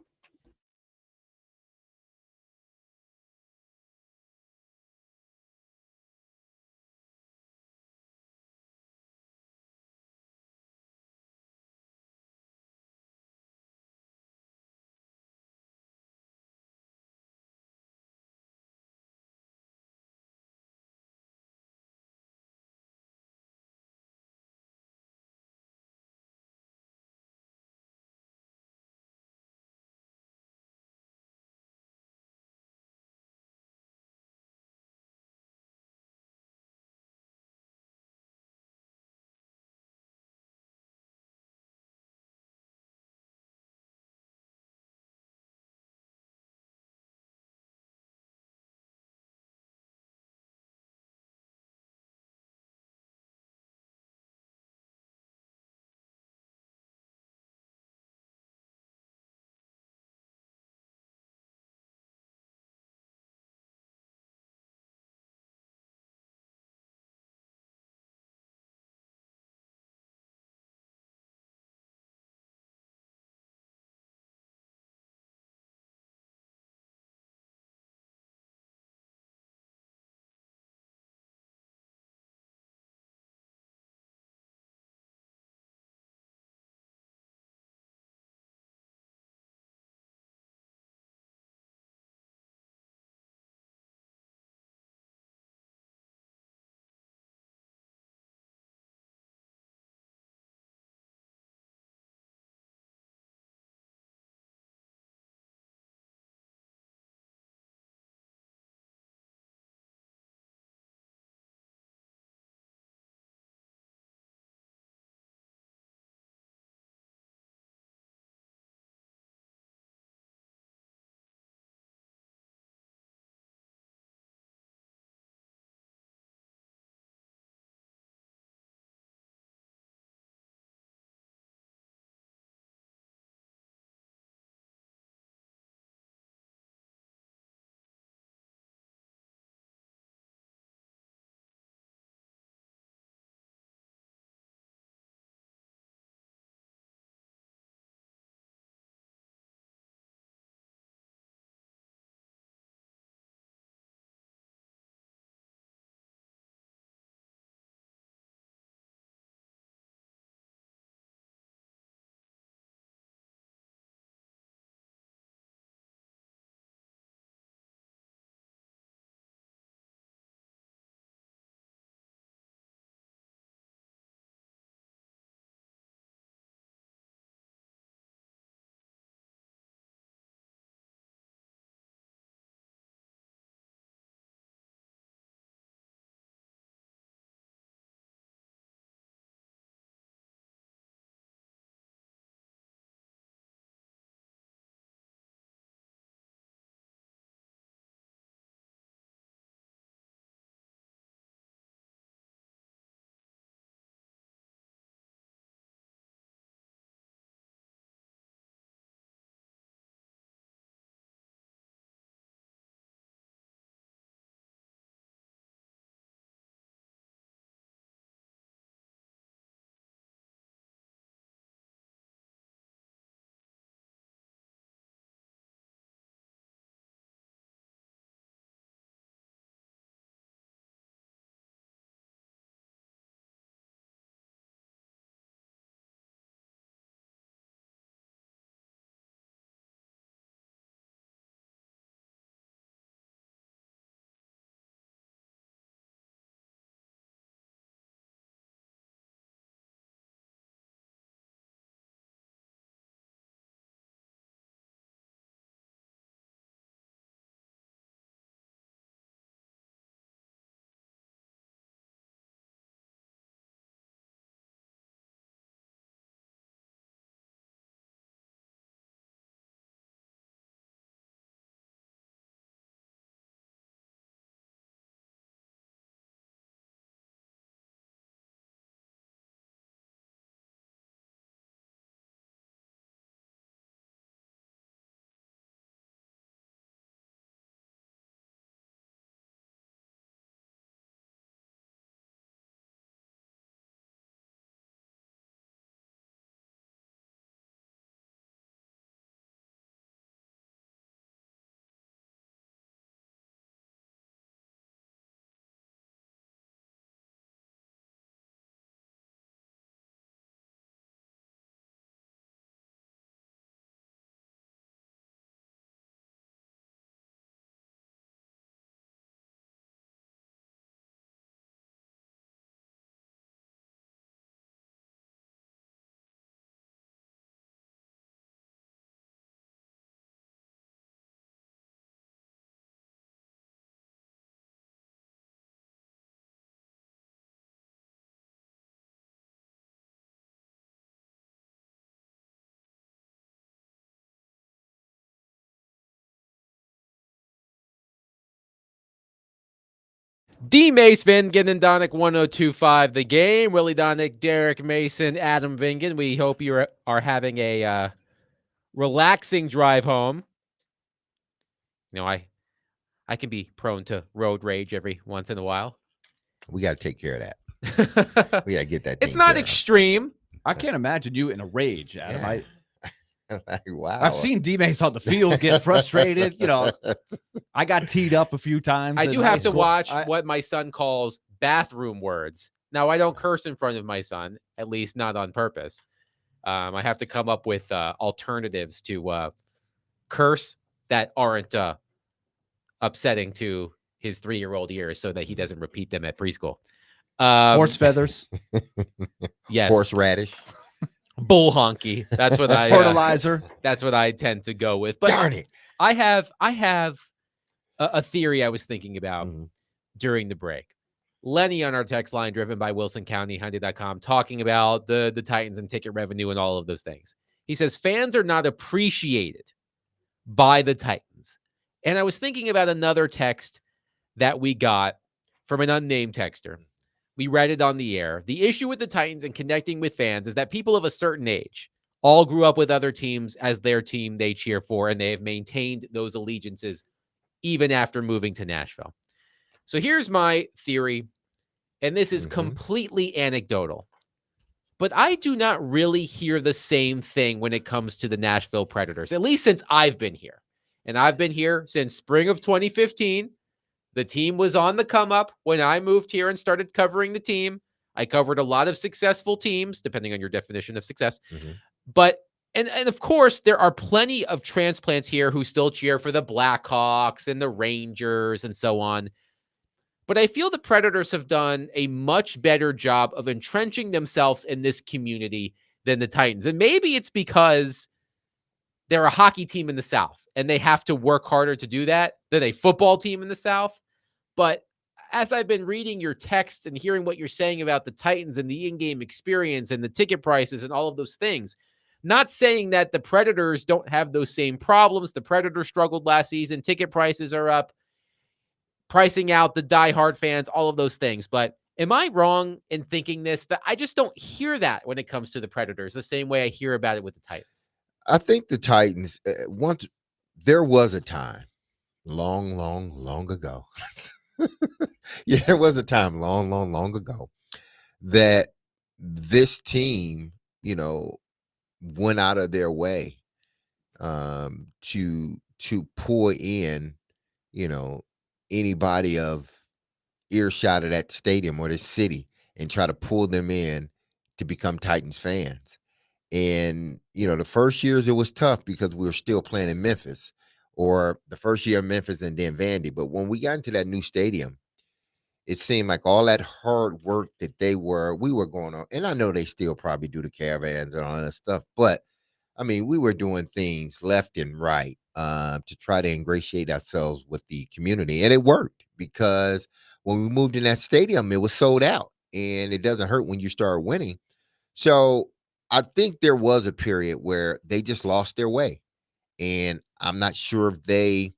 D. Mace Vingan and Donick 1025 the game. Willie Donick, Derek Mason, Adam Vingan. We hope you are having a relaxing drive home. You know, I can be prone to road rage every once in a while. We got to take care of that. We got to get that. It's not extreme. I can't imagine you in a rage, Adam. Yeah. Wow. I've seen D-Mace on the field get frustrated. You know, I got teed up a few times. I in do high have to school. watch what my son calls bathroom words. Now, I don't curse in front of my son, at least not on purpose. I have to come up with alternatives to curse that aren't upsetting to his 3-year-old ears so that he doesn't repeat them at preschool. Horse feathers. Yes. Horseradish. Bull honky. That's what I fertilizer. That's what I tend to go with. But Darn it. I have a theory I was thinking about during the break. Lenny on our text line, driven by Wilson County, Hyundai.com, talking about the Titans and ticket revenue and all of those things. He says fans are not appreciated by the Titans. And I was thinking about another text that we got from an unnamed texter. We read it on the air. The issue with the Titans and connecting with fans is that people of a certain age all grew up with other teams as their team they cheer for, and they have maintained those allegiances even after moving to Nashville. So here's my theory, and this is completely anecdotal, but I do not really hear the same thing when it comes to the Nashville Predators, at least since I've been here. And I've been here since spring of 2015. The team was on the come up when I moved here and started covering the team. I covered a lot of successful teams, depending on your definition of success. But, and of course, there are plenty of transplants here who still cheer for the Blackhawks and the Rangers and so on. But I feel the Predators have done a much better job of entrenching themselves in this community than the Titans. And maybe it's because they're a hockey team in the South and they have to work harder to do that than a football team in the South. But as I've been reading your text and hearing what you're saying about the Titans and the in-game experience and the ticket prices and all of those things, not saying that the Predators don't have those same problems. The Predators struggled last season. Ticket prices are up, pricing out the diehard fans, all of those things. But am I wrong in thinking this? That I just don't hear that when it comes to the Predators the same way I hear about it with the Titans. I think the Titans, there was a time long ago. Yeah, there was a time long ago that this team, you know, went out of their way to pull in, you know, anybody of earshot of that stadium or the city and try to pull them in to become Titans fans. And, you know, the first years it was tough because we were still playing in Memphis, or the first year in Memphis and then Vandy. But when we got into that new stadium, it seemed like all that hard work that we were going on. And I know they still probably do the caravans and all that stuff, but I mean, we were doing things left and right to try to ingratiate ourselves with the community. And it worked because when we moved in that stadium, it was sold out, and it doesn't hurt when you start winning. So I think there was a period where they just lost their way, and I'm not sure if they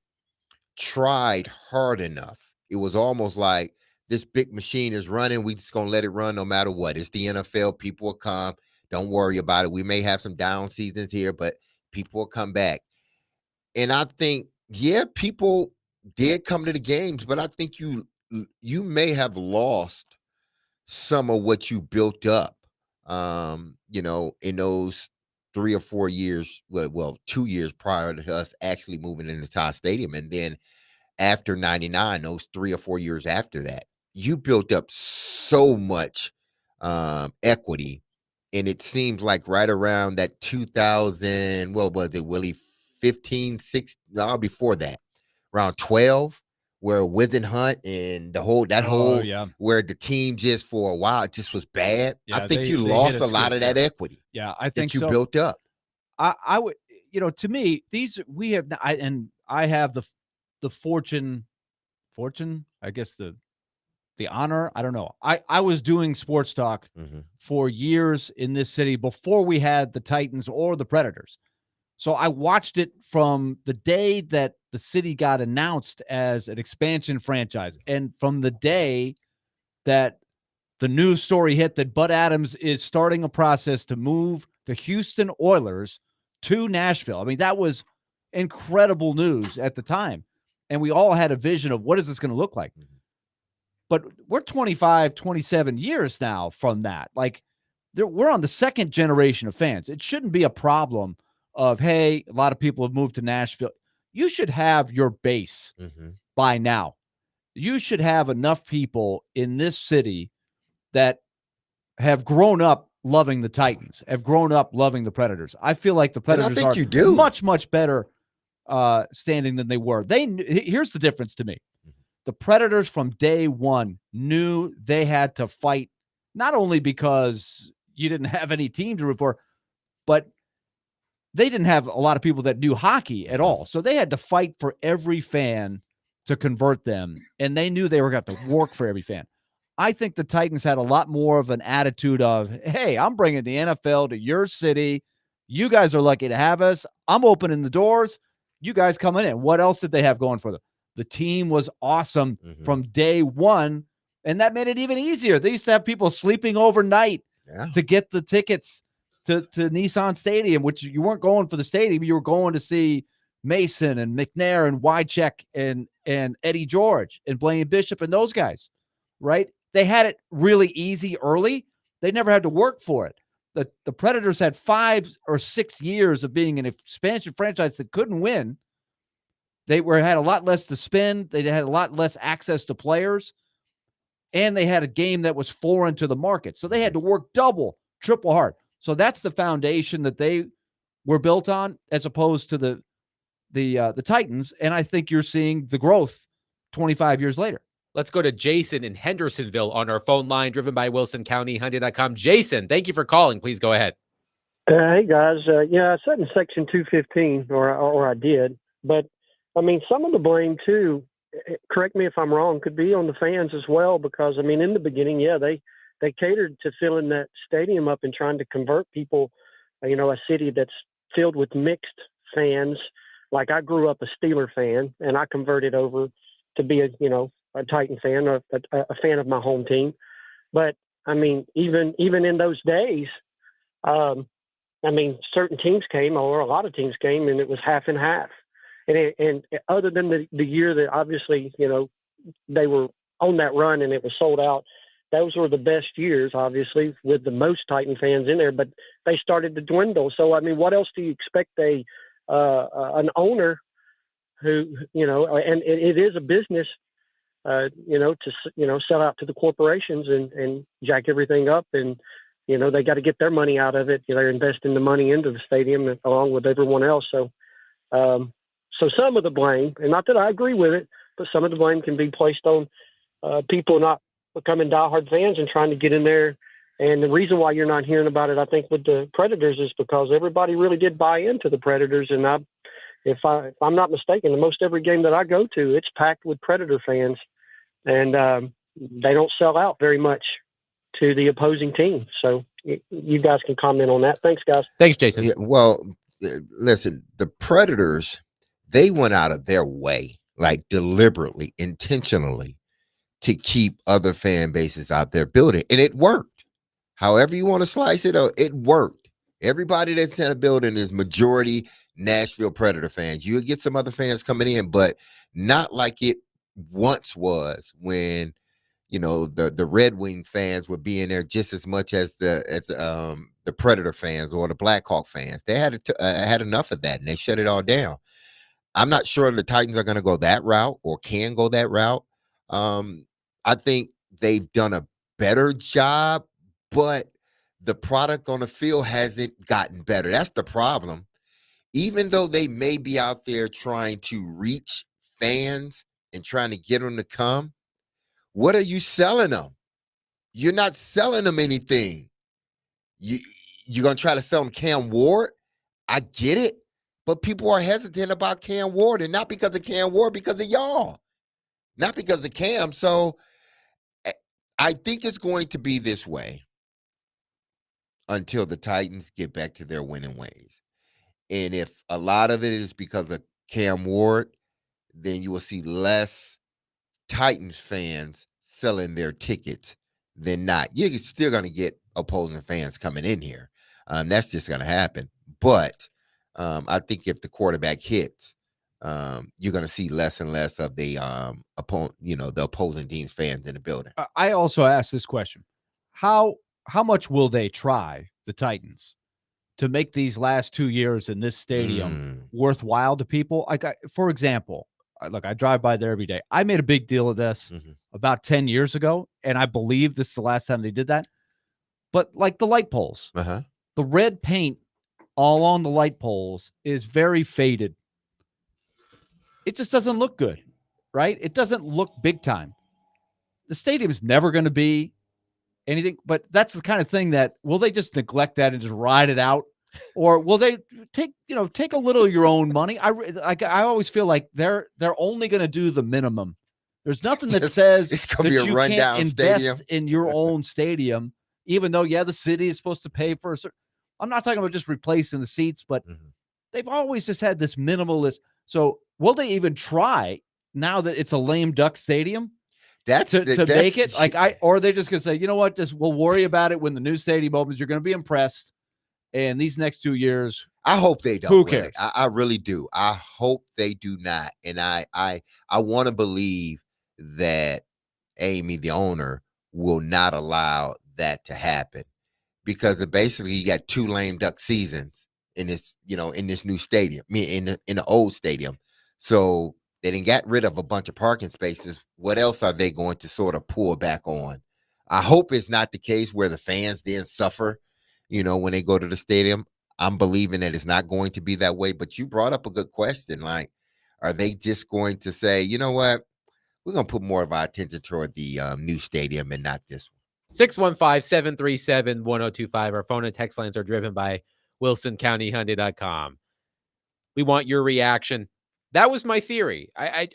tried hard enough. It was almost like this big machine is running. We just going to let it run no matter what. It's the NFL. People will come. Don't worry about it. We may have some down seasons here, but people will come back. And I think, yeah, people did come to the games, but I think you may have lost some of what you built up, you know, in those 3 or 4 years, well, 2 years prior to us actually moving into Todd Stadium. And then after 99, those 3 or 4 years after that, you built up so much equity. And it seems like right around that 2000, what was it, Willie, 15, 6, no, before that, around 12, where Wizen Hunt and the whole, where the team just for a while, it just was bad. Yeah, I think you they lost hit a its lot of skis. that equity. Yeah, I think that you so. built up. I would, you know, to me, we have, and I have the fortune, I guess the honor, I don't know. I was doing sports talk for years in this city before we had the Titans or the Predators. So I watched it from the day that the city got announced as an expansion franchise, and from the day that the news story hit that Bud Adams is starting a process to move the Houston Oilers to Nashville. I mean, that was incredible news at the time. And we all had a vision of what is this going to look like. But we're 25, 27 years now from that. Like, we're on the second generation of fans. It shouldn't be a problem of, hey, a lot of people have moved to Nashville. You should have your base by now. You should have enough people in this city that have grown up loving the Titans, have grown up loving the Predators. I feel like the Predators think are you do. much, much better standing than they were. Here's the difference to me. The Predators from day one knew they had to fight, not only because you didn't have any team to root for, but they didn't have a lot of people that knew hockey at all. So they had to fight for every fan to convert them, and they knew they were going to have to work for every fan. I think the Titans had a lot more of an attitude of, hey, I'm bringing the NFL to your city. You guys are lucky to have us. I'm opening the doors. You guys coming in. What else did they have going for them? The team was awesome from day one, and that made it even easier. They used to have people sleeping overnight to get the tickets to Nissan Stadium, which you weren't going for the stadium. You were going to see Mason and McNair and Wycheck and Eddie George and Blaine Bishop and those guys, right? They had it really easy early. They never had to work for it. The Predators had 5 or 6 years of being an expansion franchise that couldn't win. They had a lot less to spend. They had a lot less access to players. And they had a game that was foreign to the market. So they had to work double, triple hard. So that's the foundation that they were built on, as opposed to the Titans. And I think you're seeing the growth 25 years later. Let's go to Jason in Hendersonville on our phone line, driven by WilsonCountyHyundai.com. Jason, thank you for calling. Please go ahead. Hey, guys. Yeah, I sat in Section 215, or I did. But, I mean, some of the blame, too, correct me if I'm wrong, could be on the fans as well. Because, I mean, in the beginning, yeah, they catered to filling that stadium up and trying to convert people, a city that's filled with mixed fans. Like, I grew up a Steeler fan, and I converted over to be a Titan fan, a fan of my home team. But I mean, even in those days, I mean, certain teams came, or a lot of teams came, and it was half and half. And other than the year that obviously, they were on that run and it was sold out, those were the best years, obviously, with the most Titan fans in there. But they started to dwindle. So I mean, what else do you expect an owner who, and it is a business, to sell out to the corporations and jack everything up, and they got to get their money out of it. They're investing the money into the stadium along with everyone else. So some of the blame, and not that I agree with it, but some of the blame can be placed on people not becoming diehard fans and trying to get in there. And the reason why you're not hearing about it, I think, with the Predators is because everybody really did buy into the Predators, and if I'm not mistaken, most every game that I go to, it's packed with Predator fans, and they don't sell out very much to the opposing team. So you guys can comment on that. Thanks, guys. Thanks, Jason. Yeah, well, listen, the Predators, they went out of their way, like deliberately, intentionally, to keep other fan bases out there building, and it worked. However you want to slice it, it worked. Everybody that's in a building is majority Nashville Predator fans. You get some other fans coming in, but not like it once was when the Red Wing fans would be in there just as much as the Predator fans or the Blackhawk fans. They had enough of that, and they shut it all down. I'm not sure the Titans are going to go that route or can go that route. I think they've done a better job, but the product on the field hasn't gotten better. That's the problem. Even though they may be out there trying to reach fans and trying to get them to come, what are you selling them? You're not selling them anything. You're going to try to sell them Cam Ward? I get it, but people are hesitant about Cam Ward, and not because of Cam Ward, because of y'all. Not because of Cam. So I think it's going to be this way until the Titans get back to their winning ways. And if a lot of it is because of Cam Ward, then you will see less Titans fans selling their tickets than not. You're still going to get opposing fans coming in here. That's just going to happen. But I think if the quarterback hits, you're going to see less and less of the the opposing team's fans in the building. I also asked this question: how much will they try, the Titans, to make these last 2 years in this stadium worthwhile to people? Like, for example, look, I drive by there every day. I made a big deal of this about 10 years ago, and I believe this is the last time they did that. But like the light poles, the red paint all on the light poles is very faded. It just doesn't look good, right? It doesn't look big time. The stadium is never going to be anything, but that's the kind of thing that, will they just neglect that and just ride it out? Or will they take a little of your own money? I always feel like they're only going to do the minimum. There's nothing that says it's going to be a you rundown can't invest stadium in your own stadium, even though, the city is supposed to pay for I'm not talking about just replacing the seats, but they've always just had this minimalist. So will they even try now that it's a lame duck stadium? To make it or are they just gonna say, you know what, just we'll worry about it when the new stadium opens. You're gonna be impressed, and these next 2 years, I hope they don't. Who cares? I really do. I hope they do not. And I want to believe that Amy, the owner, will not allow that to happen, because basically you got 2 lame duck seasons in this, in this new stadium, in the old stadium. So they didn't get rid of a bunch of parking spaces. What else are they going to sort of pull back on? I hope it's not the case where the fans then suffer, when they go to the stadium. I'm believing that it's not going to be that way. But you brought up a good question. Like, are they just going to say, you know what, we're going to put more of our attention toward the new stadium and not this one? 615-737-1025. Our phone and text lines are driven by WilsonCountyHyundai.com. We want your reaction. That was my theory. I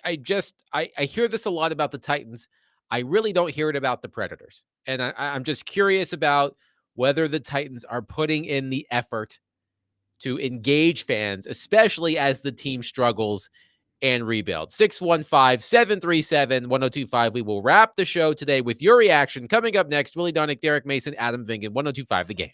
hear this a lot about the Titans. I really don't hear it about the Predators. And I'm just curious about whether the Titans are putting in the effort to engage fans, especially as the team struggles and rebuild. 615-737-1025. We will wrap the show today with your reaction. Coming up next, Willie Donick, Derek Mason, Adam Vingan, 1025 The Game.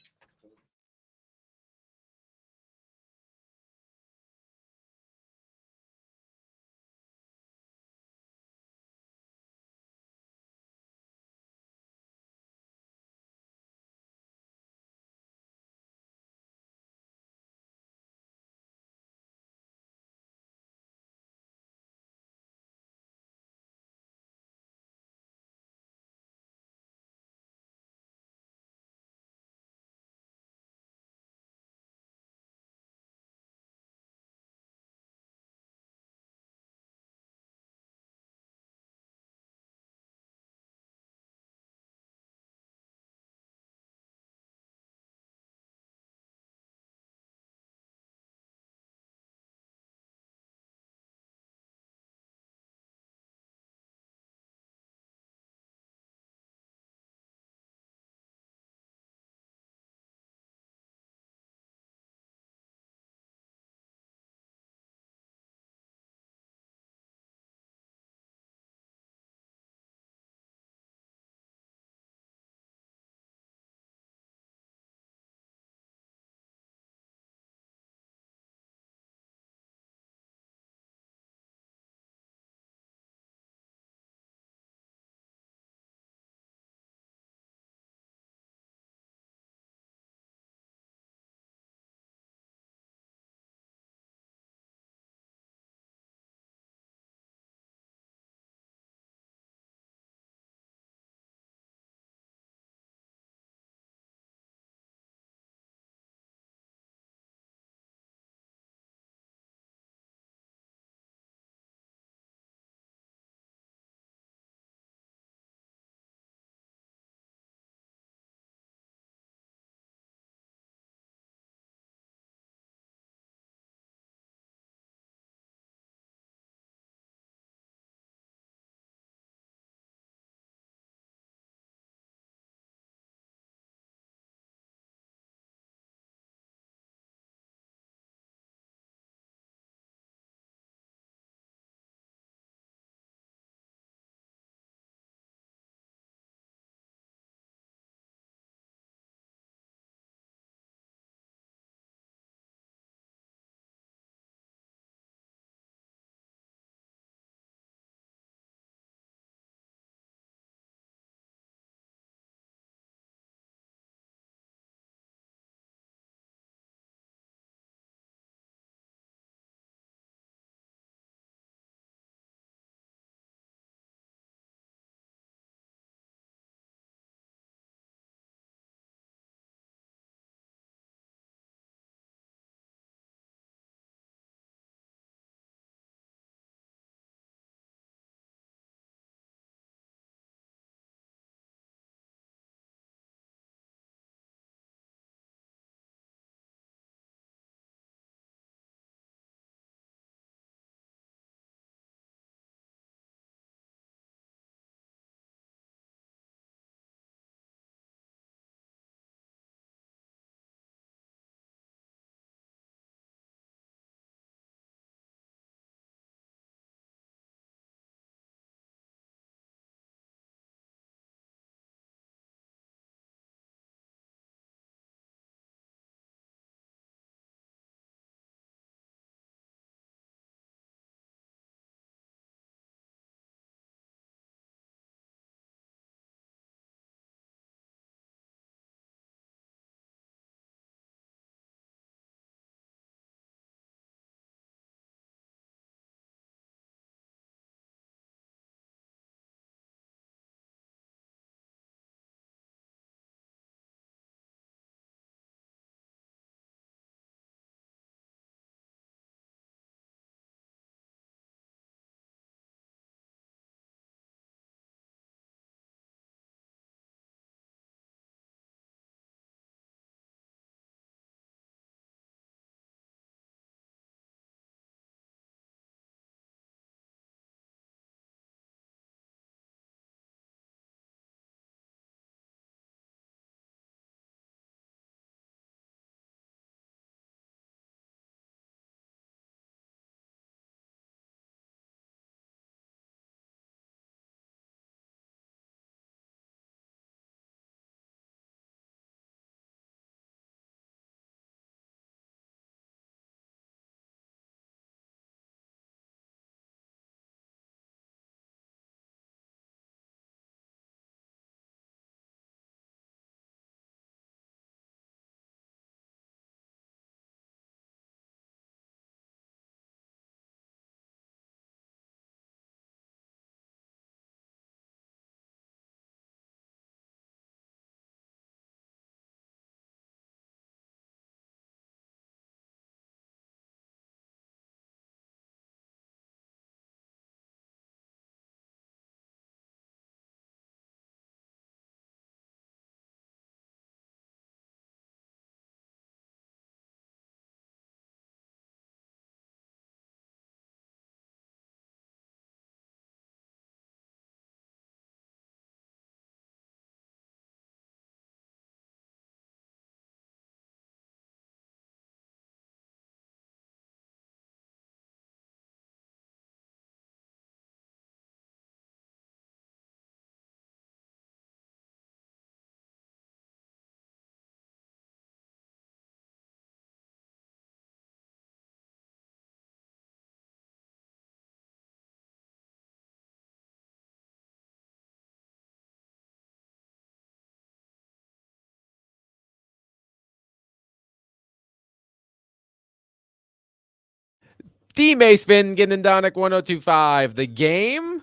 D. Maceman, Ginendonic 1025. The game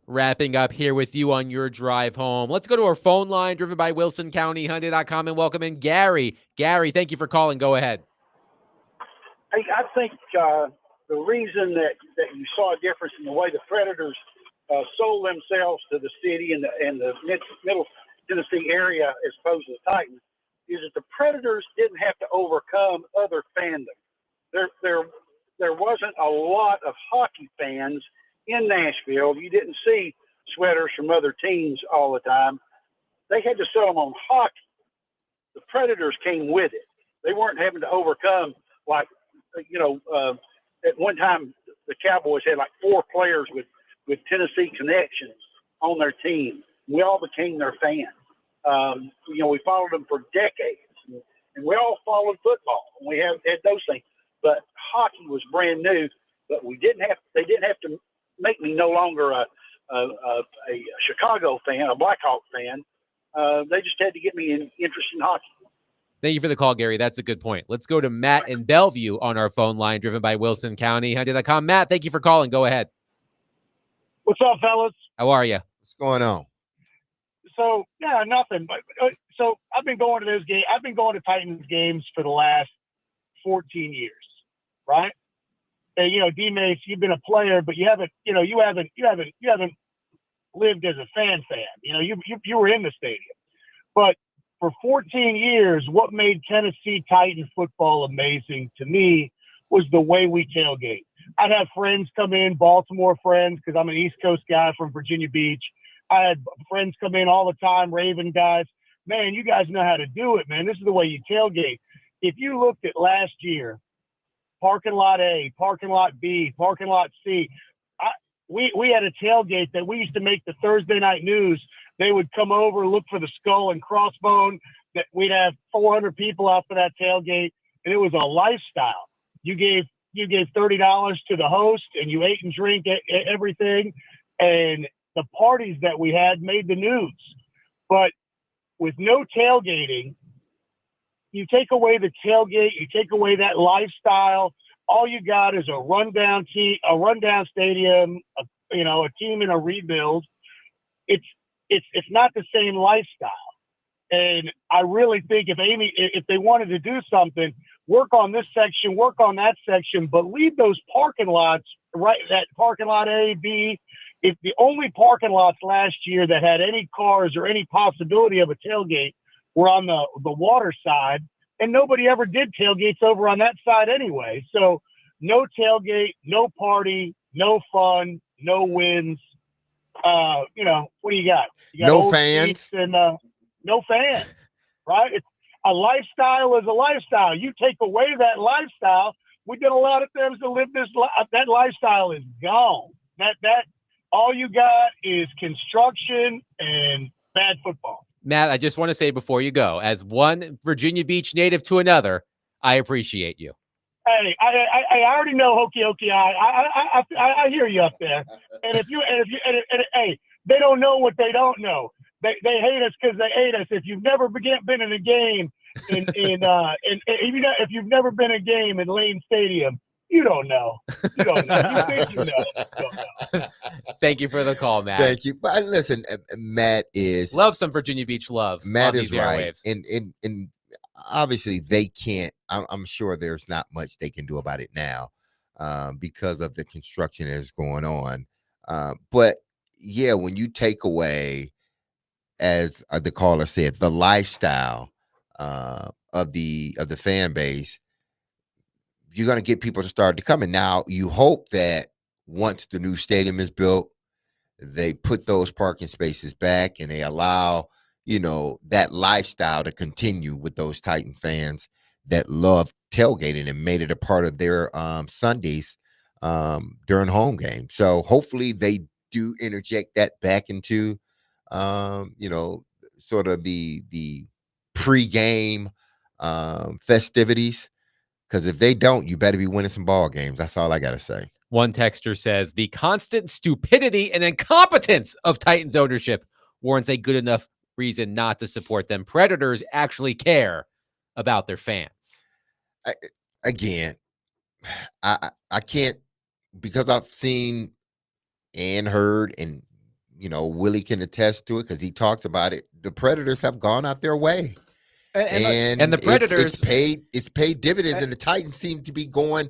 wrapping up here with you on your drive home. Let's go to our phone line driven by WilsonCountyHyundai.com and welcome in Gary. Gary, thank you for calling. Go ahead. Hey, I think the reason that you saw a difference in the way the Predators sold themselves to the city and the middle Tennessee area as opposed to the Titans is that the Predators didn't have to overcome other fandom. There wasn't a lot of hockey fans in Nashville. You didn't see sweaters from other teams all the time. They had to sell them on hockey. The Predators came with it. They weren't having to overcome, like, at one time the Cowboys had like 4 players with Tennessee connections on their team. We all became their fans. We followed them for decades, and we all followed football. We had those things, but hockey was brand new. But they didn't have to make me no longer a Chicago fan, a Blackhawk fan. They just had to get me interested in hockey. Thank you for the call, Gary. That's a good point. Let's go to Matt in Bellevue on our phone line, driven by WilsonCountyHyundai.com. Matt, thank you for calling. Go ahead. What's up, fellas? How are you? What's going on? So, yeah, nothing. But so I've been going to those games. I've been going to Titans games for the last 14 years, right? And D-Mace, you've been a player, but you haven't lived as a fan. You were in the stadium, but for 14 years, what made Tennessee Titan football amazing to me was the way we tailgate. I'd have friends come in, Baltimore friends, because I'm an East Coast guy from Virginia Beach. I had friends come in all the time, Raven guys. Man, you guys know how to do it, man. This is the way you tailgate. If you looked at last year, parking lot A, parking lot B, parking lot C, we had a tailgate that we used to make the Thursday night news. They would come over, look for the skull and crossbone. That we'd have 400 people out for that tailgate, and it was a lifestyle. You gave $30 to the host, and you ate and drank everything, and the parties that we had made the news. But with no tailgating, you take away the tailgate, you take away that lifestyle. All you got is a rundown stadium, a team in a rebuild. It's not the same lifestyle. And I really think if they wanted to do something, work on this section, work on that section, but leave those parking lots, right? That parking lot A, B. If the only parking lots last year that had any cars or any possibility of a tailgate were on the water side, and nobody ever did tailgates over on that side anyway. So no tailgate, no party, no fun, no wins. What do you got? You got No old fans seats and no fans, right? It's a lifestyle is a lifestyle. You take away that lifestyle, we get a lot of things to live that lifestyle is gone. That all you got is construction and bad football. Matt, I just want to say before you go, as one Virginia Beach native to another, I appreciate you. Hey, I already know hokey. I hear you up there. And hey, they don't know what they don't know. They hate us because they hate us. If you've never been in a game if you've never been in a game in Lane Stadium, you don't know. You don't know. You think you know. You don't know. Thank you for the call, Matt. Thank you. But listen, Matt is love some Virginia Beach love. Matt on is these right, airwaves. and obviously they can't. I'm sure there's not much they can do about it now because of the construction that's going on. But yeah, when you take away, as the caller said, the lifestyle of the fan base, you're going to get people to start to come. And now you hope that once the new stadium is built, they put those parking spaces back and they allow, that lifestyle to continue with those Titan fans that love tailgating and made it a part of their Sundays during home games. So hopefully they do interject that back into, sort of the pre-game festivities. Because if they don't, you better be winning some ball games. That's all I got to say. One texter says, the constant stupidity and incompetence of Titans ownership warrants a good enough reason not to support them. Predators actually care about their fans. Again, I can't, because I've seen and heard, and Willie can attest to it because he talks about it. The Predators have gone out their way, and the it's Predators paid dividends, and the Titans seem to be going.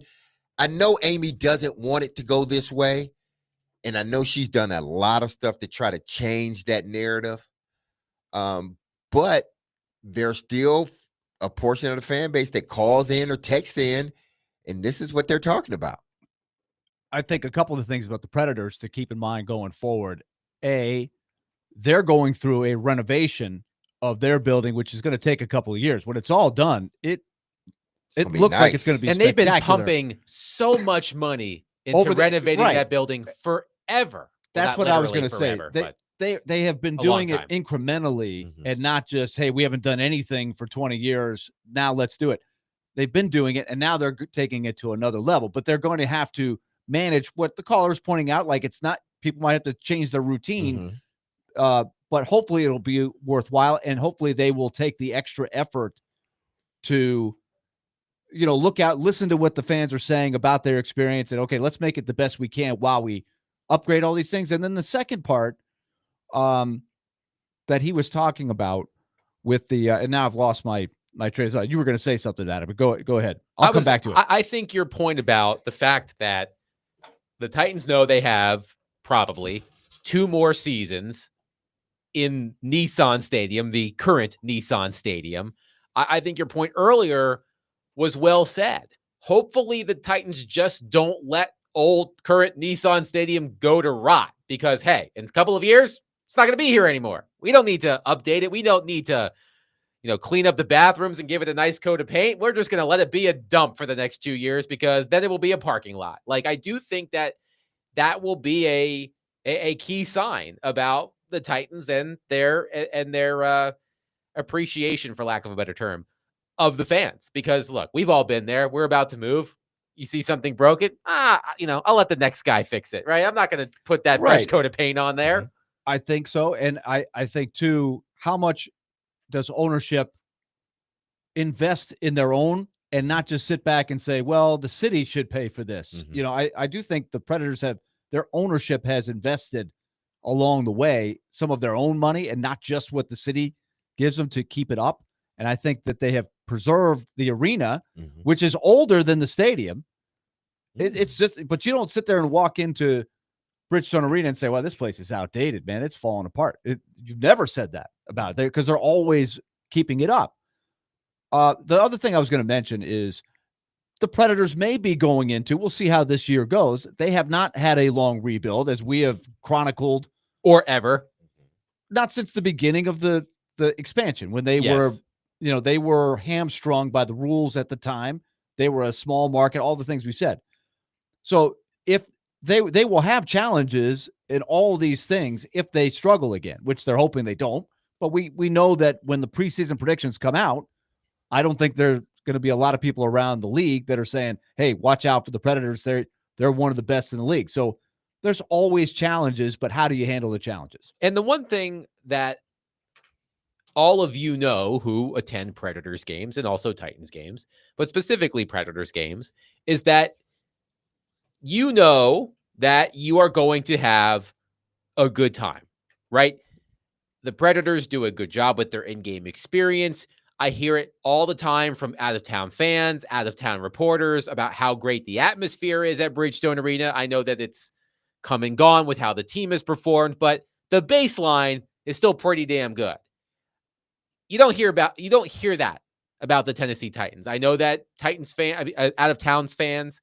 I know Amy doesn't want it to go this way, and I know she's done a lot of stuff to try to change that narrative. But there's still a portion of the fan base that calls in or texts in, and this is what they're talking about. I think a couple of things about the Predators to keep in mind going forward. A, they're going through a renovation of their building, which is going to take a couple of years. When it's all done, it looks like it's going to be and they've been spectacular. pumping so much money into renovating that building forever. That's what I was going to say. They have been doing it incrementally and not just, hey, we haven't done anything for 20 years. Now let's do it. They've been doing it, and now they're taking it to another level. But they're going to have to manage what the caller is pointing out. Like, it's not, people might have to change their routine, but hopefully it'll be worthwhile, and hopefully they will take the extra effort to, look out, listen to what the fans are saying about their experience, and okay, let's make it the best we can while we upgrade all these things. And then the second part that he was talking about with the and now I've lost my train of thought. You were going to say something, Adam, but go ahead. I'll come back to it. I think your point about the fact that the Titans know they have probably 2 more seasons in Nissan Stadium, the current Nissan Stadium. I think your point earlier was well said. Hopefully the Titans just don't let old current Nissan Stadium go to rot, because, hey, in a couple of years, it's not going to be here anymore. We don't need to update it. We don't need to, clean up the bathrooms and give it a nice coat of paint. We're just going to let it be a dump for the next 2 years, because then it will be a parking lot. Like, I do think that will be a key sign about the Titans and their appreciation, for lack of a better term, of the fans. Because look, we've all been there. We're about to move. You see something broken, I'll let the next guy fix it, right? I'm not going to put that fresh coat of paint on there. I think so. And I think too, how much does ownership invest in their own and not just sit back and say, well, the city should pay for this? I do think the Predators their ownership has invested along the way some of their own money and not just what the city gives them to keep it up. And I think that they have preserved the arena, which is older than the stadium. It's just, but you don't sit there and walk into Bridgestone Arena and say, well, this place is outdated, man. It's falling apart. You've never said that about it, because they're always keeping it up. The other thing I was going to mention is the Predators may be going into, we'll see how this year goes. They have not had a long rebuild, as we have chronicled, or ever. Not since the beginning of the expansion, when they were, they were hamstrung by the rules at the time. They were a small market, all the things we said. So if they will have challenges in all these things if they struggle again, which they're hoping they don't. But we know that when the preseason predictions come out, I don't think there are going to be a lot of people around the league that are saying, hey, watch out for the Predators. They're one of the best in the league. So there's always challenges, but how do you handle the challenges? And the one thing that all of you know who attend Predators games and also Titans games, but specifically Predators games, is that you know that you are going to have a good time, right? The Predators do a good job with their in-game experience. I hear it all the time from out-of-town fans, out-of-town reporters about how great the atmosphere is at Bridgestone Arena. I know that it's come and gone with how the team has performed, but the baseline is still pretty damn good. You don't hear that about the Tennessee Titans. I know that out-of-town fans,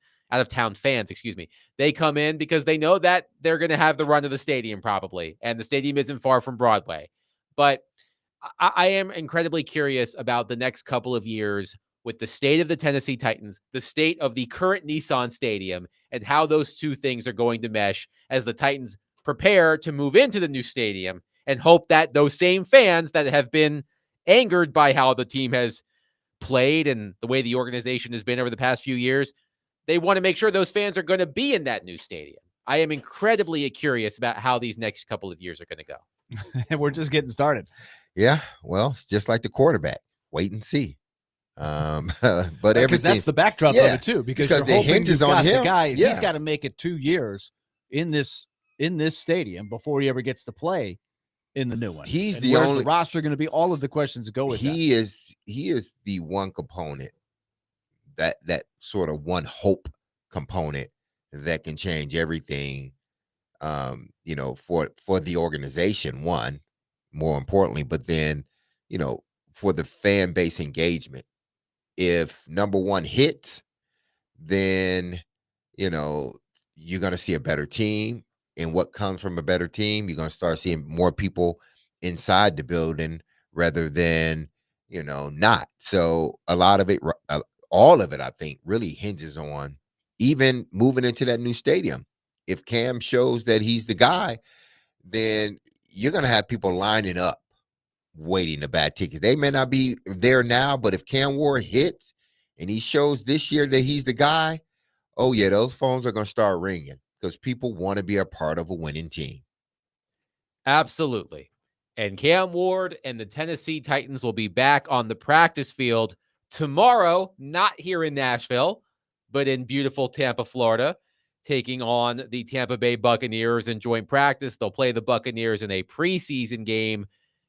they come in because they know that they're going to have the run of the stadium probably, and the stadium isn't far from Broadway. But I am incredibly curious about the next couple of years with the state of the Tennessee Titans, the state of the current Nissan Stadium, and how those two things are going to mesh as the Titans prepare to move into the new stadium, and hope that those same fans that have been angered by how the team has played and the way the organization has been over the past few years, they want to make sure those fans are going to be in that new stadium. I am incredibly curious about how these next couple of years are going to go. And we're just getting started. Yeah, well, it's just like the quarterback. Wait and see. But because everything, that's the backdrop of it too. Because you're it hoping hinges you've on got the him. guy. Yeah. He's got to make it 2 years in this stadium before he ever gets to play in the new one. He's And the where's only the roster going to be? All of the questions that go with that. he is the one component that sort of one hope component that can change everything. For the organization, one, more importantly, but then, for the fan base engagement. If number one hits, then, you're going to see a better team. And what comes from a better team, you're going to start seeing more people inside the building rather than, not. So a lot of it, all of it, I think, really hinges on even moving into that new stadium. If Cam shows that he's the guy, then you're going to have people lining up waiting to buy tickets. They may not be there now, but if Cam Ward hits and he shows this year that he's the guy, oh yeah, those phones are going to start ringing because people want to be a part of a winning team. Absolutely. And Cam Ward and the Tennessee Titans will be back on the practice field tomorrow, not here in Nashville, but in beautiful Tampa, Florida, taking on the Tampa Bay Buccaneers in joint practice. They'll play the Buccaneers in a preseason game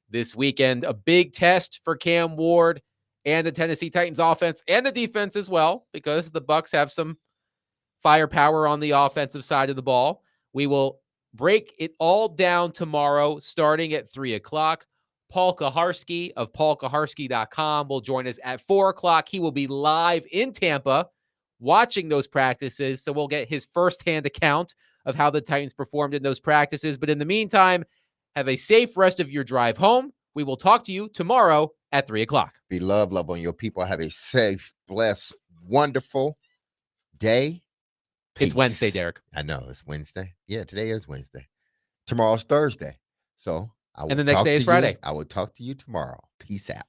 this weekend. A big test for Cam Ward and the Tennessee Titans offense and the defense as well, because the Bucs have some firepower on the offensive side of the ball. We will break it all down tomorrow, starting at 3 o'clock. Paul Kaharski of paulkaharski.com will join us at 4 o'clock. He will be live in Tampa watching those practices, so we'll get his firsthand account of how the Titans performed in those practices. But in the meantime, have a safe rest of your drive home. We will talk to you tomorrow at 3 o'clock. Be love on your people. Have a safe, blessed, wonderful day. Peace. It's Wednesday, Derek. I know it's Wednesday. Yeah, today is Wednesday. Tomorrow's Thursday. So and the next day is Friday. I will talk to you tomorrow. Peace out.